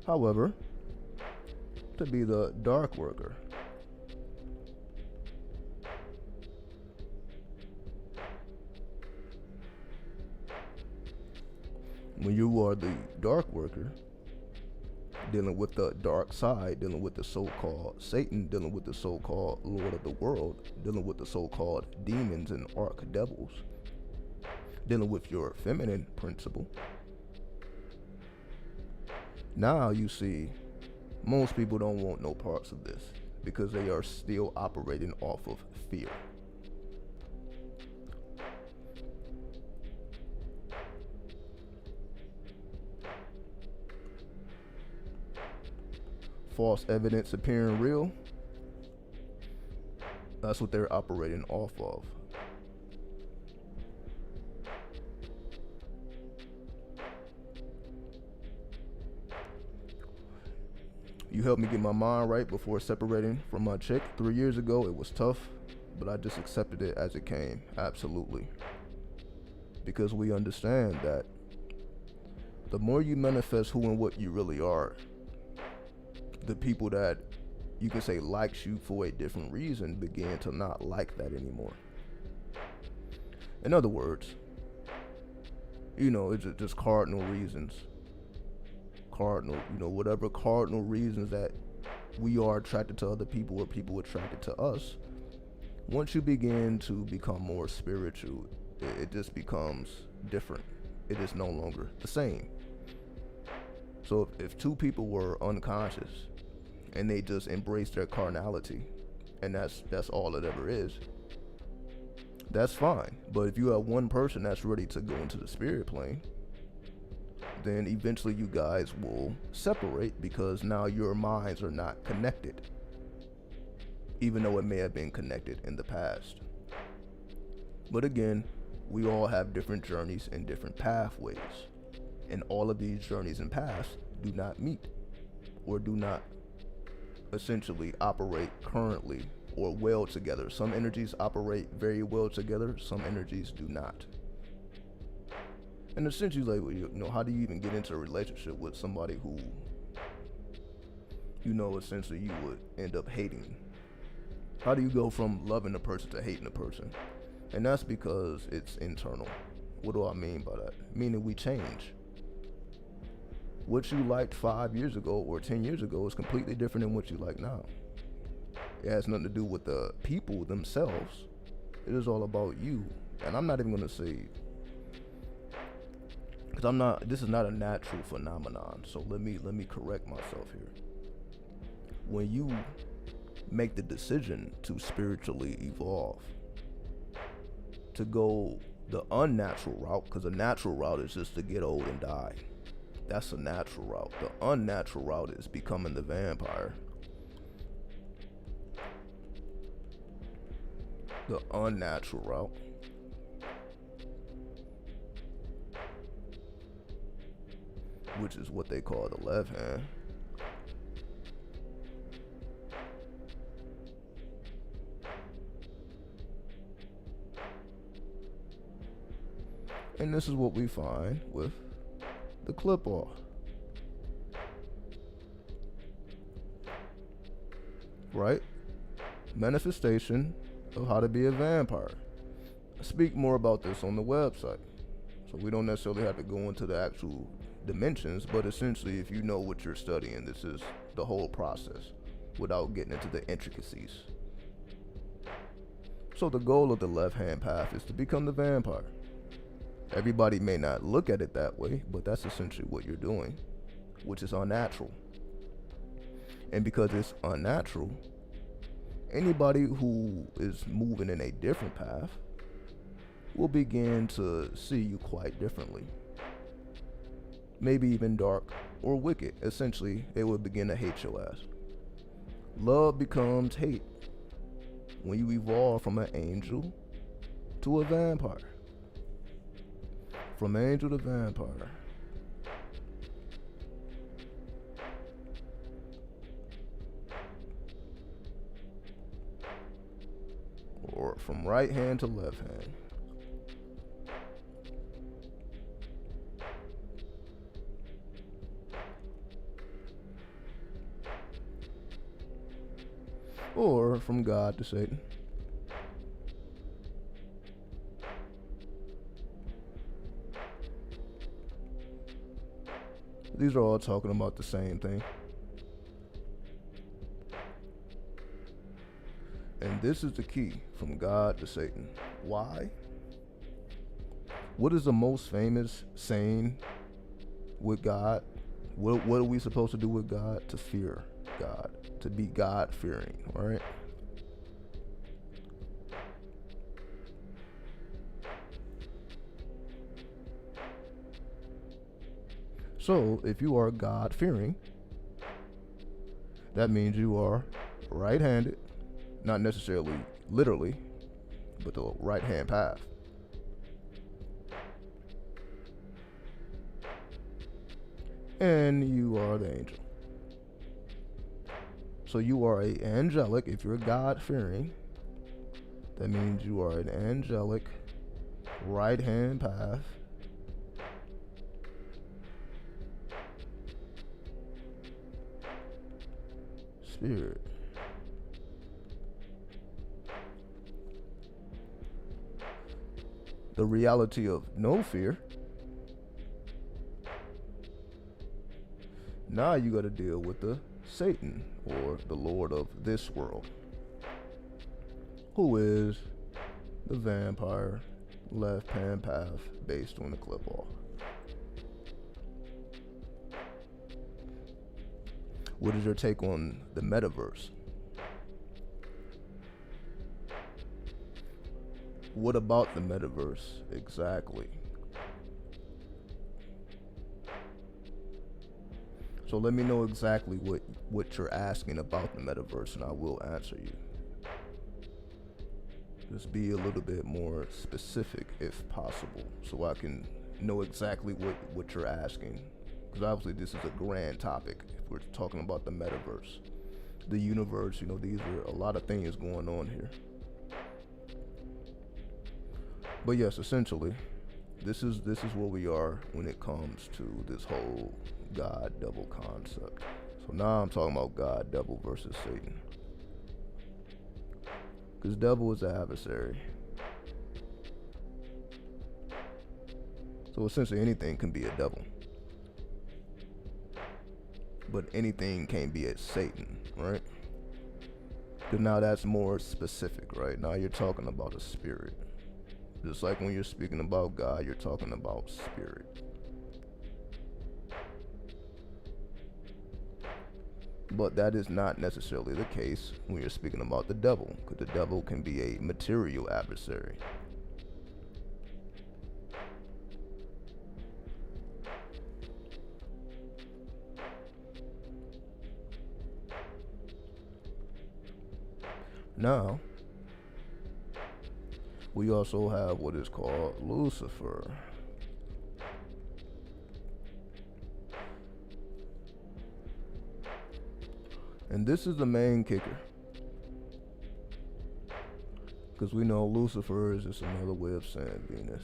However, to be the dark worker, when you are the dark worker, dealing with the dark side, dealing with the so-called Satan, dealing with the so-called Lord of the world, dealing with the so-called demons and archdevils, dealing with your feminine principle. Now you see, most people don't want no parts of this because they are still operating off of fear. false evidence appearing real, that's what they're operating off of. You helped me get my mind right before separating from my chick 3 years ago. It was tough, but I just accepted it as it came. Absolutely. Because we understand that the more you manifest who and what you really are, the people that you can say likes you for a different reason begin to not like that anymore. In other words, it's just cardinal reasons. Whatever cardinal reasons that we are attracted to other people or people attracted to us. Once you begin to become more spiritual, it just becomes different. It is no longer the same. So if two people were unconscious and they just embrace their carnality, and that's all it ever is, that's fine. But if you have one person that's ready to go into the spirit plane, then eventually you guys will separate, because now your minds are not connected, even though it may have been connected in the past. But again, we all have different journeys and different pathways, and all of these journeys and paths do not meet, or do not essentially operate currently or well together. Some energies operate very well together, some energies do not. And essentially, like, how do you even get into a relationship with somebody who, essentially you would end up hating? How do you go from loving a person to hating a person? And that's because it's internal. What do I mean by that? Meaning we change. What you liked 5 years ago or 10 years ago is completely different than what you like now. It has nothing to do with the people themselves. It is all about you. And I'm not even going to say, because this is not a natural phenomenon. So let me correct myself here. When you make the decision to spiritually evolve, to go the unnatural route, because the natural route is just to get old and die. That's a natural route. The unnatural route is becoming the vampire. The unnatural route which is what they call the left hand. And this is what we find with the clip off. Right? Manifestation of how to be a vampire. I speak more about this on the website. So we don't necessarily have to go into the actual dimensions, but essentially if you know what you're studying, this is the whole process without getting into the intricacies. So the goal of the left hand path is to become the vampire. Everybody may not look at it that way, but that's essentially what you're doing, which is unnatural. And because it's unnatural, anybody who is moving in a different path will begin to see you quite differently. Maybe even dark or wicked. Essentially, they will begin to hate your ass. Love becomes hate when you evolve from an angel to a vampire. From angel to vampire. Or from right hand to left hand. Or from God to Satan. These are all talking about the same thing. And this is the key, from God to Satan. Why? What is the most famous saying with God? What are we supposed to do with God? To fear God, to be God-fearing, all right? So, if you are God-fearing, That means you are right-handed, not necessarily literally, but the right-hand path. And you are the angel. So you are a angelic. If you're God-fearing, that means you are an angelic right-hand path. Spirit. The reality of no fear. Now you got to deal with the Satan, or the Lord of this world, who is the vampire left-hand path based on the clip-off. What is your take on the metaverse? What about the metaverse exactly? So let me know exactly what you're asking about the metaverse, and I will answer you. Just be a little bit more specific if possible, so I can know exactly what you're asking. Because obviously this is a grand topic. If we're talking about the metaverse, the universe, you know, these are a lot of things going on here. But yes, essentially, this is where we are when it comes to this whole God devil concept. So now I'm talking about God devil versus Satan. Because devil is the adversary. So essentially anything can be a devil. But anything can't be a Satan, right? Because now that's more specific, right? Now you're talking about a spirit. Just like when you're speaking about God, you're talking about spirit. But that is not necessarily the case when you're speaking about the devil, because the devil can be a material adversary. Now, we also have what is called Lucifer. And this is the main kicker. Because we know Lucifer is just another way of saying Venus,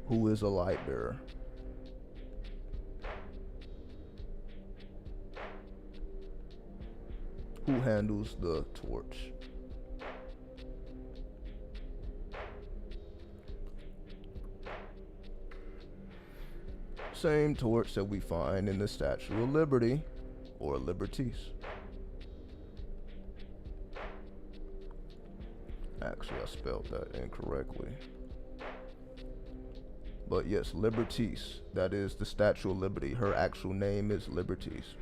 who is a light bearer. Who handles the torch. Same torch that we find in the Statue of Liberty, or Liberties. Actually, I spelled that incorrectly. But yes, Liberties. That is the Statue of Liberty. Her actual name is Liberties.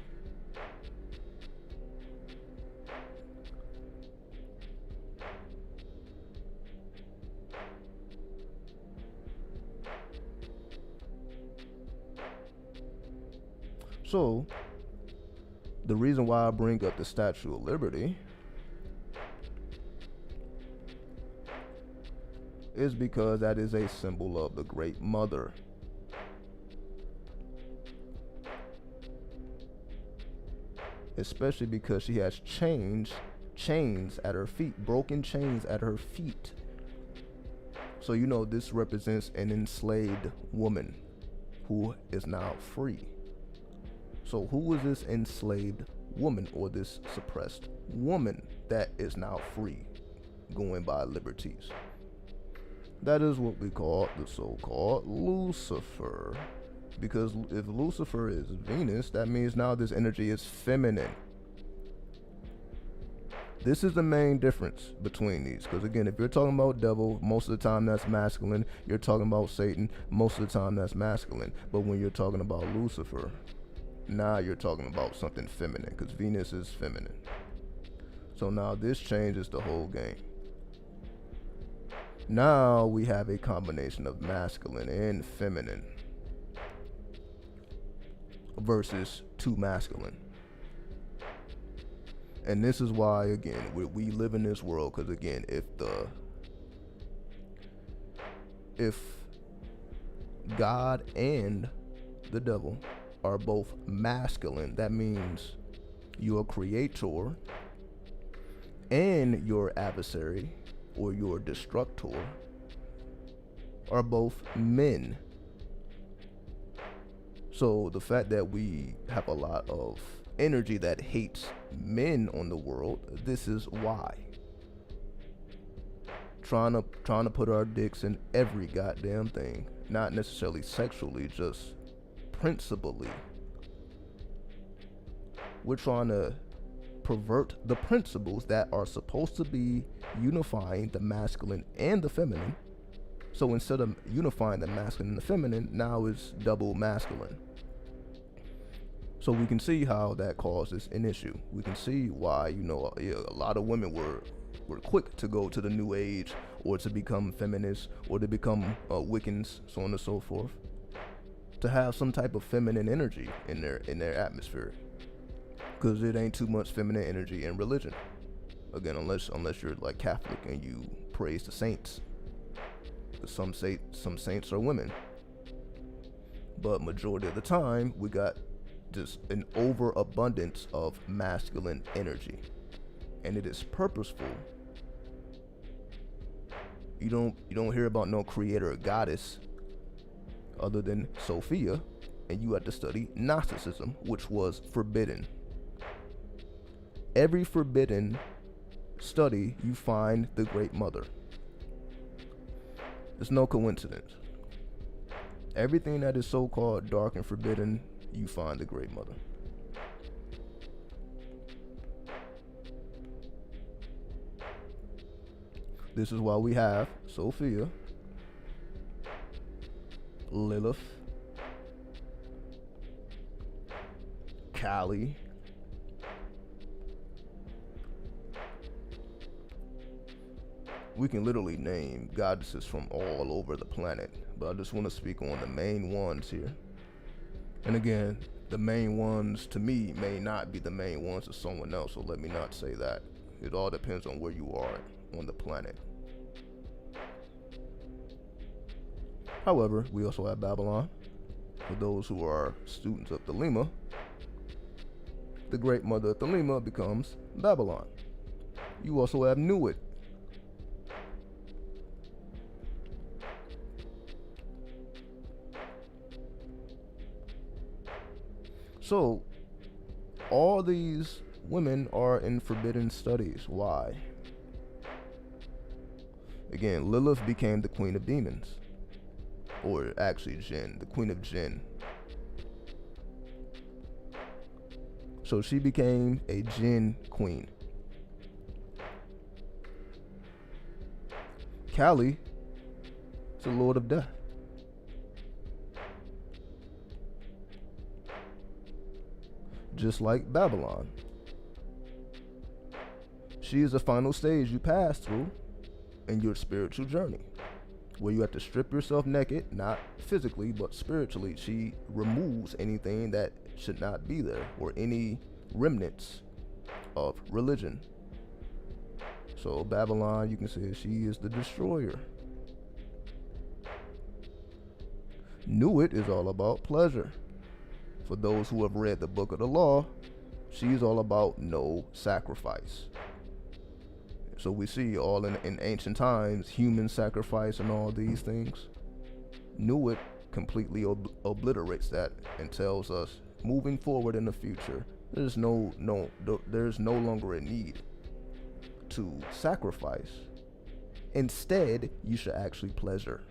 So, the reason why I bring up the Statue of Liberty is because that is a symbol of the Great Mother. Especially because she has chains at her feet, broken chains at her feet. So you know this represents an enslaved woman who is now free. So who is this enslaved woman, or this suppressed woman that is now free, going by Liberties? That is what we call the so-called Lucifer. Because if Lucifer is Venus, that means now this energy is feminine. This is the main difference between these. Because again, if you're talking about devil, most of the time that's masculine. You're talking about Satan, most of the time that's masculine. But when you're talking about Lucifer, now you're talking about something feminine, because Venus is feminine. So now this changes the whole game. Now we have a combination of masculine and feminine. versus too masculine. And this is why, again, we live in this world, because again, if God and the devil are both masculine, that means your creator and your adversary or your destructor are both men. So the fact that we have a lot of energy that hates men on the world, this is why. Trying to put our dicks in every goddamn thing, not necessarily sexually, just principally. We're trying to pervert the principles that are supposed to be unifying the masculine and the feminine. So instead of unifying the masculine and the feminine, now it's double masculine. So we can see how that causes an issue. We can see why, a lot of women were quick to go to the new age, or to become feminists, or to become Wiccans, so on and so forth, to have some type of feminine energy in their atmosphere, because it ain't too much feminine energy in religion. Again, unless you're like Catholic and you praise the saints. Some saints are women, but majority of the time we got just an overabundance of masculine energy, and it is purposeful. You don't hear about no creator or goddess other than Sophia, and you had to study Gnosticism, which was forbidden. Every forbidden study you find the Great Mother. It's no coincidence. Everything that is so-called dark and forbidden, you find the Great Mother. This is why we have Sophia, Lilith, Kali, we can literally name goddesses from all over the planet, but I just want to speak on the main ones here. And again, the main ones to me may not be the main ones to someone else, so let me not say that. It all depends on where you are on the planet. However, we also have Babylon. For those who are students of Thelema, the Great Mother of Thelema becomes Babylon. You also have Nuit. So, all these women are in forbidden studies. Why? Again, Lilith became the queen of demons. Or actually Jinn, the queen of Jinn. So she became a Jinn queen. Kali is the lord of death. Just like Babylon. She is the final stage you pass through in your spiritual journey, where you have to strip yourself naked, not physically, but spiritually. She removes anything that should not be there, or any remnants of religion. So Babylon, you can say she is the destroyer. Nuit is all about pleasure. For those who have read the book of the law, she's all about no sacrifice. So we see all in ancient times, human sacrifice and all these things. Nuit completely obliterates that and tells us, moving forward in the future, there's no longer a need to sacrifice. Instead, you should actually pleasure.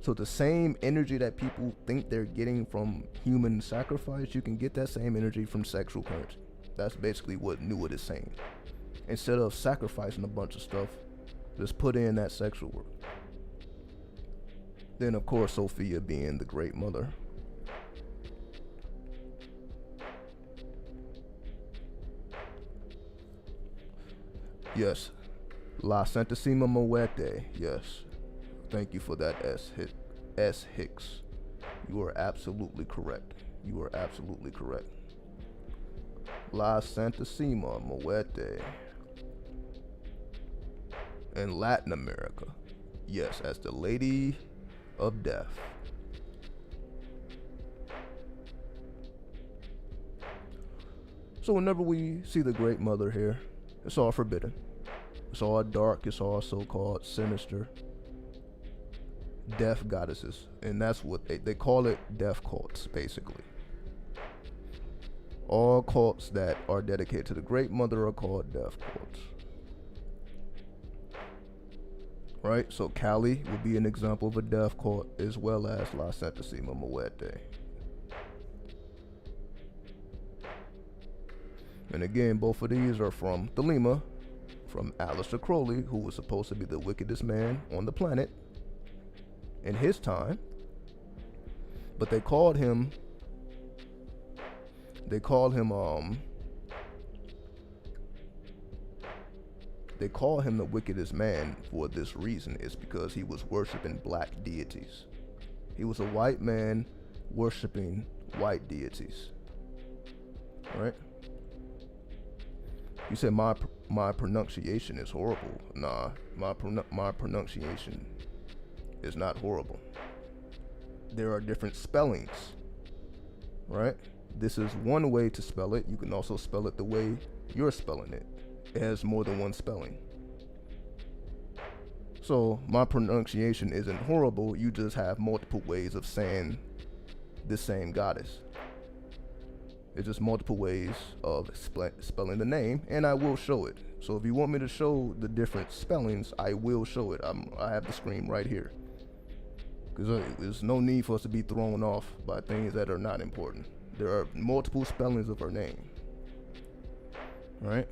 So the same energy that people think they're getting from human sacrifice, you can get that same energy from sexual currency. That's basically what Nuit is saying. Instead of sacrificing a bunch of stuff, just put in that sexual work. Then of course Sophia being the Great Mother. Yes, La Santissima Muerte, yes. Thank you for that S. Hicks. You are absolutely correct. You are absolutely correct. La Santissima Muerte. In Latin America, yes, as the Lady of Death. So whenever we see the Great Mother here, it's all forbidden. It's all dark, it's all so-called sinister. Death goddesses, and that's what they call it, death cults, basically. All cults that are dedicated to the Great Mother are called death cults. Right, so Cali would be an example of a death cult, as well as La Santissima Muerte. And again, both of these are from Thelema, from Aleister Crowley, who was supposed to be the wickedest man on the planet in his time. But they called him the wickedest man for this reason. It's because he was worshiping black deities. He was a white man worshiping white deities. Right? You said my pronunciation is horrible. Nah, my pronunciation is not horrible. There are different spellings, right? This is one way to spell it. You can also spell it the way you're spelling it. It has more than one spelling. So my pronunciation isn't horrible. You just have multiple ways of saying the same goddess. It's just multiple ways of spelling the name, and I will show it. So if you want me to show the different spellings, I will show it. I have the screen right here. Because there's no need for us to be thrown off by things that are not important. There are multiple spellings of her name. Right?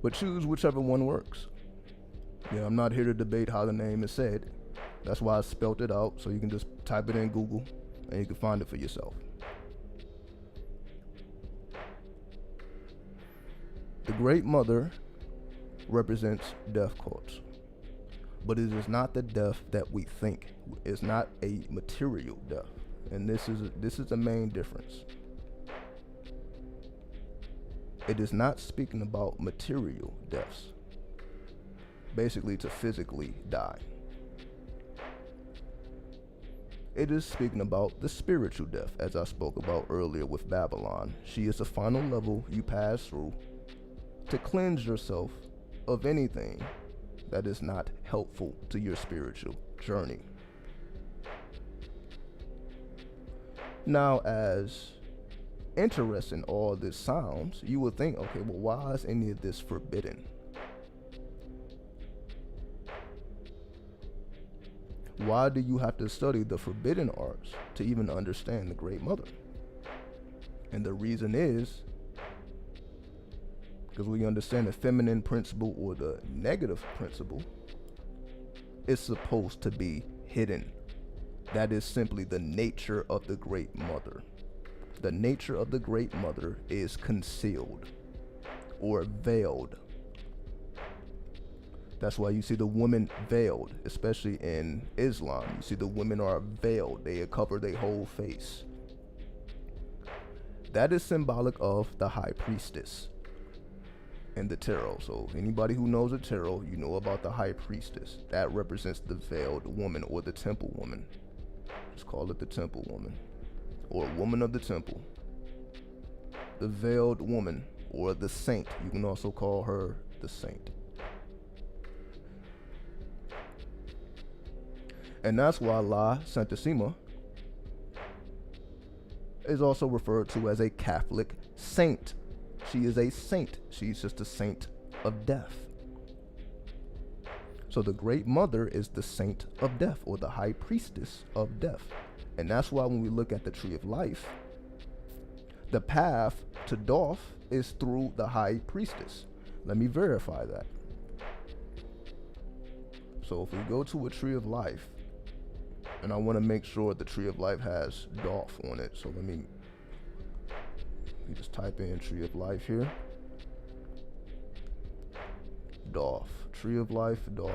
But choose whichever one works. Yeah, I'm not here to debate how the name is said. That's why I spelled it out, so you can just type it in Google and you can find it for yourself. The Great Mother represents death cults, but it is not the death that we think. It's not a material death, and this is the main difference. It is not speaking about material deaths, basically to physically die. It is speaking about the spiritual death, as I spoke about earlier with Babylon. She is the final level you pass through to cleanse yourself of anything that is not helpful to your spiritual journey. Now, as interesting all this sounds, you would think, okay, well, why is any of this forbidden? Why do you have to study the forbidden arts to even understand the Great Mother? And the reason is because we understand the feminine principle, or the negative principle, is supposed to be hidden. That is simply the nature of the Great Mother. The nature of the Great Mother is concealed or veiled. That's why you see the women veiled, especially in Islam. You see the women are veiled. They cover their whole face. That is symbolic of the high priestess in the tarot. So anybody who knows the tarot, you know about the high priestess. That represents the veiled woman, or the temple woman. Just call it the temple woman, or woman of the temple. The veiled woman, or the saint. You can also call her the saint. And that's why La Santissima is also referred to as a Catholic saint. She is a saint. She's just a saint of death. So the Great Mother is the saint of death, or the high priestess of death. And that's why when we look at the Tree of Life, the path to Thoth is through the high priestess. Let me verify that. So if we go to a Tree of Life, and I want to make sure the Tree of Life has Thoth on it, so let me just type in Tree of Life here. Thoth. Tree of Life, Thoth.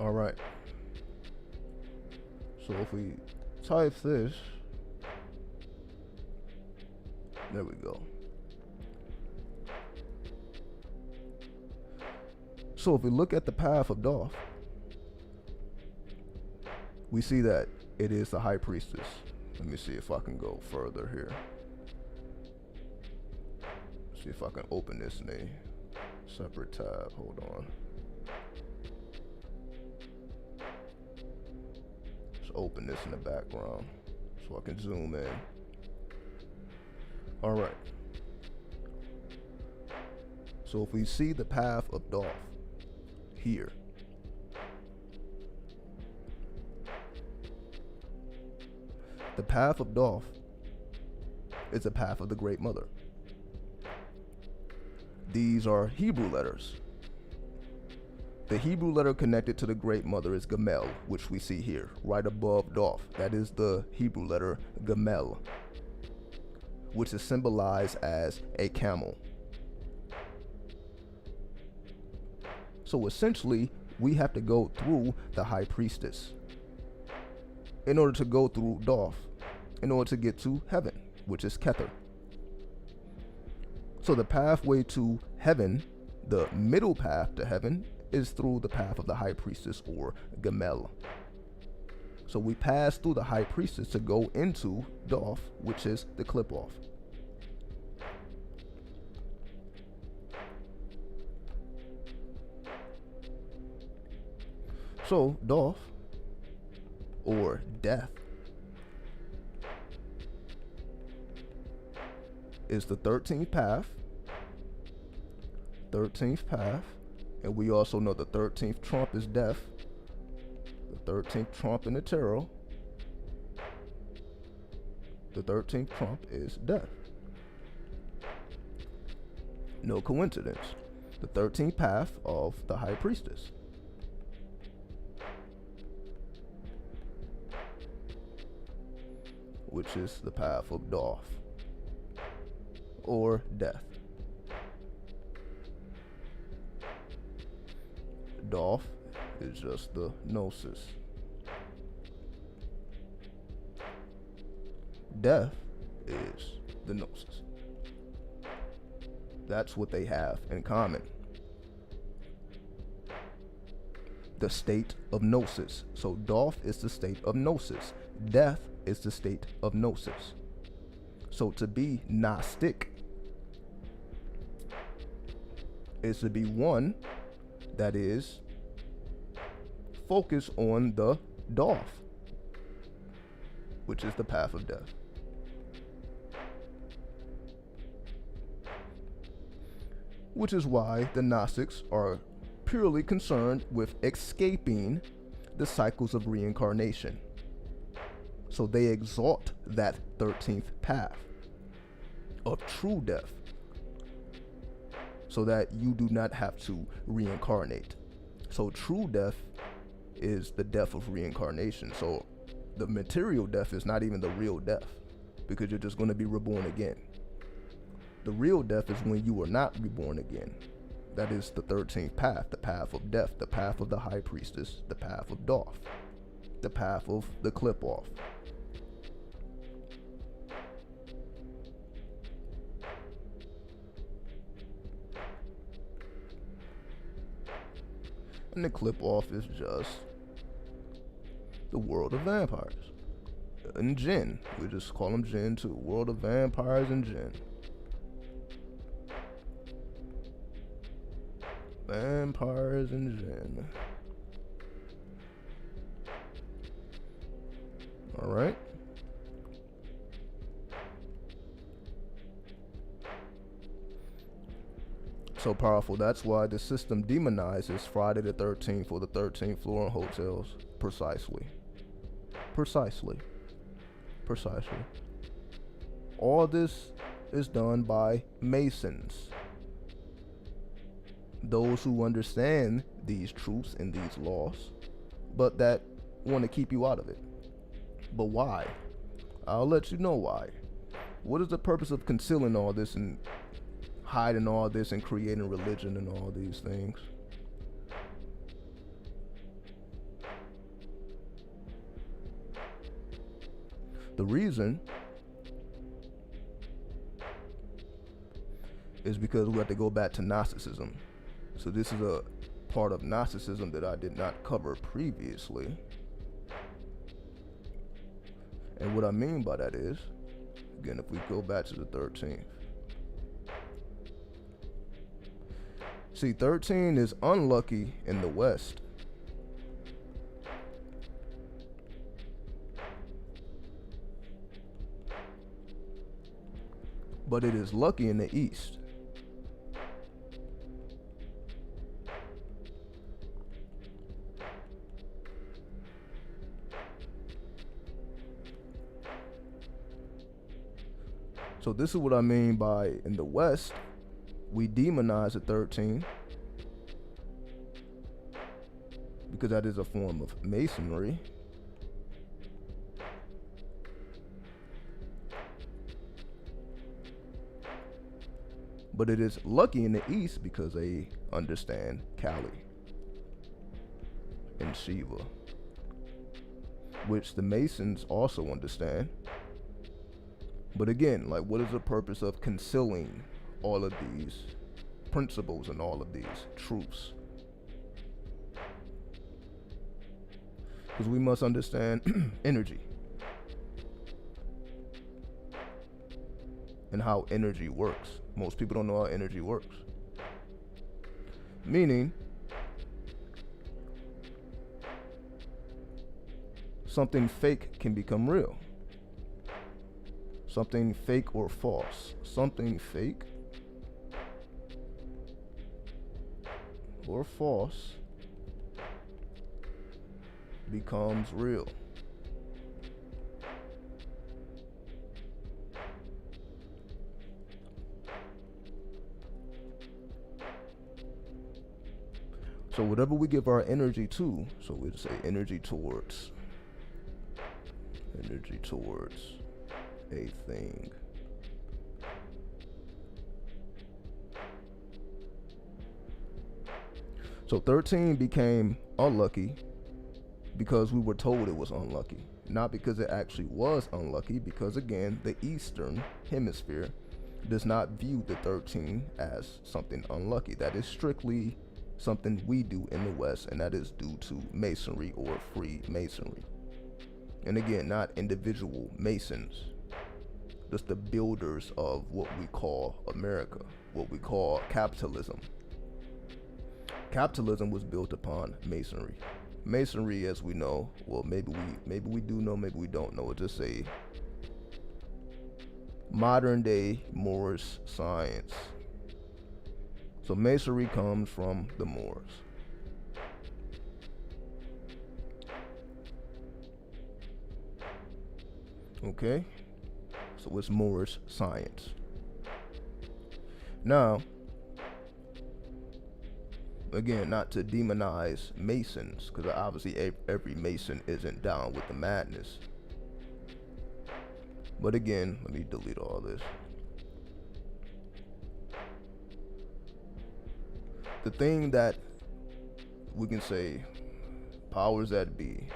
All right. So if we type this, there we go. So if we look at the path of Thoth, we see that it is the high priestess. Let me see if I can go further here. See if I can open this in a separate tab. Hold on. Let's open this in the background so I can zoom in. All right. So if we see the path of Thoth here, the path of Thoth is the path of the Great Mother. These are Hebrew letters. The Hebrew letter connected to the Great Mother is Gamel, which we see here, right above Thoth. That is the Hebrew letter Gamel, which is symbolized as a camel. So essentially, we have to go through the high priestess in order to go through Thoth, in order to get to heaven, which is Kether. So the pathway to heaven, the middle path to heaven, is through the path of the high priestess, or Gamel. So we pass through the high priestess to go into Thoth, which is the clip-off. So Thoth, or death, is the 13th path. 13th path. And we also know the 13th trump is death. The 13th trump in the tarot. The 13th trump is death. No coincidence. The 13th path of the high priestess. Which is the path of Thoth, or death. Thoth is just the gnosis. Death is the gnosis. That's what they have in common. The state of gnosis. So Thoth is the state of gnosis. Death is the state of gnosis. So to be Gnostic is to be one that is focused on the Thoth, which is the path of death. Which is why the Gnostics are purely concerned with escaping the cycles of reincarnation. So they exalt that 13th path of true death, so that you do not have to reincarnate. So true death is the death of reincarnation. So the material death is not even the real death, because you're just going to be reborn again. The real death is when you are not reborn again. That is the 13th path, the path of death, the path of the high priestess, the path of Thoth, the path of the clip-off. And the clip-off is just the world of vampires and jinn. We just call them jinn too. World of vampires and jinn. Vampires and jinn. All right. So powerful. That's why the system demonizes Friday the 13th or the 13th floor in hotels. Precisely. All this is done by Masons. Those who understand these truths and these laws, but that want to keep you out of it. But why? I'll let you know why. What is the purpose of concealing all this and hiding all this and creating religion and all these things? The reason is because we have to go back to Gnosticism. So this is a part of Gnosticism that I did not cover previously. And what I mean by that is, again, if we go back to the 13th. See, 13 is unlucky in the West. But it is lucky in the East. So this is what I mean by in the West, we demonize the 13 because that is a form of masonry. But it is lucky in the East because they understand Kali and Shiva, which the Masons also understand. But again, like, what is the purpose of concealing all of these principles and all of these truths? Because we must understand energy and how energy works. Most people don't know how energy works. Meaning, something fake can become real. Something fake or false. Something fake or false becomes real. So whatever we give our energy to, so we'd say energy towards a thing. So 13 became unlucky because we were told it was unlucky, not because it actually was unlucky, because again, the Eastern Hemisphere does not view the 13 as something unlucky. That is strictly something we do in the West, and that is due to Masonry or Freemasonry. And again, not individual Masons, just the builders of what we call America, what we call capitalism. Capitalism was built upon Masonry. Masonry, as we know, well, maybe we do know, maybe we don't know. It's just a modern day Moorish science. So Masonry comes from the Moors. Okay, so it's Moorish science. Now, again, not to demonize Masons, because obviously every Mason isn't down with the madness. But again, let me delete all this. The thing that we can say, powers that be,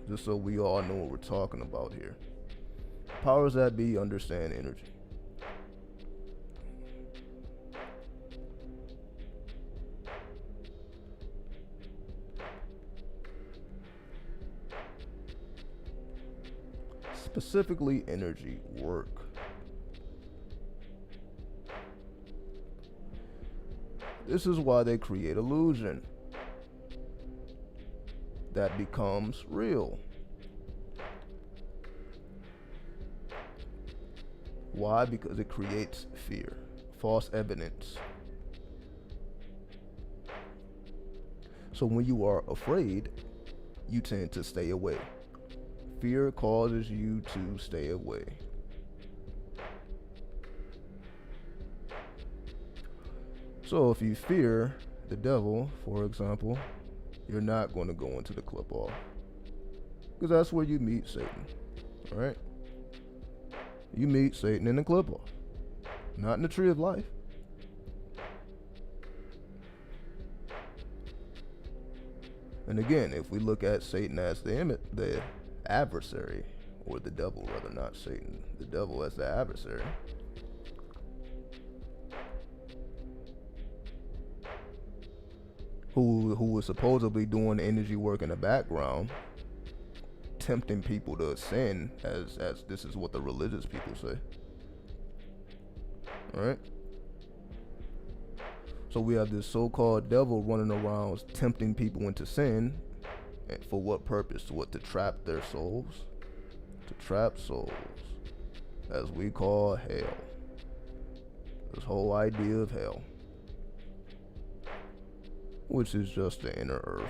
just so we all know what we're talking about here. Powers that be understand energy. Specifically energy work. This is why they create illusion that becomes real. Why? Because it creates fear, false evidence. So when you are afraid, you tend to stay away. Fear causes you to stay away. So if you fear the devil, for example, you're not going to go into the club hall, because that's where you meet Satan. All right? You meet Satan in the club hall, not in the tree of life. And again, if we look at Satan as the adversary, or the devil rather, not Satan, the devil as the adversary, who was supposedly doing energy work in the background, tempting people to sin, as this is what the religious people say. All right. So we have this so-called devil running around tempting people into sin. And for what purpose? What? To trap their souls? To trap souls, as we call hell. This whole idea of hell, which is just the inner earth,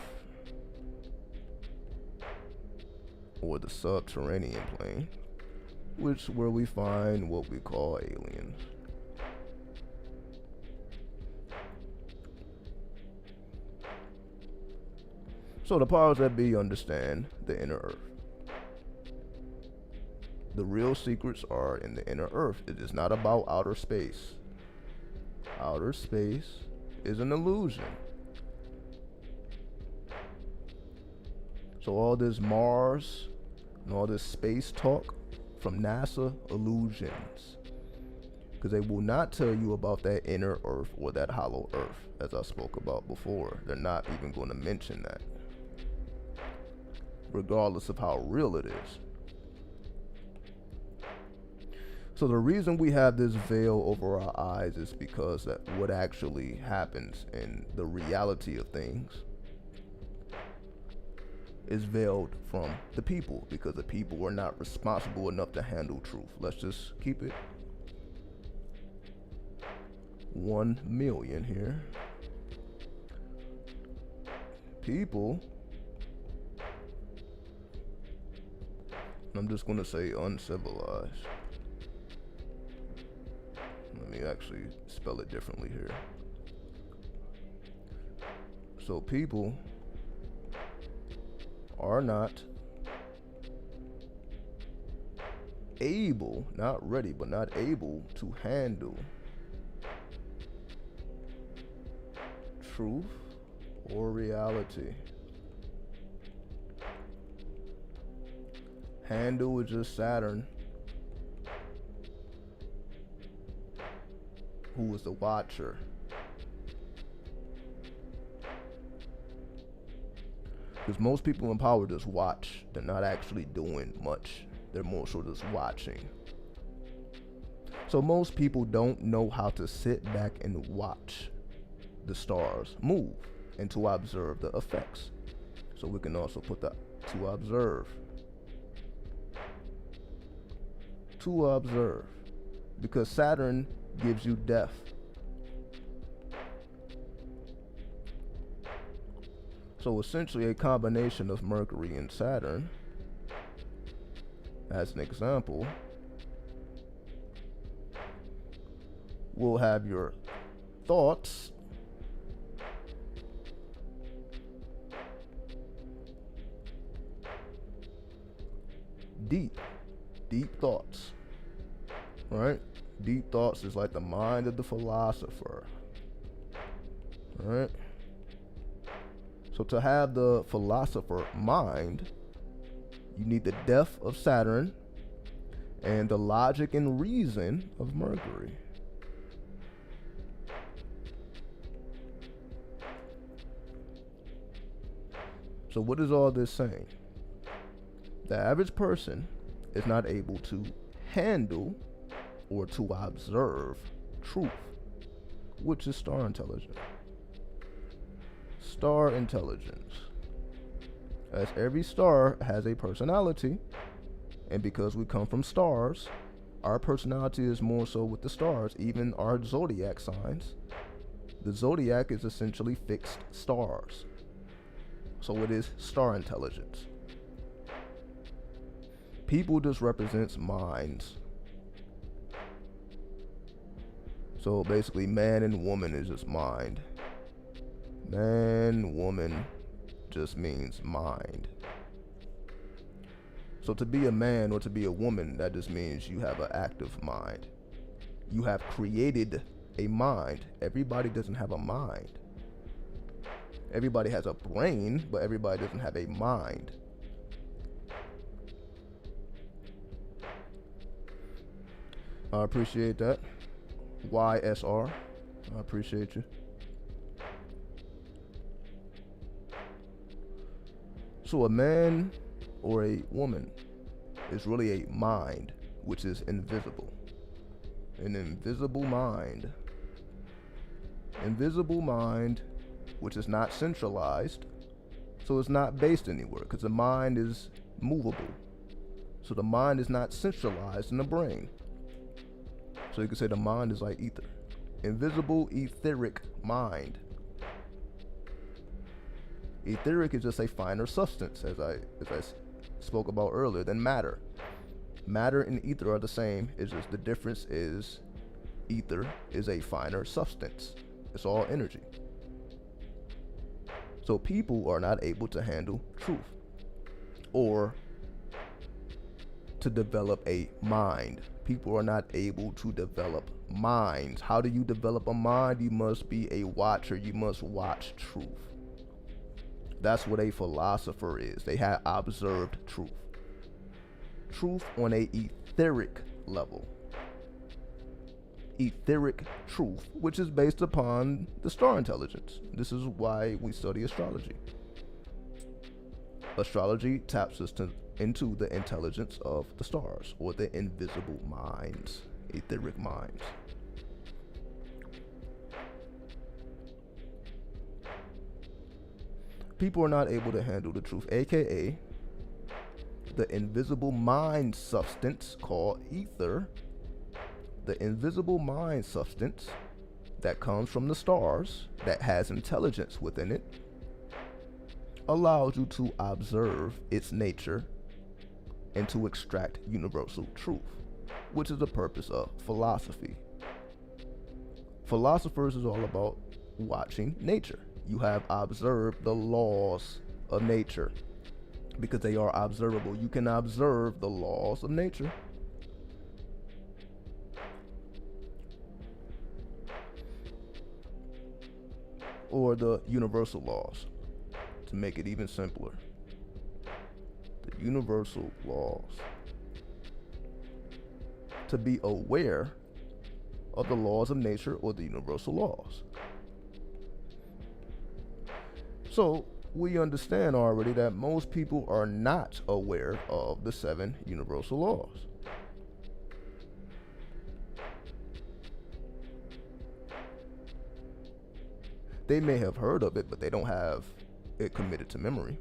or the subterranean plane, which is where we find what we call aliens. So the powers that be understand the inner earth. The real secrets are in the inner earth. It is not about outer space. Outer space is an illusion. So all this Mars and all this space talk from NASA, illusions. Because they will not tell you about that inner earth or that hollow earth, as I spoke about before. They're not even going to mention that, regardless of how real it is. So the reason we have this veil over our eyes is because that what actually happens in the reality of things is veiled from the people, because the people are not responsible enough to handle truth. Let's just keep it 1 million here. People, I'm just going to say uncivilized. Let me actually spell it differently here. So people are not able, not ready, but not able to handle truth or reality. Handle is just Saturn, who is the watcher. Because most people in power just watch. They're not actually doing much. They're more so just watching. So most people don't know how to sit back and watch the stars move and to observe the effects. So we can also put that to observe. To observe. Because Saturn gives you death. So essentially a combination of Mercury and Saturn, as an example, will have your thoughts deep thoughts, right? Deep thoughts is like the mind of the philosopher, right? So to have the philosopher mind, you need the depth of Saturn and the logic and reason of Mercury. So what is all this saying? The average person is not able to handle or to observe truth, which is star intelligence. Star intelligence. As every star has a personality, and because we come from stars, our personality is more so with the stars, even our zodiac signs. The zodiac is essentially fixed stars. So it is star intelligence. People just represents minds. So basically man and woman is just mind. Man, woman just means mind. So to be a man or to be a woman, that just means you have an active mind. You have created a mind. Everybody doesn't have a mind. Everybody has a brain, but everybody doesn't have a mind. I appreciate that. YSR, I appreciate you. So a man or a woman is really a mind, which is invisible. An invisible mind. Invisible mind, which is not centralized, so it's not based anywhere, because the mind is movable. So the mind is not centralized in the brain. So you can say the mind is like ether. Invisible etheric mind. Etheric is just a finer substance, as I spoke about earlier, than matter. Matter and ether are the same. It's just the difference is ether is a finer substance. It's all energy. So people are not able to handle truth or to develop a mind. People are not able to develop minds. How do you develop a mind? You must be a watcher. You must watch truth. That's what a philosopher is. They have observed truth. Truth on a etheric level. Etheric truth, which is based upon the star intelligence. This is why we study astrology. Astrology taps us into the intelligence of the stars, or the invisible minds, etheric minds. People are not able to handle the truth, aka the invisible mind substance called ether. The invisible mind substance that comes from the stars, that has intelligence within it, allows you to observe its nature and to extract universal truth, which is the purpose of philosophy. Philosophers is all about watching nature. You have observed the laws of nature because they are observable. You can observe the laws of nature. Or the universal laws, to make it even simpler. The universal laws. To be aware of the laws of nature or the universal laws. So we understand already that most people are not aware of the 7 universal laws. They may have heard of it, but they don't have it committed to memory,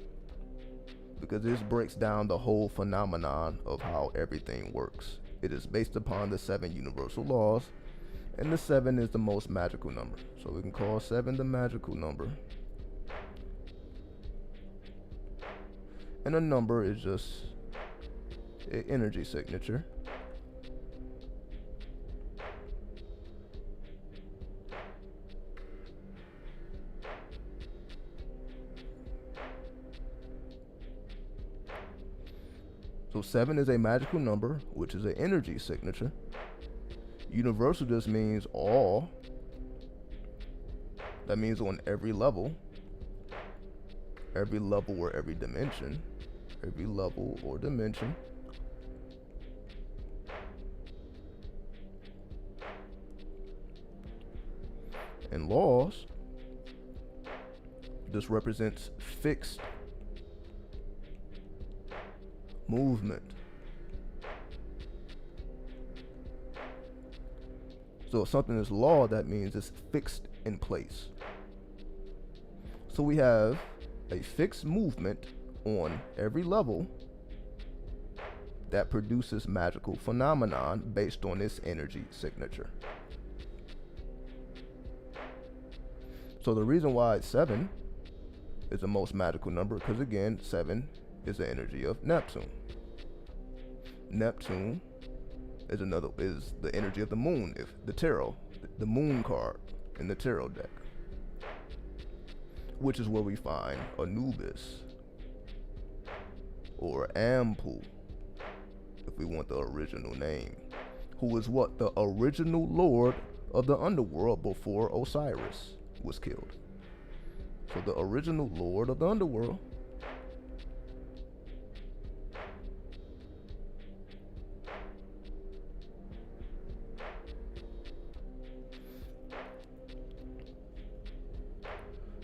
because this breaks down the whole phenomenon of how everything works. It is based upon the 7 universal laws, and the 7 is the most magical number. So we can call 7 the magical number. And a number is just an energy signature. So 7 is a magical number, which is an energy signature. Universal just means all. That means on every level or every dimension. Every level or dimension. And laws just represents fixed movement. So if something is law, that means it's fixed in place. So we have a fixed movement on every level that produces magical phenomenon based on this energy signature. So the reason why 7 is the most magical number, because again, 7 is the energy of Neptune. Neptune is the energy of the moon, if the tarot, the moon card in the tarot deck, which is where we find Anubis or Ampul, if we want the original name, who is what? The original lord of the underworld before Osiris was killed. So the original lord of the underworld.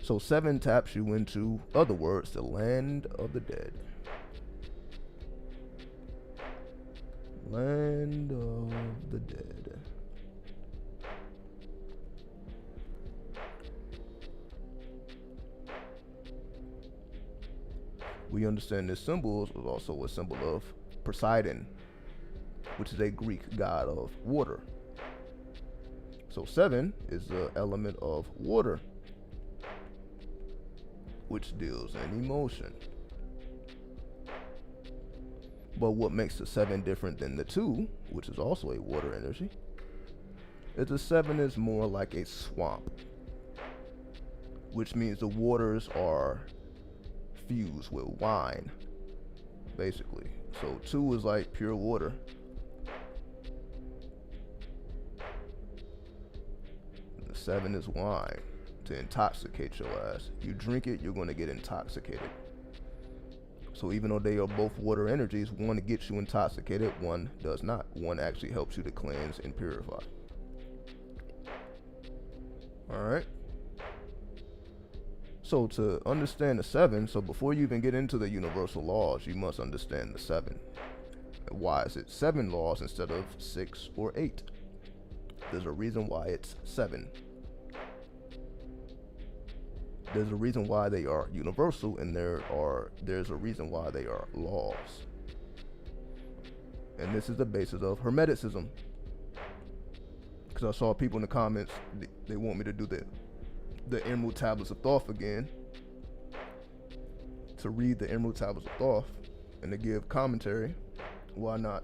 So 7 taps you into, other words, the land of the dead. Land of the dead. We understand this symbol is also a symbol of Poseidon, which is a Greek god of water. So 7 is the element of water, which deals in emotion. But what makes the 7 different than the 2, which is also a water energy, is the 7 is more like a swamp, which means the waters are fused with wine, basically. So 2 is like pure water. The 7 is wine to intoxicate your ass. You drink it, you're going to get intoxicated. So even though they are both water energies, one gets you intoxicated, one does not. One actually helps you to cleanse and purify. Alright. So to understand the 7, so before you even get into the universal laws, you must understand the 7. Why is it 7 laws instead of 6 or 8? There's a reason why it's 7. There's a reason why they are universal, and there's a reason why they are laws. And this is the basis of Hermeticism. Because I saw people in the comments, they want me to do the Emerald Tablets of Thoth again. To read the Emerald Tablets of Thoth and to give commentary. Why not?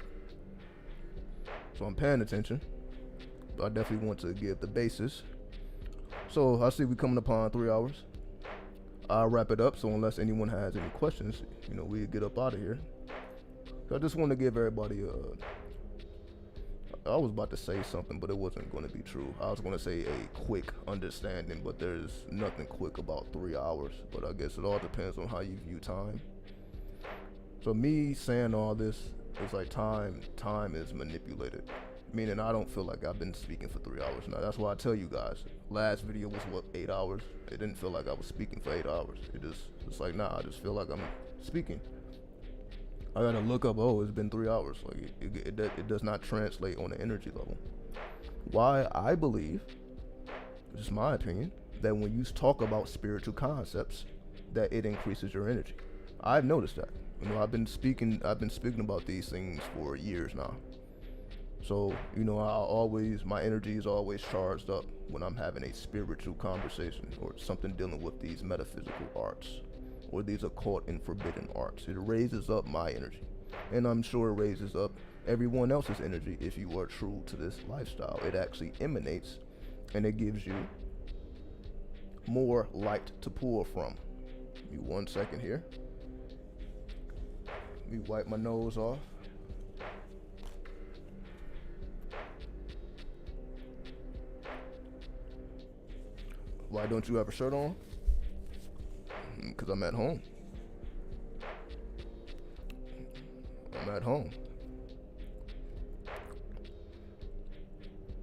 So I'm paying attention. But I definitely want to give the basis. So I see we coming upon 3 hours. I'll wrap it up, so unless anyone has any questions, we get up out of here. So I just want to give everybody I was about to say something, but it wasn't going to be true. I was going to say a quick understanding, but there's nothing quick about 3 hours. But I guess it all depends on how you view time. So me saying all this, it's like time is manipulated. Meaning I don't feel like I've been speaking for 3 hours now. That's why I tell you guys, last video was 8 hours. It didn't feel like I was speaking for 8 hours. It's like, nah, I just feel like I'm speaking. I gotta look up, it's been 3 hours. Like it does not translate on the energy level. Why I believe, just my opinion, that when you talk about spiritual concepts, that it increases your energy. I've noticed that. I've been speaking about these things for years now. So, my energy is always charged up when I'm having a spiritual conversation or something dealing with these metaphysical arts or these occult and forbidden arts. It raises up my energy, and I'm sure it raises up everyone else's energy if you are true to this lifestyle. It actually emanates, and it gives you more light to pull from. Give me 1 second here. Let me wipe my nose off. Why don't you have a shirt on? Because I'm at home. I'm at home.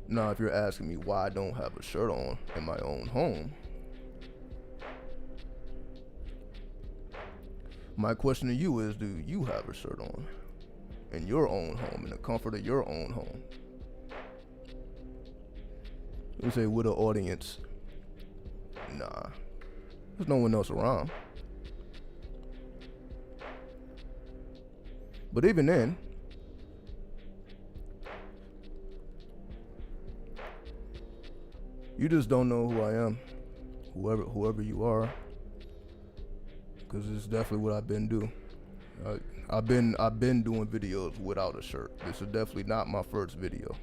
Now, if you're asking me why I don't have a shirt on in my own home, my question to you is, do you have a shirt on in your own home, in the comfort of your own home? You say, with an audience. Nah, there's no one else around. But even then, you just don't know who I am, whoever you are, because it's definitely what I've been doing. I've been doing videos without a shirt. This is definitely not my first video.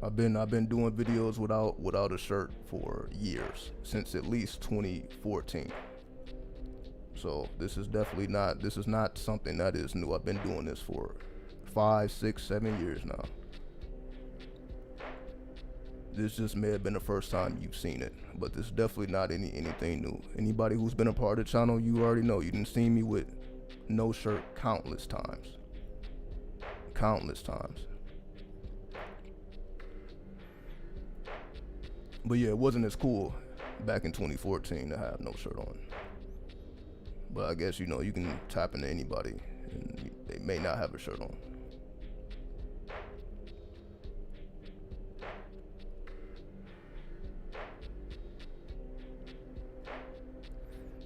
I've been doing videos without a shirt for years, since at least 2014. So this is not something that is new. I've been doing this for 5, 6, 7 years now. this just may have been the first time you've seen it, but this is definitely not anything new. Anybody who's been a part of the channel, you already know. You didn't see me with no shirt countless times. Countless times. But yeah, it wasn't as cool back in 2014 to have no shirt on. But I guess, you know, you can tap into anybody and they may not have a shirt on.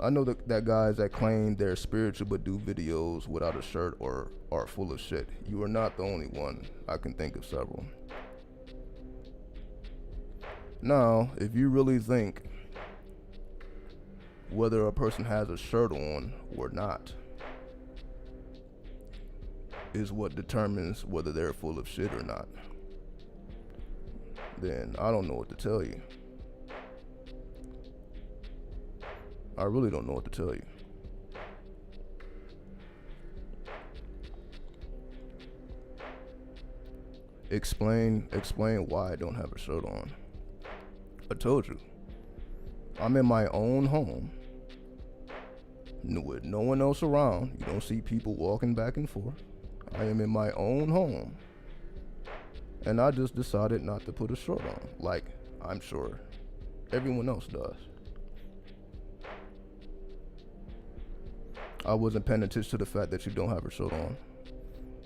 I know that guys that claim they're spiritual but do videos without a shirt or are full of shit. You are not the only one. I can think of several. Now, if you really think whether a person has a shirt on or not is what determines whether they're full of shit or not, then I don't know what to tell you. I really don't know what to tell you. Explain why I don't have a shirt on. I told you. I'm in my own home with no one else around. You don't see people walking back and forth. I am in my own home. And I just decided not to put a shirt on, like I'm sure everyone else does. I wasn't paying attention to the fact that you don't have a shirt on.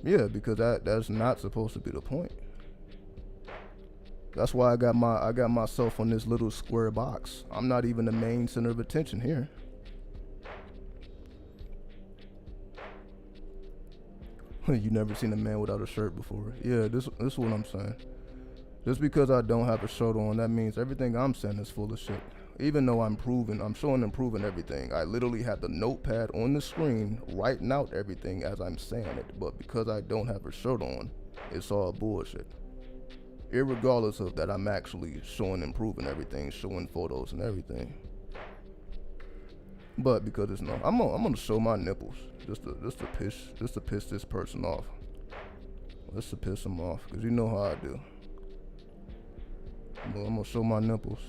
Yeah, because that's not supposed to be the point. That's why I got myself on this little square box. I'm not even the main center of attention here. You never seen a man without a shirt before. Yeah, this is what I'm saying. Just because I don't have a shirt on, that means everything I'm saying is full of shit. Even though I'm showing and proving everything. I literally have the notepad on the screen writing out everything as I'm saying it. But because I don't have a shirt on, it's all bullshit. Irregardless of that, I'm actually showing and proving everything, showing photos and everything. But because it's not, I'm gonna show my nipples just to piss this person off. Just to piss him off, cause you know how I do. But I'm gonna show my nipples.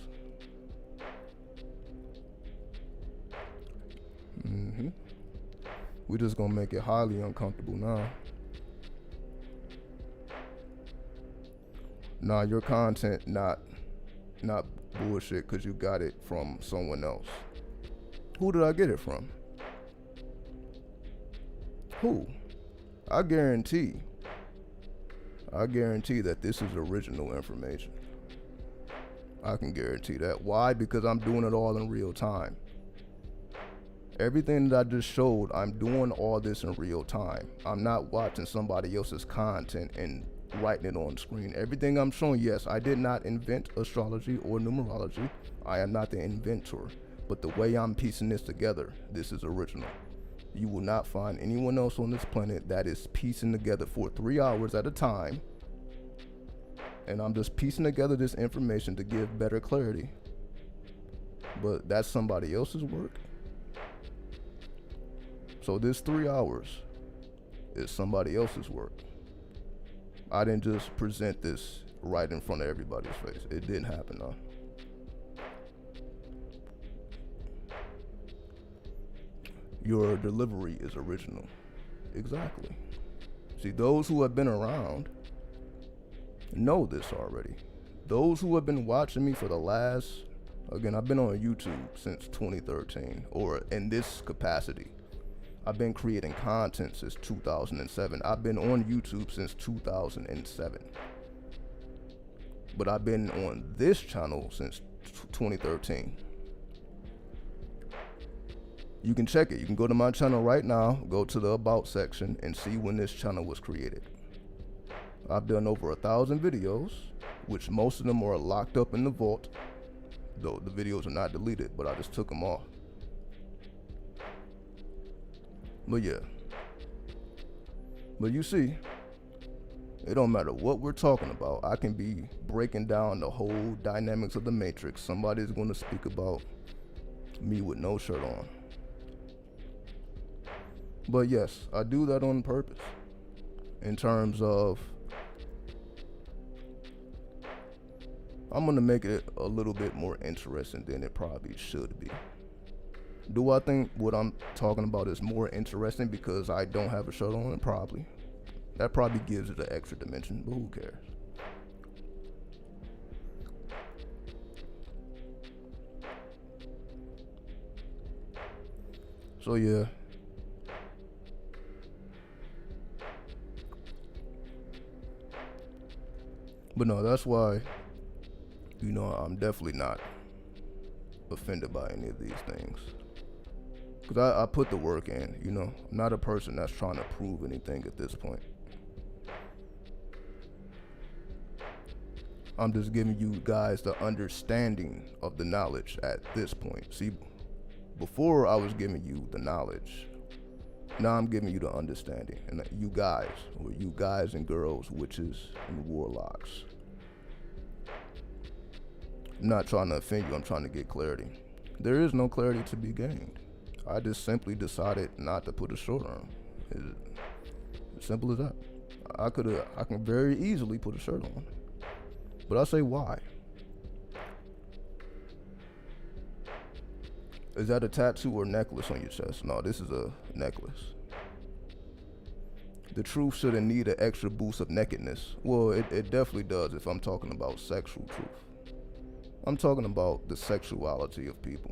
We just gonna make it highly uncomfortable now. Nah, your content not bullshit because you got it from someone else. Who did I get it from? Who? I guarantee that this is original information. I can guarantee that. Why? Because I'm doing it all in real time. Everything that I just showed, I'm doing all this in real time. I'm not watching somebody else's content and writing it on screen. Everything I'm showing, yes, I did not invent astrology or numerology. I am not the inventor. But the way I'm piecing this together, this is original. You will not find anyone else on this planet that is piecing together for 3 hours at a time. And I'm just piecing together this information to give better clarity. But that's somebody else's work. So this 3 hours is somebody else's work. I didn't just present this right in front of everybody's face. It didn't happen though. Your delivery is original. Exactly. See, those who have been around know this already. Those who have been watching me for the last, again, I've been on YouTube since 2013, or in this capacity. I've been creating content since 2007. I've been on YouTube since 2007. But I've been on this channel since 2013. You can check it. You can go to my channel right now, go to the About section, and see when this channel was created. I've done over 1,000 videos, which most of them are locked up in the vault, though the videos are not deleted, but I just took them off. But yeah. But you see, it don't matter what we're talking about. I can be breaking down the whole dynamics of the Matrix. Somebody's going to speak about me with no shirt on. But yes, I do that on purpose. In terms of, I'm gonna make it a little bit more interesting than it probably should be. Do I think what I'm talking about is more interesting because I don't have a shirt on? Probably. That probably gives it an extra dimension, but who cares? So yeah. But no, that's why, you know, I'm definitely not offended by any of these things. Because I put the work in, you know. I'm not a person that's trying to prove anything at this point. I'm just giving you guys the understanding of the knowledge at this point. See, before I was giving you the knowledge, now I'm giving you the understanding. And you guys, or you guys and girls, witches and warlocks. I'm not trying to offend you, I'm trying to get clarity. There is no clarity to be gained. I just simply decided not to put a shirt on. It's as simple as that. I can very easily put a shirt on. But I say why? Is that a tattoo or necklace on your chest? No, this is a necklace. The truth shouldn't need an extra boost of nakedness. Well, it definitely does if I'm talking about sexual truth. I'm talking about the sexuality of people.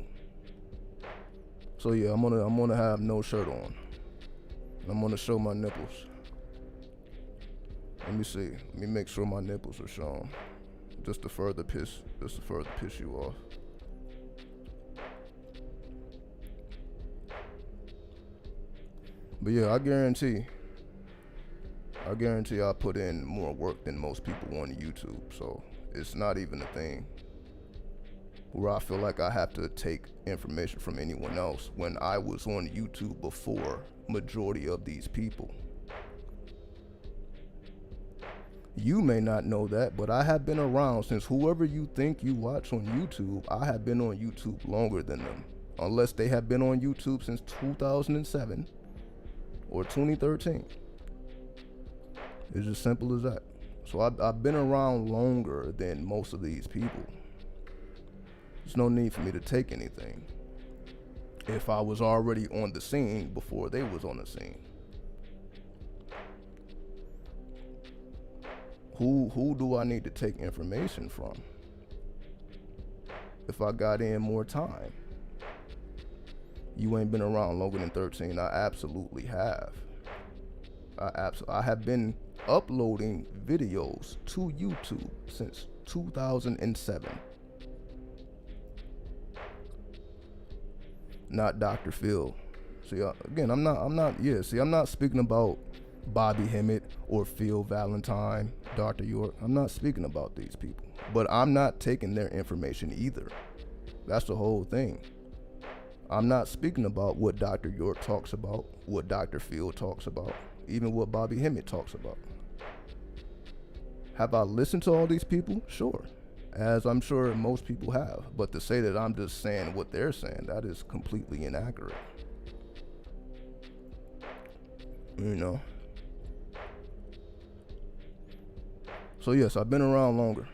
So yeah, I'm gonna have no shirt on. I'm gonna show my nipples. Let me see. Let me make sure my nipples are shown. Just to further piss you off. But yeah, I guarantee I put in more work than most people on YouTube. So it's not even a thing where I feel like I have to take information from anyone else when I was on YouTube before majority of these people. You may not know that, but I have been around since whoever you think you watch on YouTube, I have been on YouTube longer than them. Unless they have been on YouTube since 2007 or 2013. It's as simple as that. So I've been around longer than most of these people. There's no need for me to take anything if I was already on the scene before they was on the scene. Who do I need to take information from if I got in more time? You ain't been around longer than 13. I absolutely have. I have been uploading videos to YouTube since 2007. Not Dr. Phil. See, again, I'm not speaking about Bobby Hemmett or Phil Valentine, Dr. York. I'm not speaking about these people, but I'm not taking their information either. That's the whole thing. I'm not speaking about what Dr. York talks about, what Dr. Phil talks about, even what Bobby Hemmett talks about. Have I listened to all these people? Sure, as I'm sure most people have, but to say that I'm just saying what they're saying, that is completely inaccurate. You know? So yes, I've been around longer.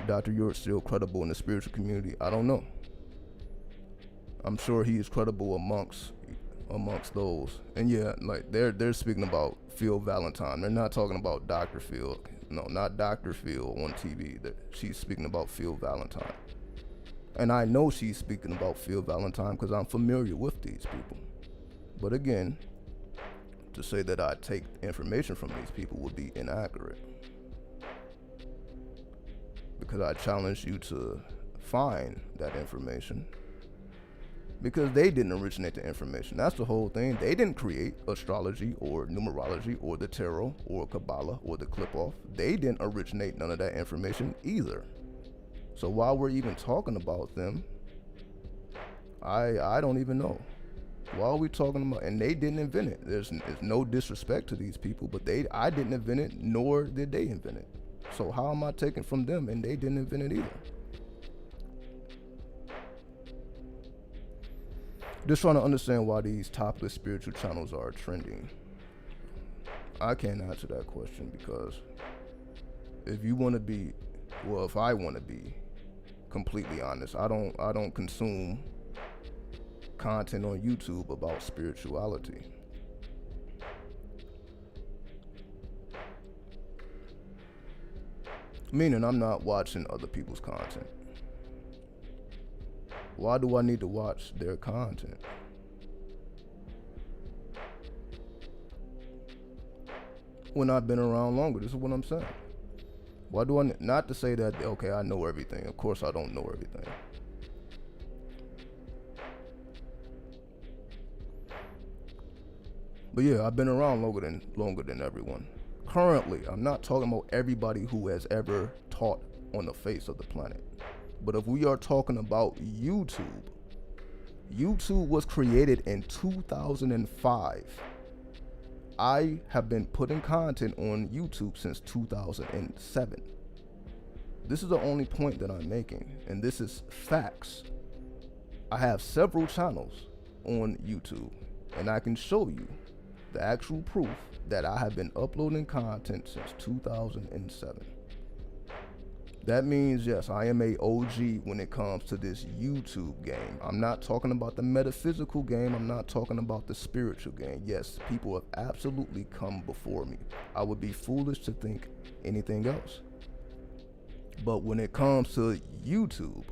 Dr. York's still credible in the spiritual community. I don't know. I'm sure he is credible amongst those. And yeah, like they're speaking about Phil Valentine. They're not talking about Dr. Phil. No, not Dr. Phil on TV. She's speaking about Phil Valentine. And I know she's speaking about Phil Valentine because I'm familiar with these people. But again, to say that I take information from these people would be inaccurate. Because I challenge you to find that information. Because they didn't originate the information. That's the whole thing. They didn't create astrology or numerology or the tarot or Kabbalah or the clip-off. They didn't originate none of that information either. So while we're even talking about them, I don't even know. Why are we talking about, and they didn't invent it. There's no disrespect to these people, but I didn't invent it, nor did they invent it. So how am I taking from them and they didn't invent it either? Just trying to understand why these topless spiritual channels are trending. I can't answer that question because if you want to be, well, if I want to be completely honest, I don't consume content on YouTube about spirituality. Meaning I'm not watching other people's content. Why do I need to watch their content? When I've been around longer, this is what I'm saying. Why do I, not to say that, okay, I know everything. Of course I don't know everything. But yeah, I've been around longer than everyone. Currently, I'm not talking about everybody who has ever taught on the face of the planet. But if we are talking about YouTube, YouTube was created in 2005. I have been putting content on YouTube since 2007. This is the only point that I'm making, and this is facts. I have several channels on YouTube, and I can show you the actual proof that I have been uploading content since 2007. That means, yes, I am a OG when it comes to this YouTube game. I'm not talking about the metaphysical game. I'm not talking about the spiritual game. Yes, people have absolutely come before me. I would be foolish to think anything else. But when it comes to YouTube,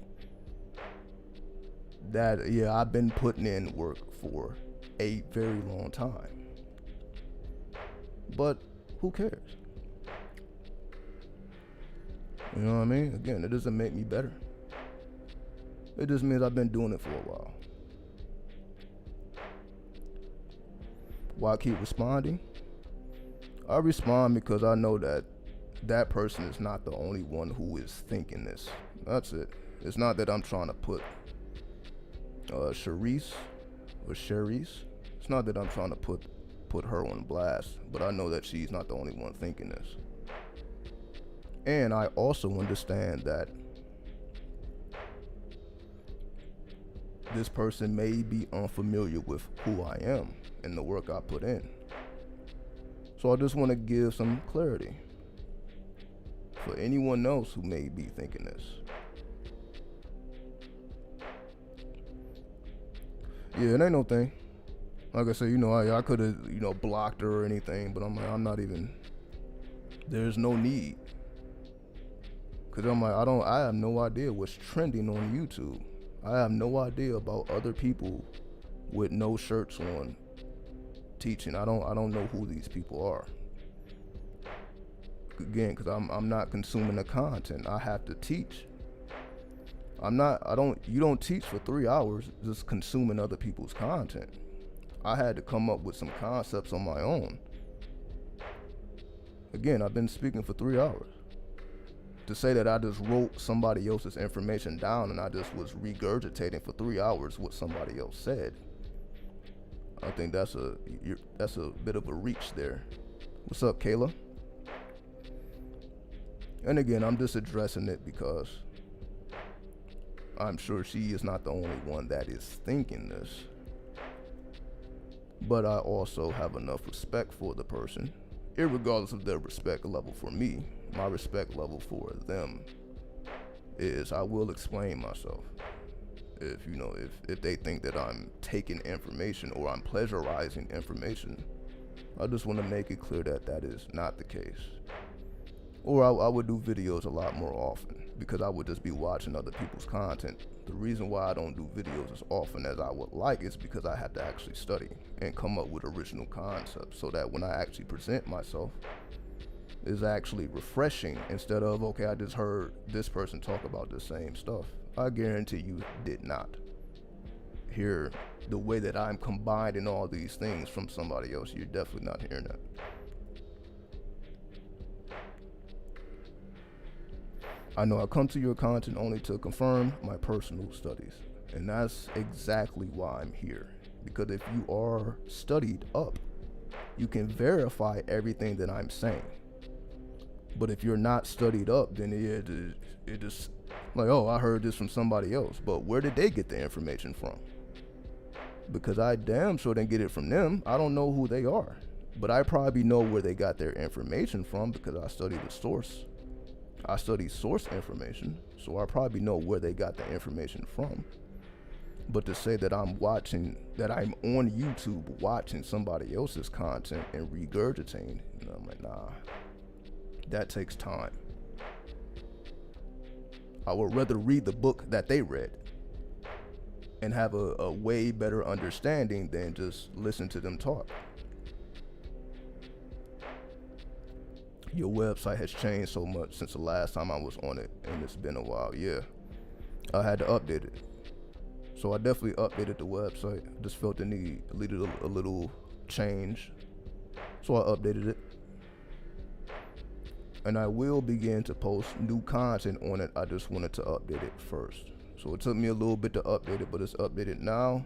that, yeah, I've been putting in work for a very long time. But who cares? You know what I mean? Again, it doesn't make me better. It just means I've been doing it for a while. Why I keep responding? I respond because I know that that person is not the only one who is thinking this. That's it. It's not that I'm trying to put Charisse or Cherise. It's not that I'm trying to put her on blast, but I know that she's not the only one thinking this. And I also understand that this person may be unfamiliar with who I am and the work I put in. So I just want to give some clarity for anyone else who may be thinking this. Yeah, it ain't no thing. Like I said, I could have, blocked her or anything, but I'm like, I'm not even, there's no need. Cause I'm like, I have no idea what's trending on YouTube. I have no idea about other people with no shirts on teaching. I don't know who these people are. Again, cause I'm not consuming the content. I have to teach. You don't teach for 3 hours just consuming other people's content. I had to come up with some concepts on my own. Again, I've been speaking for 3 hours. To say that I just wrote somebody else's information down and I just was regurgitating for 3 hours what somebody else said, I think that's a bit of a reach there. What's up, Kayla? And again, I'm just addressing it because I'm sure she is not the only one that is thinking this. But I also have enough respect for the person, irregardless of their respect level for me. My respect level for them is I will explain myself. If they think that I'm taking information or I'm pleasurizing information, I just want to make it clear that that is not the case. Or I would do videos a lot more often because I would just be watching other people's content. The reason why I don't do videos as often as I would like is because I have to actually study and come up with original concepts so that when I actually present myself, is actually refreshing instead of, okay, I just heard this person talk about the same stuff. I guarantee you did not hear the way that I'm combining all these things from somebody else. You're definitely not hearing that. I know I come to your content only to confirm my personal studies, and that's exactly why I'm here. Because if you are studied up, you can verify everything that I'm saying. But if you're not studied up, then it just like, oh, I heard this from somebody else. But where did they get the information from? Because I damn sure didn't get it from them. I don't know who they are. But I probably know where they got their information from because I studied the source. I study source information, so I probably know where they got the information from. But to say that I'm on YouTube watching somebody else's content and regurgitating, I'm like, nah, that takes time. I would rather read the book that they read and have a way better understanding than just listen to them talk. Your website has changed so much since the last time I was on it, and it's been a while. Yeah, I had to update it. So I definitely updated the website. Just felt the need, needed a little change. So I updated it. And I will begin to post new content on it. I just wanted to update it first. So it took me a little bit to update it, but it's updated now.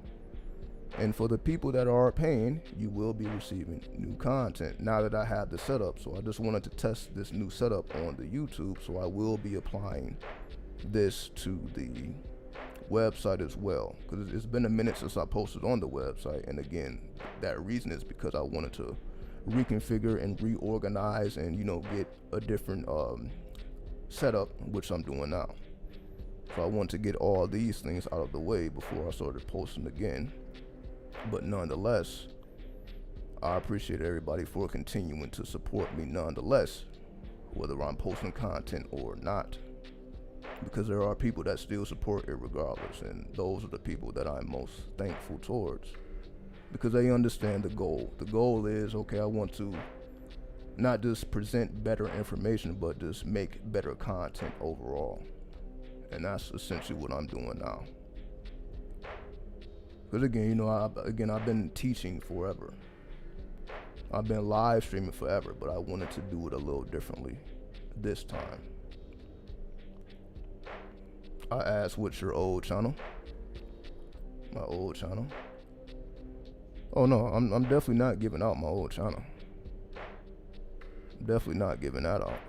And for the people that are paying, you will be receiving new content now that I have the setup. So I just wanted to test this new setup on the YouTube. So I will be applying this to the website as well, because it's been a minute since I posted on the website. And again, that reason is because I wanted to reconfigure and reorganize and get a different setup, which I'm doing now. So I want to get all these things out of the way before I started posting again. But nonetheless, I appreciate everybody for continuing to support me nonetheless, whether I'm posting content or not, because there are people that still support it regardless, and those are the people that I'm most thankful towards, because they understand the goal. The goal is, okay, I want to not just present better information, but just make better content overall. And that's essentially what I'm doing now. Because again, I've been teaching forever. I've been live streaming forever, but I wanted to do it a little differently this time. I asked, what's your old channel? My old channel? Oh no, I'm definitely not giving out my old channel. Definitely not giving that out.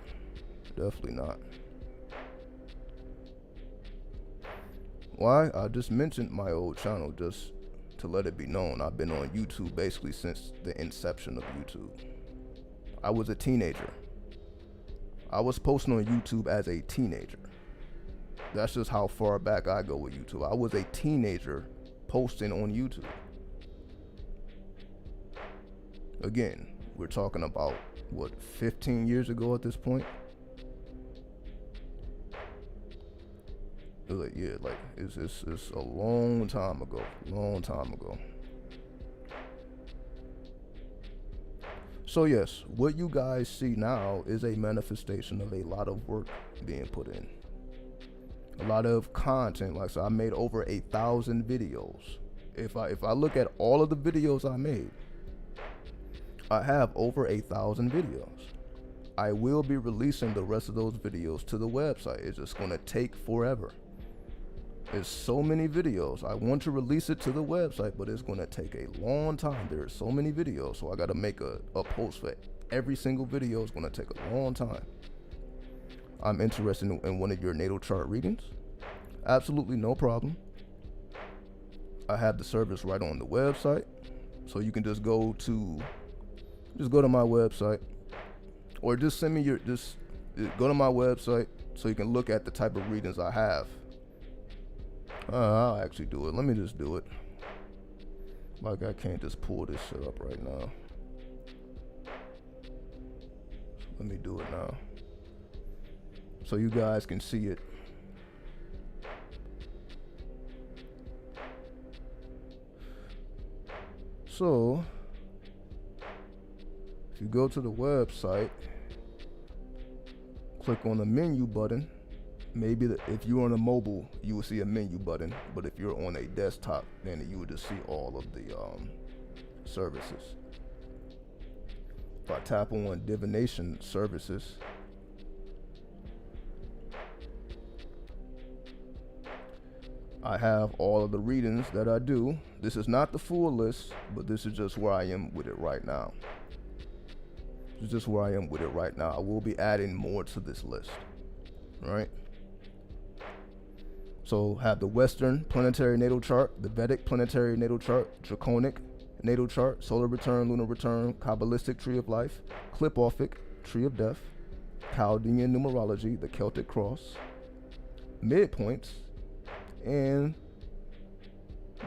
Definitely not. Why? I just mentioned my old channel just to let it be known. I've been on YouTube basically since the inception of YouTube. I was a teenager. I was posting on YouTube as a teenager. That's just how far back I go with YouTube. I was a teenager posting on YouTube. Again, we're talking about, 15 years ago at this point? It's a long time ago. So yes, what you guys see now is a manifestation of a lot of work being put in. A lot of content. Like I said, I made over 1,000 videos. If I look at all of the videos I made, I have over 1,000 videos. I will be releasing the rest of those videos to the website. It's just gonna take forever. There's so many videos. I want to release it to the website, but it's gonna take a long time. There's so many videos, so I gotta make a post for every single video. It's gonna take a long time. I'm interested in one of your natal chart readings. Absolutely no problem. I have the service right on the website, so you can just go to my website, or just send me go to my website so you can look at the type of readings I have. I'll actually do it. Let me just do it. Like, I can't just pull this shit up right now. So let me do it now, so you guys can see it. So if you go to the website, click on the menu button. Maybe if you're on a mobile, you will see a menu button, but if you're on a desktop, then you would just see all of the services. If I tap on divination services, I have all of the readings that I do. This is not the full list, but this is just where I am with it right now. This is just where I am with it right now. I will be adding more to this list, right? So have the Western planetary natal chart, the Vedic planetary natal chart, Draconic natal chart, solar return, lunar return, Kabbalistic tree of life, Clipoffic tree of death, Chaldean numerology, the Celtic cross, midpoints, and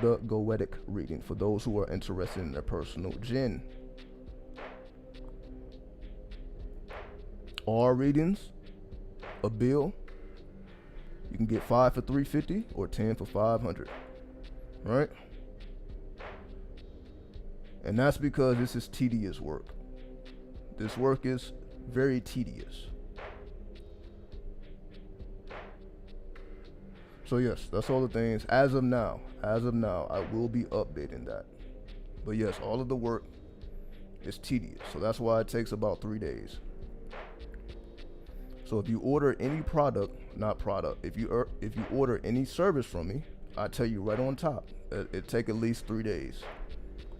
the Goetic reading for those who are interested in their personal jinn. All readings, a bill, you can get 5 for $350 or 10 for $500, right? And that's because this is tedious work. This work is very tedious. So yes, that's all the things. As of now, I will be updating that. But yes, all of the work is tedious. So that's why it takes about 3 days. So if you order any if you order any service from me, I tell you right on top, it take at least 3 days.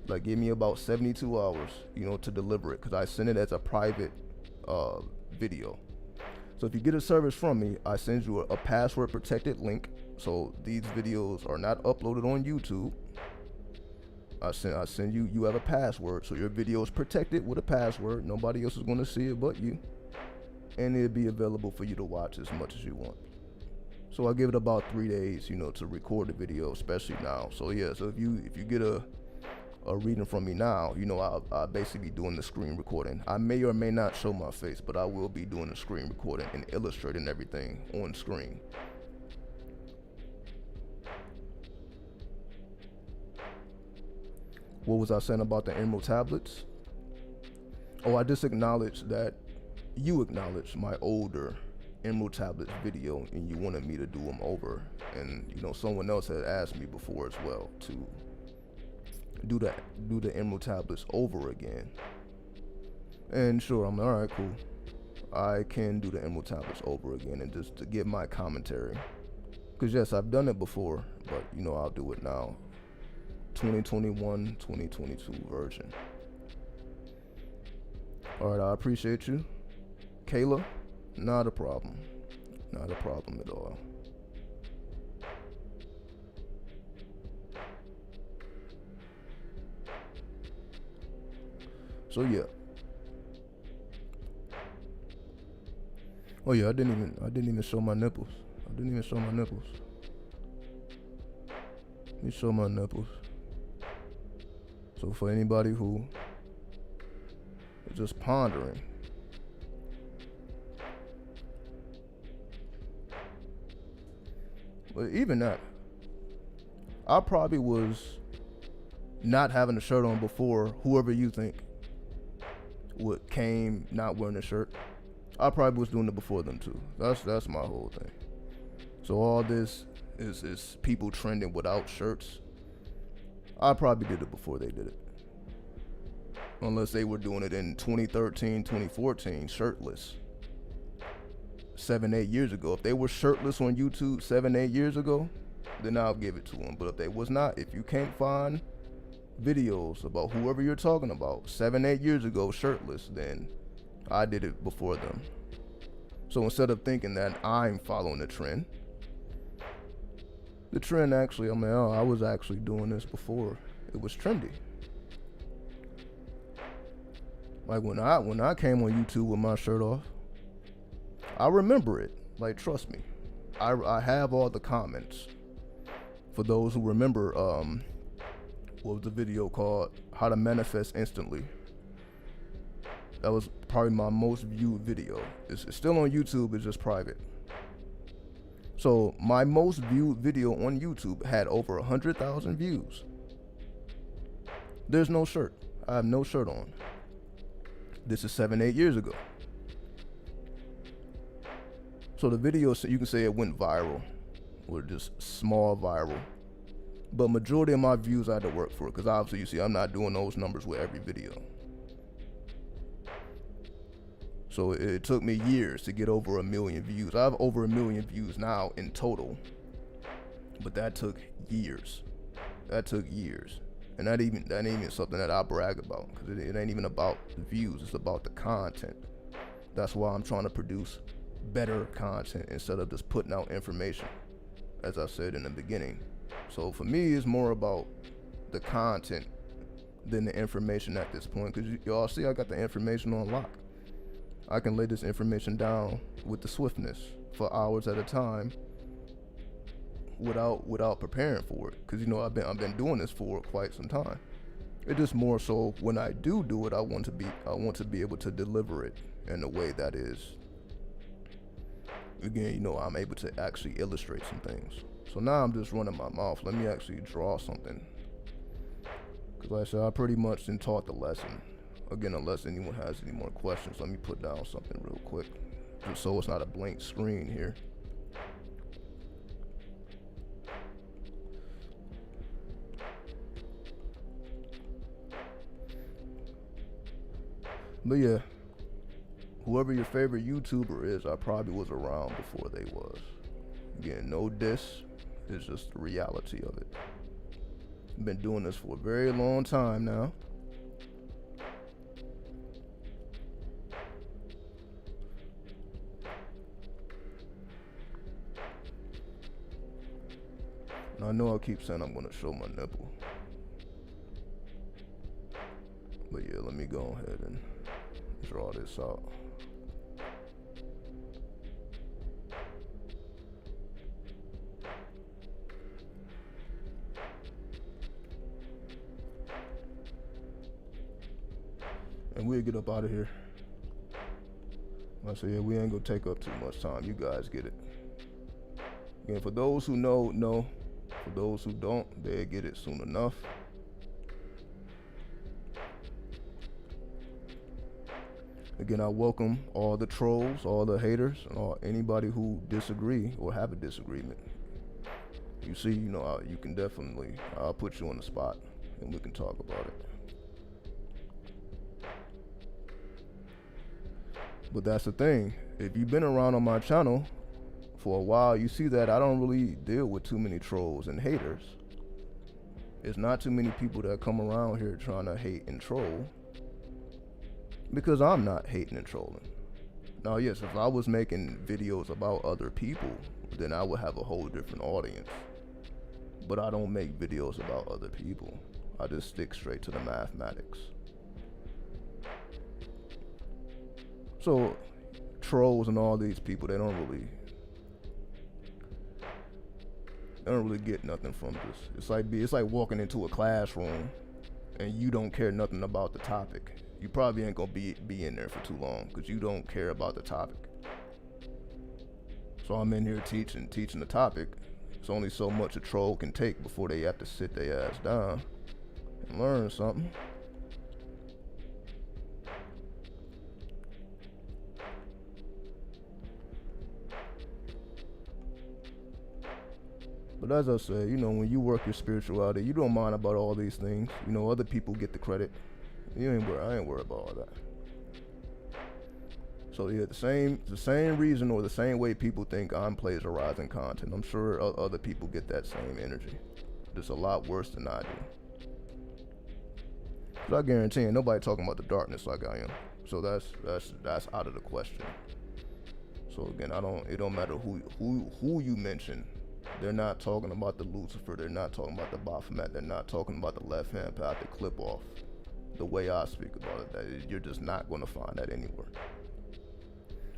Like, give me about 72 hours, to deliver it, because I send it as a private video. So if you get a service from me, I send you a password protected link. So these videos are not uploaded on YouTube. I send you have a password, so your video is protected with a password. Nobody else is going to see it but you, and it'll be available for you to watch as much as you want. So I give it about 3 days, to record the video, especially now. So yeah, so if you get a reading from me now, I'll basically be doing the screen recording. I may or may not show my face, but I will be doing the screen recording and illustrating everything on screen. What was I saying about the emerald tablets? Oh, I just acknowledged that you acknowledged my older emerald tablets video and you wanted me to do them over. And someone else had asked me before as well to do the emerald tablets over again. And sure, I'm like, all right, cool. I can do the emerald tablets over again and just to give my commentary. Because yes, I've done it before, but I'll do it now. 2021, 2022 version. All right, I appreciate you. Kayla, not a problem. Not a problem at all. So yeah. Oh yeah, I didn't even show my nipples. Let me show my nipples. So for anybody who is just pondering, but even that, I probably was not having a shirt on before whoever you think came not wearing a shirt. I probably was doing it before them too. That's my whole thing. So all this is people trending without shirts. I probably did it before they did it. Unless they were doing it in 2013, 2014, shirtless. 7-8 years ago. If they were shirtless on YouTube 7-8 years ago, then I'll give it to them. But if they was not, if you can't find videos about whoever you're talking about 7-8 years ago shirtless, then I did it before them. So instead of thinking that I'm following the trend actually, I was actually doing this before it was trendy. Like when I came on YouTube with my shirt off, I remember it. Like, trust me, I have all the comments. For those who remember, what was the video called? How to Manifest Instantly. That was probably my most viewed video. It's still on YouTube, it's just private. So my most viewed video on YouTube had over 100,000 views. There's no shirt. I have no shirt on. This is 7-8 years ago. So the video, you can say it went viral, or just small viral. But majority of my views I had to work for, because obviously you see I'm not doing those numbers with every video. So it took me years to get over 1 million views. I have over 1 million views now in total, but that took years. And that ain't even something that I brag about, because it ain't even about the views, it's about the content. That's why I'm trying to produce better content instead of just putting out information, as I said in the beginning. So for me, it's more about the content than the information at this point, because y'all see I got the information on lock. I can lay this information down with the swiftness for hours at a time without preparing for it, because you know I've been doing this for quite some time. It just more so when I do it, I want to be able to deliver it in a way that is, again, you know, I'm able to actually illustrate some things. So now I'm just running my mouth. Let me actually draw something, because like I said, I pretty much done taught the lesson. Again, unless anyone has any more questions, let me put down something real quick, just so it's not a blank screen here. But yeah, whoever your favorite YouTuber is, I probably was around before they was. Again, no diss, it's just the reality of it. Been doing this for a very long time now. And I know I keep saying I'm gonna show my nipple. But yeah, let me go ahead and draw this out. And we'll get up out of here. I say, yeah, we ain't gonna take up too much time. You guys get it. Again, for those who know. For those who don't, they'll get it soon enough. Again, I welcome all the trolls, all the haters, and anybody who disagree or have a disagreement. You see, you know, you can definitely, I'll put you on the spot and we can talk about it. But that's the thing, if you've been around on my channel for a while, you see that I don't really deal with too many trolls and haters. There's not too many people that come around here trying to hate and troll, because I'm not hating and trolling. Now, yes, if I was making videos about other people, then I would have a whole different audience. But I don't make videos about other people. I just stick straight to the mathematics. So, trolls and all these people, they don't really get nothing from this. It's like walking into a classroom and you don't care nothing about the topic. You probably ain't gonna be in there for too long because you don't care about the topic. So I'm in here teaching the topic. It's only so much a troll can take before they have to sit their ass down and learn something. But as I said, you know, when you work your spirituality, you don't mind about all these things. You know, other people get the credit. I ain't worried about all that. So yeah, the same reason or the same way people think I'm plagiarizing content, I'm sure other people get that same energy. Just a lot worse than I do. Cause I guarantee nobody talking about the darkness like I am. So that's out of the question. So again, it don't matter who you mention. They're not talking about the Lucifer. They're not talking about the Baphomet. They're not talking about the left-hand path to clip off. The way I speak about it, that you're just not going to find that anywhere.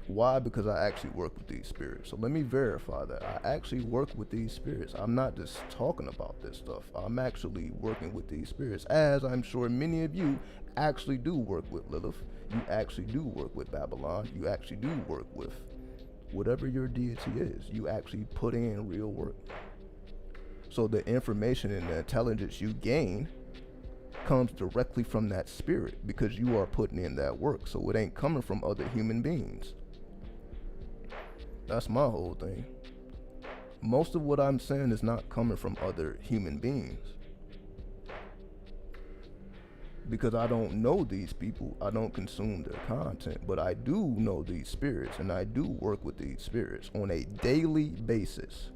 Why? Because I actually work with these spirits. So let me verify that. I actually work with these spirits. I'm not just talking about this stuff. I'm actually working with these spirits, as I'm sure many of you actually do work with Lilith. You actually do work with Babylon. You actually do work with whatever your deity is. You actually put in real work. So the information and the intelligence you gain comes directly from that spirit because you are putting in that work. So it ain't coming from other human beings. That's my whole thing. Most of what I'm saying is not coming from other human beings. Because I don't know these people, I don't consume their content, but I do know these spirits and I do work with these spirits on a daily basis.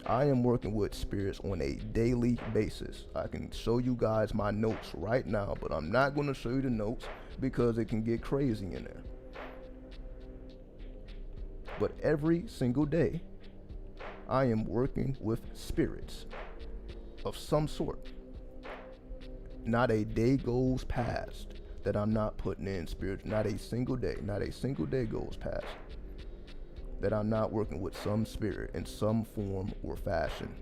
I am working with spirits on a daily basis. I can show you guys my notes right now, but I'm not going to show you the notes because it can get crazy in there. But every single day, I am working with spirits of some sort. Not a day goes past that I'm not putting in spiritual. Not a single day goes past that I'm not working with some spirit in some form or fashion.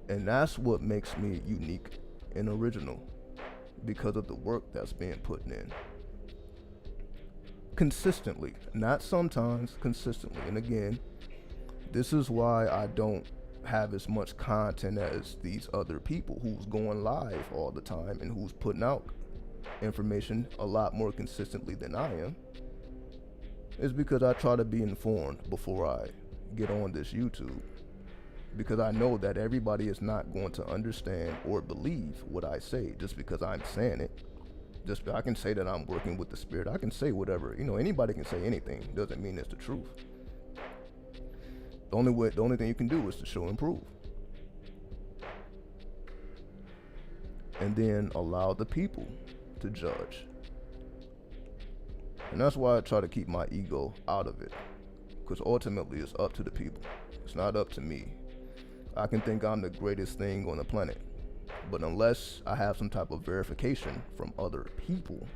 And that's what makes me unique and original, because of the work that's being put in. Consistently, not sometimes, consistently. And again, this is why I don't have as much content as these other people who's going live all the time and who's putting out information a lot more consistently than I am. Is because I try to be informed before I get on this YouTube, because I know that everybody is not going to understand or believe what I say just because I'm saying it. Just I can say that I'm working with the spirit. I can say whatever, anybody can say anything. Doesn't mean it's the truth. The only thing you can do is to show and prove, and then allow the people to judge. And that's why I try to keep my ego out of it, because ultimately it's up to the people. It's not up to me. I can think I'm the greatest thing on the planet, but unless I have some type of verification from other people,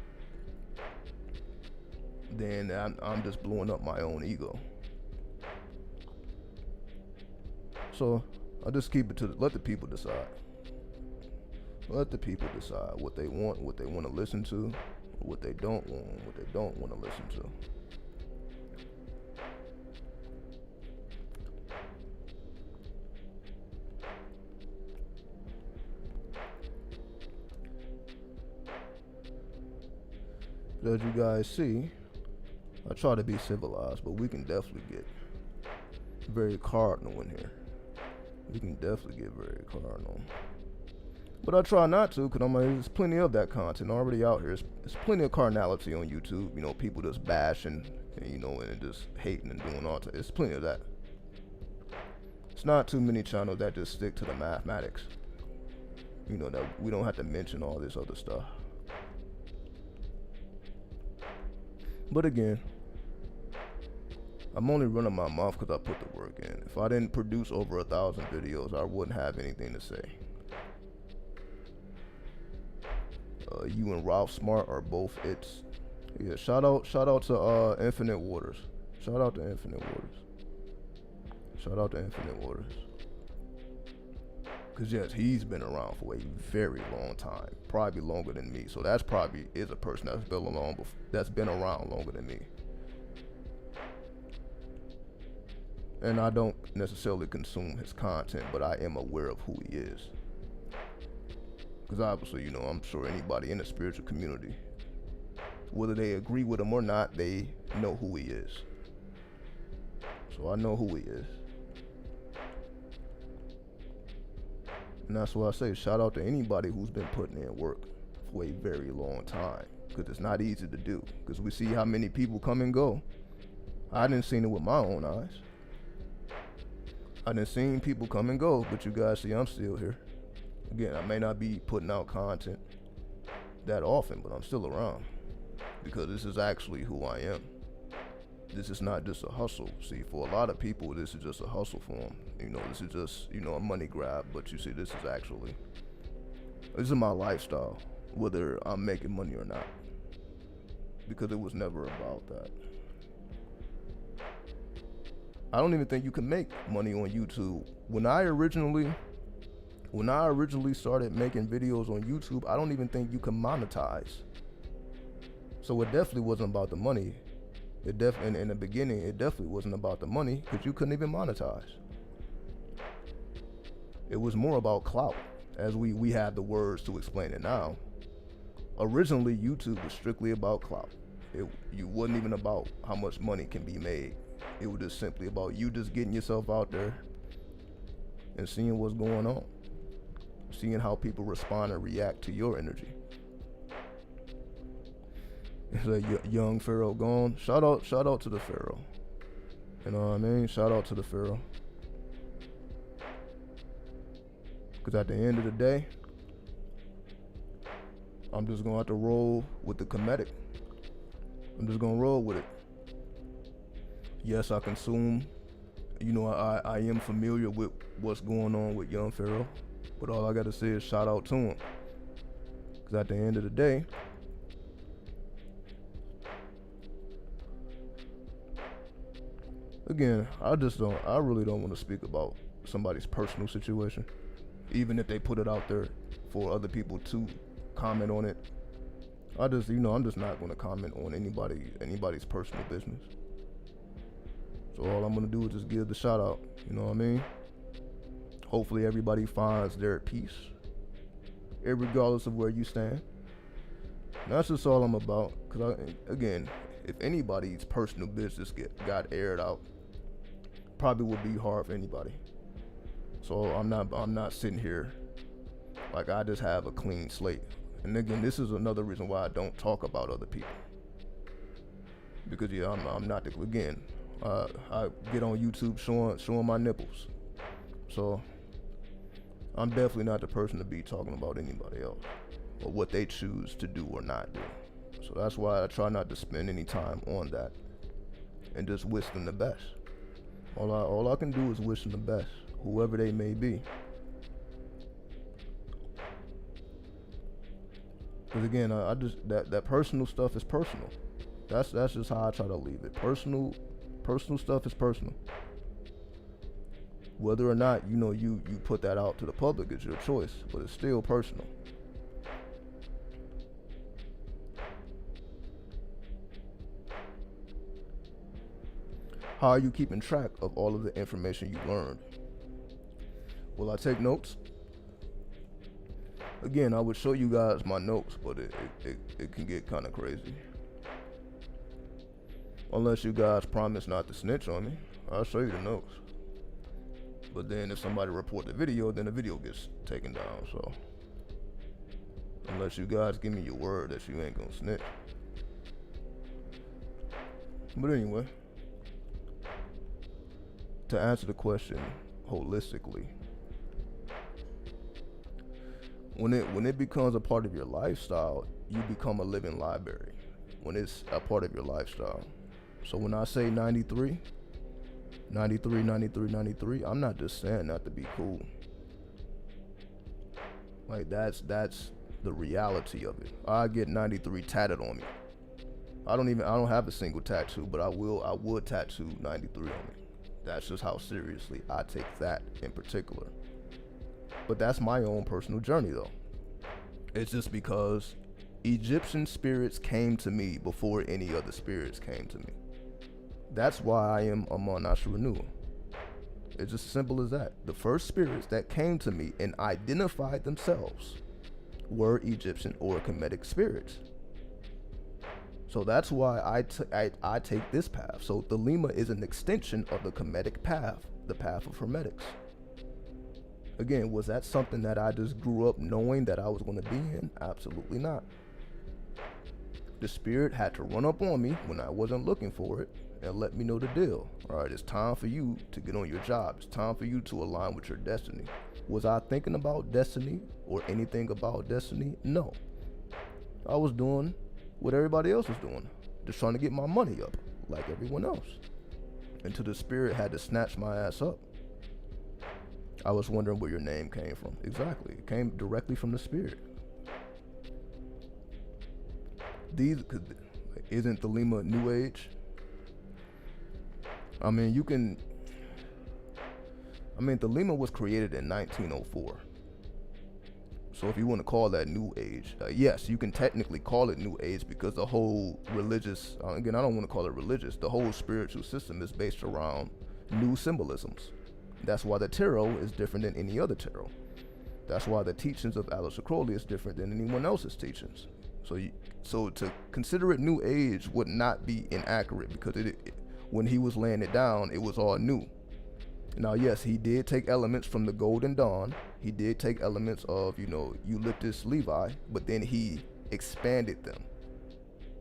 then I'm just blowing up my own ego. So I just keep it to let the people decide. Let the people decide what they want to listen to, what they don't want to listen to. As you guys see, I try to be civilized, but we can definitely get very cardinal in here. We can definitely get very cardinal. But I try not to, because there's plenty of that content already out here. There's plenty of carnality on YouTube. People just bashing, and just hating and doing all that. There's plenty of that. It's not too many channels that just stick to the mathematics. That we don't have to mention all this other stuff. But again, I'm only running my mouth because I put the work in. If I didn't produce over 1,000 videos, I wouldn't have anything to say. You and Ralph Smart are both it's. Yeah, shout out to Infinite Waters. Shout out to Infinite Waters. Because yes, he's been around for a very long time, probably longer than me. So that's probably is a person that's been around longer than me. And I don't necessarily consume his content, but I am aware of who he is. Because obviously, I'm sure anybody in the spiritual community, whether they agree with him or not, they know who he is. So I know who he is. And that's why I say shout out to anybody who's been putting in work for a very long time. Because it's not easy to do. Because we see how many people come and go. I didn't see it with my own eyes. I done seen people come and go, but you guys see I'm still here. Again, I may not be putting out content that often, but I'm still around. Because this is actually who I am. This is not just a hustle. See, for a lot of people, this is just a hustle for them. This is just, a money grab. But you see, this is my lifestyle, whether I'm making money or not. Because it was never about that. I don't even think you can make money on YouTube. When I originally started making videos on YouTube, I don't even think you can monetize. So it definitely wasn't about the money. In the beginning, it definitely wasn't about the money, because you couldn't even monetize. It was more about clout, as we have the words to explain it now. Originally, YouTube was strictly about clout. You wasn't even about how much money can be made. It was just simply about you just getting yourself out there and seeing what's going on. Seeing how people respond and react to your energy. It's like young Pharaoh gone. Shout out to the Pharaoh. You know what I mean? Shout out to the Pharaoh. Because at the end of the day, I'm just going to have to roll with the comedic. I'm just going to roll with it. Yes, I consume. I am familiar with what's going on with young Pharaoh. But all I got to say is shout out to him. Because at the end of the day, again, I really don't want to speak about somebody's personal situation, even if they put it out there for other people to comment on it. I'm just not going to comment on anybody's personal business. So all I'm going to do is just give the shout out, you know what I mean? Hopefully everybody finds their peace, regardless of where you stand. And that's just all I'm about. Because again, if anybody's personal business got aired out, probably would be hard for anybody. So I'm not sitting here like I just have a clean slate. And again, this is another reason why I don't talk about other people. Because yeah, I'm not again. I get on YouTube showing my nipples. So I'm definitely not the person to be talking about anybody else or what they choose to do or not do. So that's why I try not to spend any time on that and just wish them the best. All I can do is wish them the best, whoever they may be. Because again, I just that personal stuff is personal. That's just how I try to leave it. Personal stuff is personal. Whether or not you put that out to the public is your choice, but it's still personal. How are you keeping track of all of the information you learned? Will I take notes? Again, I would show you guys my notes, but it can get kind of crazy. Unless you guys promise not to snitch on me, I'll show you the notes. But then if somebody report the video, then the video gets taken down, so. Unless you guys give me your word that you ain't gonna snitch. But anyway, to answer the question holistically, when it becomes a part of your lifestyle, you become a living library. When it's a part of your lifestyle. So when I say 93, I'm not just saying that to be cool. Like that's the reality of it. I get 93 tatted on me. I don't have a single tattoo, but I would tattoo 93 on me. That's just how seriously I take that in particular. But that's my own personal journey though. It's just because Egyptian spirits came to me before any other spirits came to me. That's why I am Amun Asherenua. It's just as simple as that. The first spirits that came to me and identified themselves were Egyptian or Kemetic spirits. So that's why I take this path. So the Lima is an extension of the Kemetic path, the path of Hermetics. Again, was that something that I just grew up knowing that I was going to be in? Absolutely not. The spirit had to run up on me when I wasn't looking for it and let me know the deal. All right, it's time for you to get on your job. It's time for you to align with your destiny. Was I thinking about destiny or anything about destiny? No. I was doing what everybody else was doing, just trying to get my money up like everyone else. Until the spirit had to snatch my ass up. I was wondering where your name came from. Exactly, it came directly from the spirit. Isn't the Lima New Age? I mean, the Lima was created in 1904. So if you want to call that New Age, yes, you can technically call it New Age because the whole religious, again, I don't want to call it religious, the whole spiritual system is based around new symbolisms. That's why the tarot is different than any other tarot. That's why the teachings of Aleister Crowley is different than anyone else's teachings. So to consider it New Age would not be inaccurate because when he was laying it down, it was all new. Now, yes, he did take elements from the Golden Dawn. He did take elements of, Eulyptus Levi, but then he expanded them.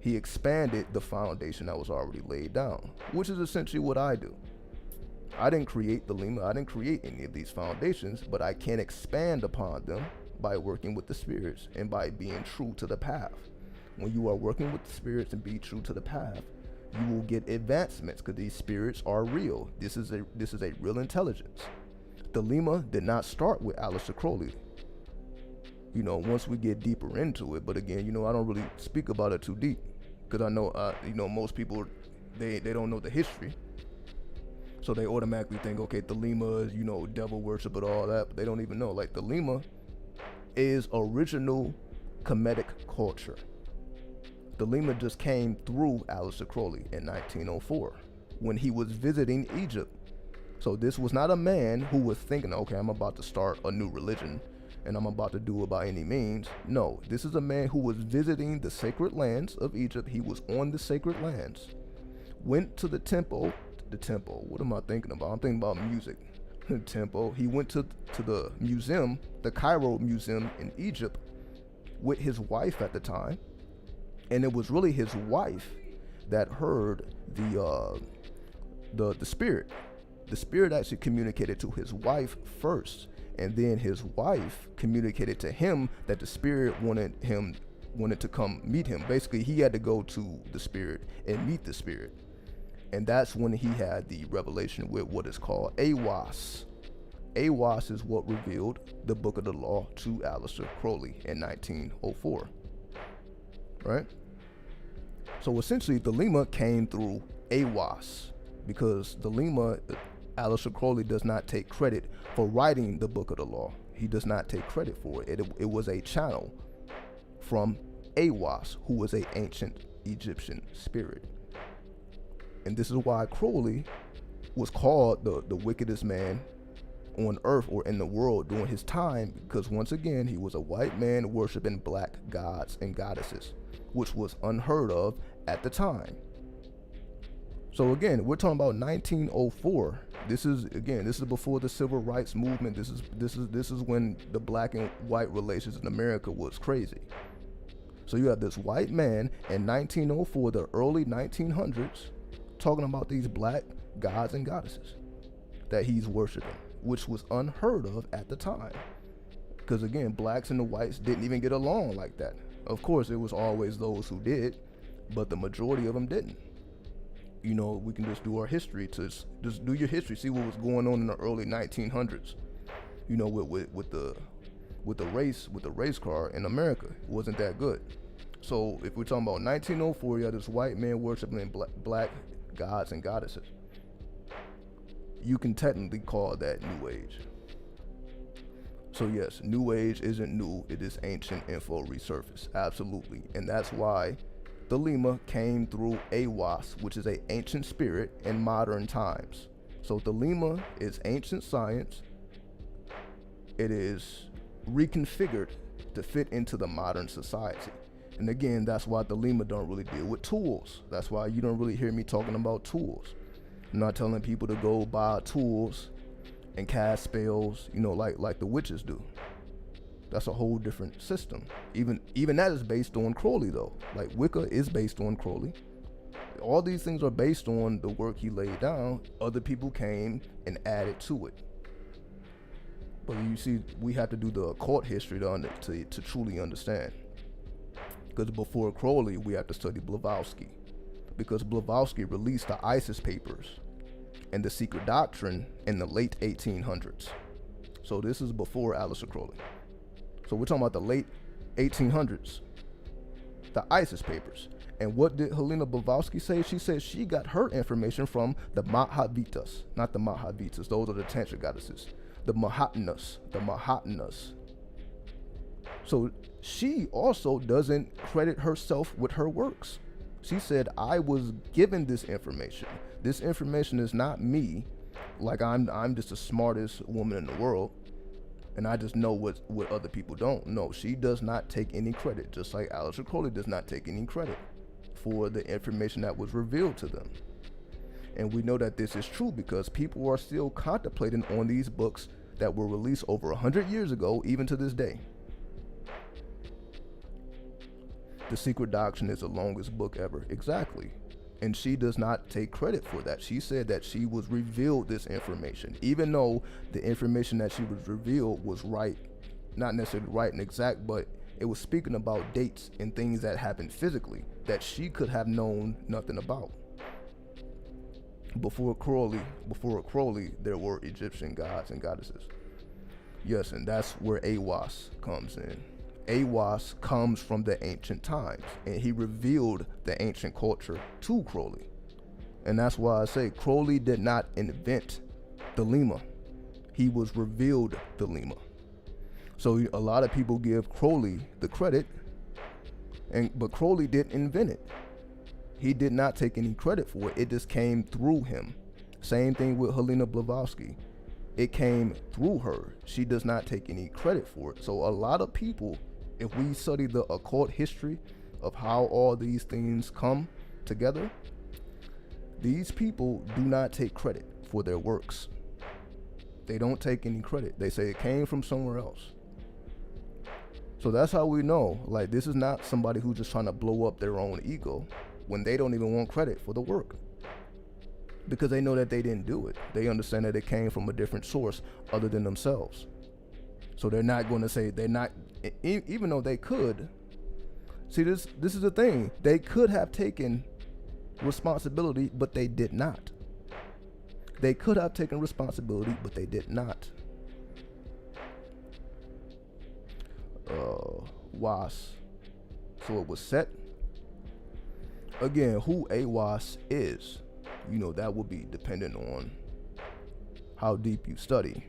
He expanded the foundation that was already laid down, which is essentially what I do. I didn't create the Lima. I didn't create any of these foundations, but I can expand upon them by working with the spirits and by being true to the path. When you are working with the spirits and be true to the path, you will get advancements because these spirits are real. This is a real intelligence. The Lima did not start with Aleister Crowley. once we get deeper into it. But again, I don't really speak about it too deep, because I know, most people, they don't know the history. So they automatically think, okay, Thelema is, devil worship and all that, but they don't even know. Like, Thelema is original Kemetic culture. Thelema just came through Aleister Crowley in 1904 when he was visiting Egypt. So this was not a man who was thinking, okay, I'm about to start a new religion and I'm about to do it by any means. No, this is a man who was visiting the sacred lands of Egypt. He was on the sacred lands, went to the temple. What am I thinking about? I'm thinking about music. Temple. He went to the museum, the Cairo Museum in Egypt, with his wife at the time, and it was really his wife that heard the spirit. The spirit actually communicated to his wife first, and then his wife communicated to him that the spirit wanted to come meet him. Basically, he had to go to the spirit and meet the spirit. And that's when he had the revelation with what is called Awas. Awas is what revealed the Book of the Law to Aleister Crowley in 1904. Right? So essentially, Thelema came through Awas, because Thelema, Aleister Crowley does not take credit for writing the Book of the Law. He does not take credit for it. It was a channel from Awas, who was an ancient Egyptian spirit. And this is why Crowley was called the wickedest man on earth or in the world during his time, because once again, he was a white man worshiping black gods and goddesses, which was unheard of at the time. So again, we're talking about 1904. This is before the civil rights movement. This is when the black and white relations in America was crazy. So you have this white man in 1904, the early 1900s, talking about these black gods and goddesses that he's worshiping, which was unheard of at the time. Because again, blacks and the whites didn't even get along like that. Of course, it was always those who did, but the majority of them didn't. We can just do our history, just do your history, see what was going on in the early 1900s. With the race car in America, it wasn't that good. So if we're talking about 1904, you have this white man worshiping black gods and goddesses. You can technically call that New Age. So yes, New Age isn't new, it is ancient info resurfaced, absolutely. And that's why Thelema came through Awas, which is an ancient spirit in modern times. So Thelema is ancient science. It is reconfigured to fit into the modern society. And again, that's why Thelema don't really deal with tools. That's why you don't really hear me talking about tools. I'm not telling people to go buy tools and cast spells, like the witches do. That's a whole different system. Even that is based on Crowley, though. Like Wicca is based on Crowley. All these things are based on the work he laid down. Other people came and added to it. But you see, we have to do the occult history to truly understand. Because before Crowley, we have to study Blavatsky. Because Blavatsky released the Isis Papers and the Secret Doctrine in the late 1800s. So this is before Aleister Crowley. So we're talking about the late 1800s, the Isis Papers. And what did Helena Blavatsky say? She said she got her information from the Mahavitas, not the Mahavitas, those are the Tantra goddesses, the Mahatmas. So she also doesn't credit herself with her works. She said, I was given this information. This information is not me, like I'm just the smartest woman in the world, and I just know what other people don't. No, she does not take any credit, just like Aleister Crowley does not take any credit for the information that was revealed to them. And we know that this is true because people are still contemplating on these books that were released over 100 years ago, even to this day. The Secret Doctrine is the longest book ever. Exactly. And she does not take credit for that. She said that she was revealed this information, even though the information that she was revealed was right, not necessarily right and exact, but it was speaking about dates and things that happened physically that she could have known nothing about. Before Crowley, there were Egyptian gods and goddesses. Yes, and that's where Awas comes in. Aiwass comes from the ancient times, and he revealed the ancient culture to Crowley. And that's why I say Crowley did not invent the Lima. He was revealed the Lima. So a lot of people give Crowley the credit, but Crowley didn't invent it. He did not take any credit for it. It just came through him. Same thing with Helena Blavatsky. It came through her. She does not take any credit for it. So a lot of people, if we study the occult history of how all these things come together, these people do not take credit for their works. They don't take any credit. They say it came from somewhere else. So that's how we know, like, this is not somebody who's just trying to blow up their own ego when they don't even want credit for the work, because they know that they didn't do it. They understand that it came from a different source other than themselves. So they're not going to say, they're not, even though they could. See, this is the thing. They could have taken responsibility, but they did not. They could have taken responsibility, but they did not. Was. So it was Set. Again, who Aiwass is, you know, that would be dependent on how deep you study.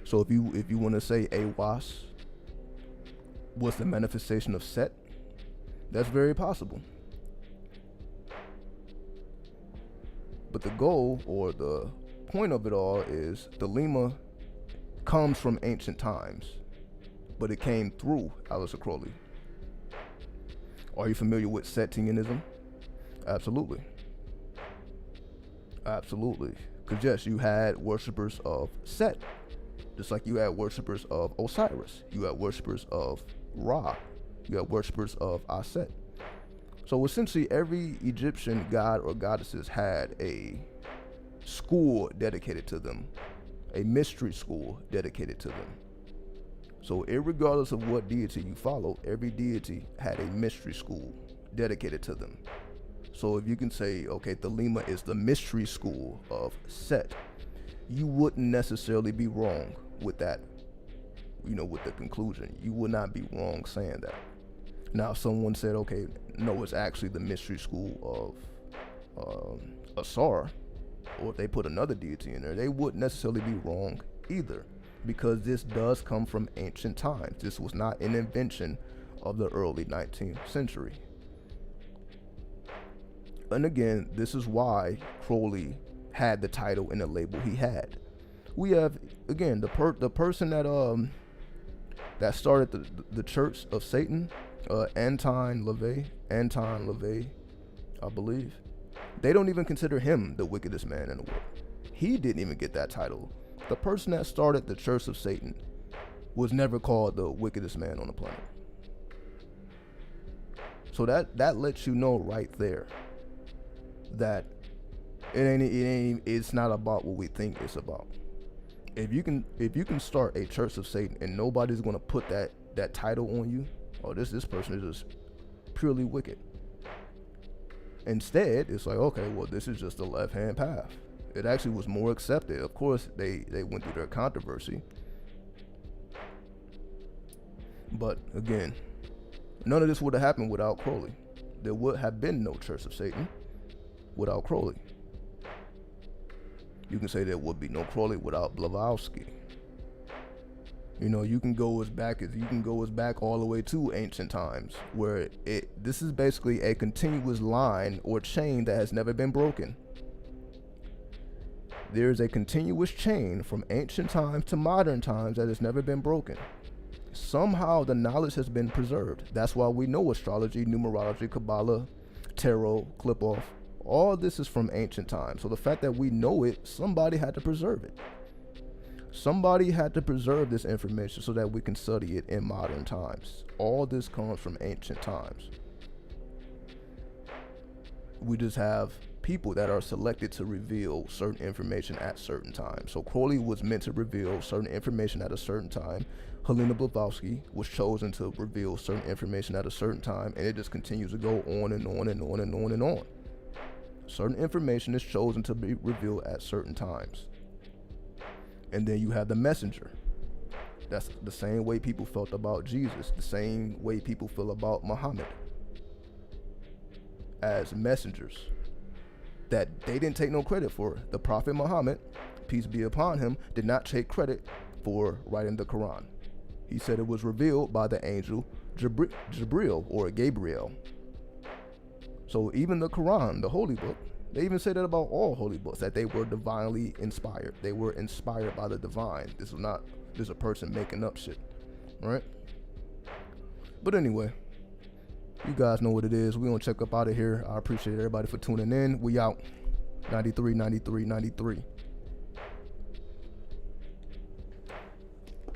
So if you want to say Aiwass was the manifestation of Set, that's very possible. But the goal or the point of it all is the Lima comes from ancient times, but it came through Aleister Crowley. Are you familiar with Setianism? Absolutely. Absolutely. Because yes, you had worshippers of Set, just like you had worshippers of Osiris. You had worshippers of Ra. You had worshippers of Aset. So essentially every Egyptian god or goddesses had a school dedicated to them, a mystery school dedicated to them. So irregardless of what deity you follow, every deity had a mystery school dedicated to them. So if you can say, okay, the Lima is the mystery school of Set, you wouldn't necessarily be wrong with that, you know, with the conclusion. You would not be wrong saying that. Now, if someone said, okay, no, it's actually the mystery school of Asar, or if they put another deity in there, they wouldn't necessarily be wrong either, because this does come from ancient times. This was not an invention of the early 19th century. And again, this is why Crowley had the title and the label he had. We have, again, the person that started the Church of Satan, Anton LaVey, I believe. They don't even consider him the wickedest man in the world. He didn't even get that title. The person that started the Church of Satan was never called the wickedest man on the planet. So that lets you know right there that it's not about what we think it's about. If you can start a Church of Satan and nobody's gonna put that title on you, oh, this person is just purely wicked. Instead, it's like, okay, well, this is just the left-hand path. It actually was more accepted. Of course, they went through their controversy. But again, none of this would have happened without Crowley. There would have been no Church of Satan without Crowley. You can say there would be no Crowley without Blavatsky. You know, you can go as back all the way to ancient times, where this is basically a continuous line or chain that has never been broken. There's a continuous chain from ancient times to modern times that has never been broken. Somehow the knowledge has been preserved. That's why we know astrology, numerology, Kabbalah, tarot, clip-off. All this is from ancient times. So the fact that we know it, somebody had to preserve it. Somebody had to preserve this information so that we can study it in modern times. All this comes from ancient times. We just have people that are selected to reveal certain information at certain times. So Crowley was meant to reveal certain information at a certain time. Helena Blavatsky was chosen to reveal certain information at a certain time, and it just continues to go on and on and on and on and on. Certain information is chosen to be revealed at certain times. And then you have the messenger. That's the same way people felt about Jesus, the same way people feel about Muhammad, as messengers that they didn't take no credit for. The Prophet Muhammad, peace be upon him, did not take credit for writing the Quran. He said it was revealed by the angel Jibril or Gabriel. So even the Quran, the holy book, they even say that about all holy books, that they were divinely inspired. They were inspired by the divine. This is not just a person making up shit, right? But anyway, you guys know what it is. We gonna check up out of here. I appreciate everybody for tuning in. We out. 93, 93, 93.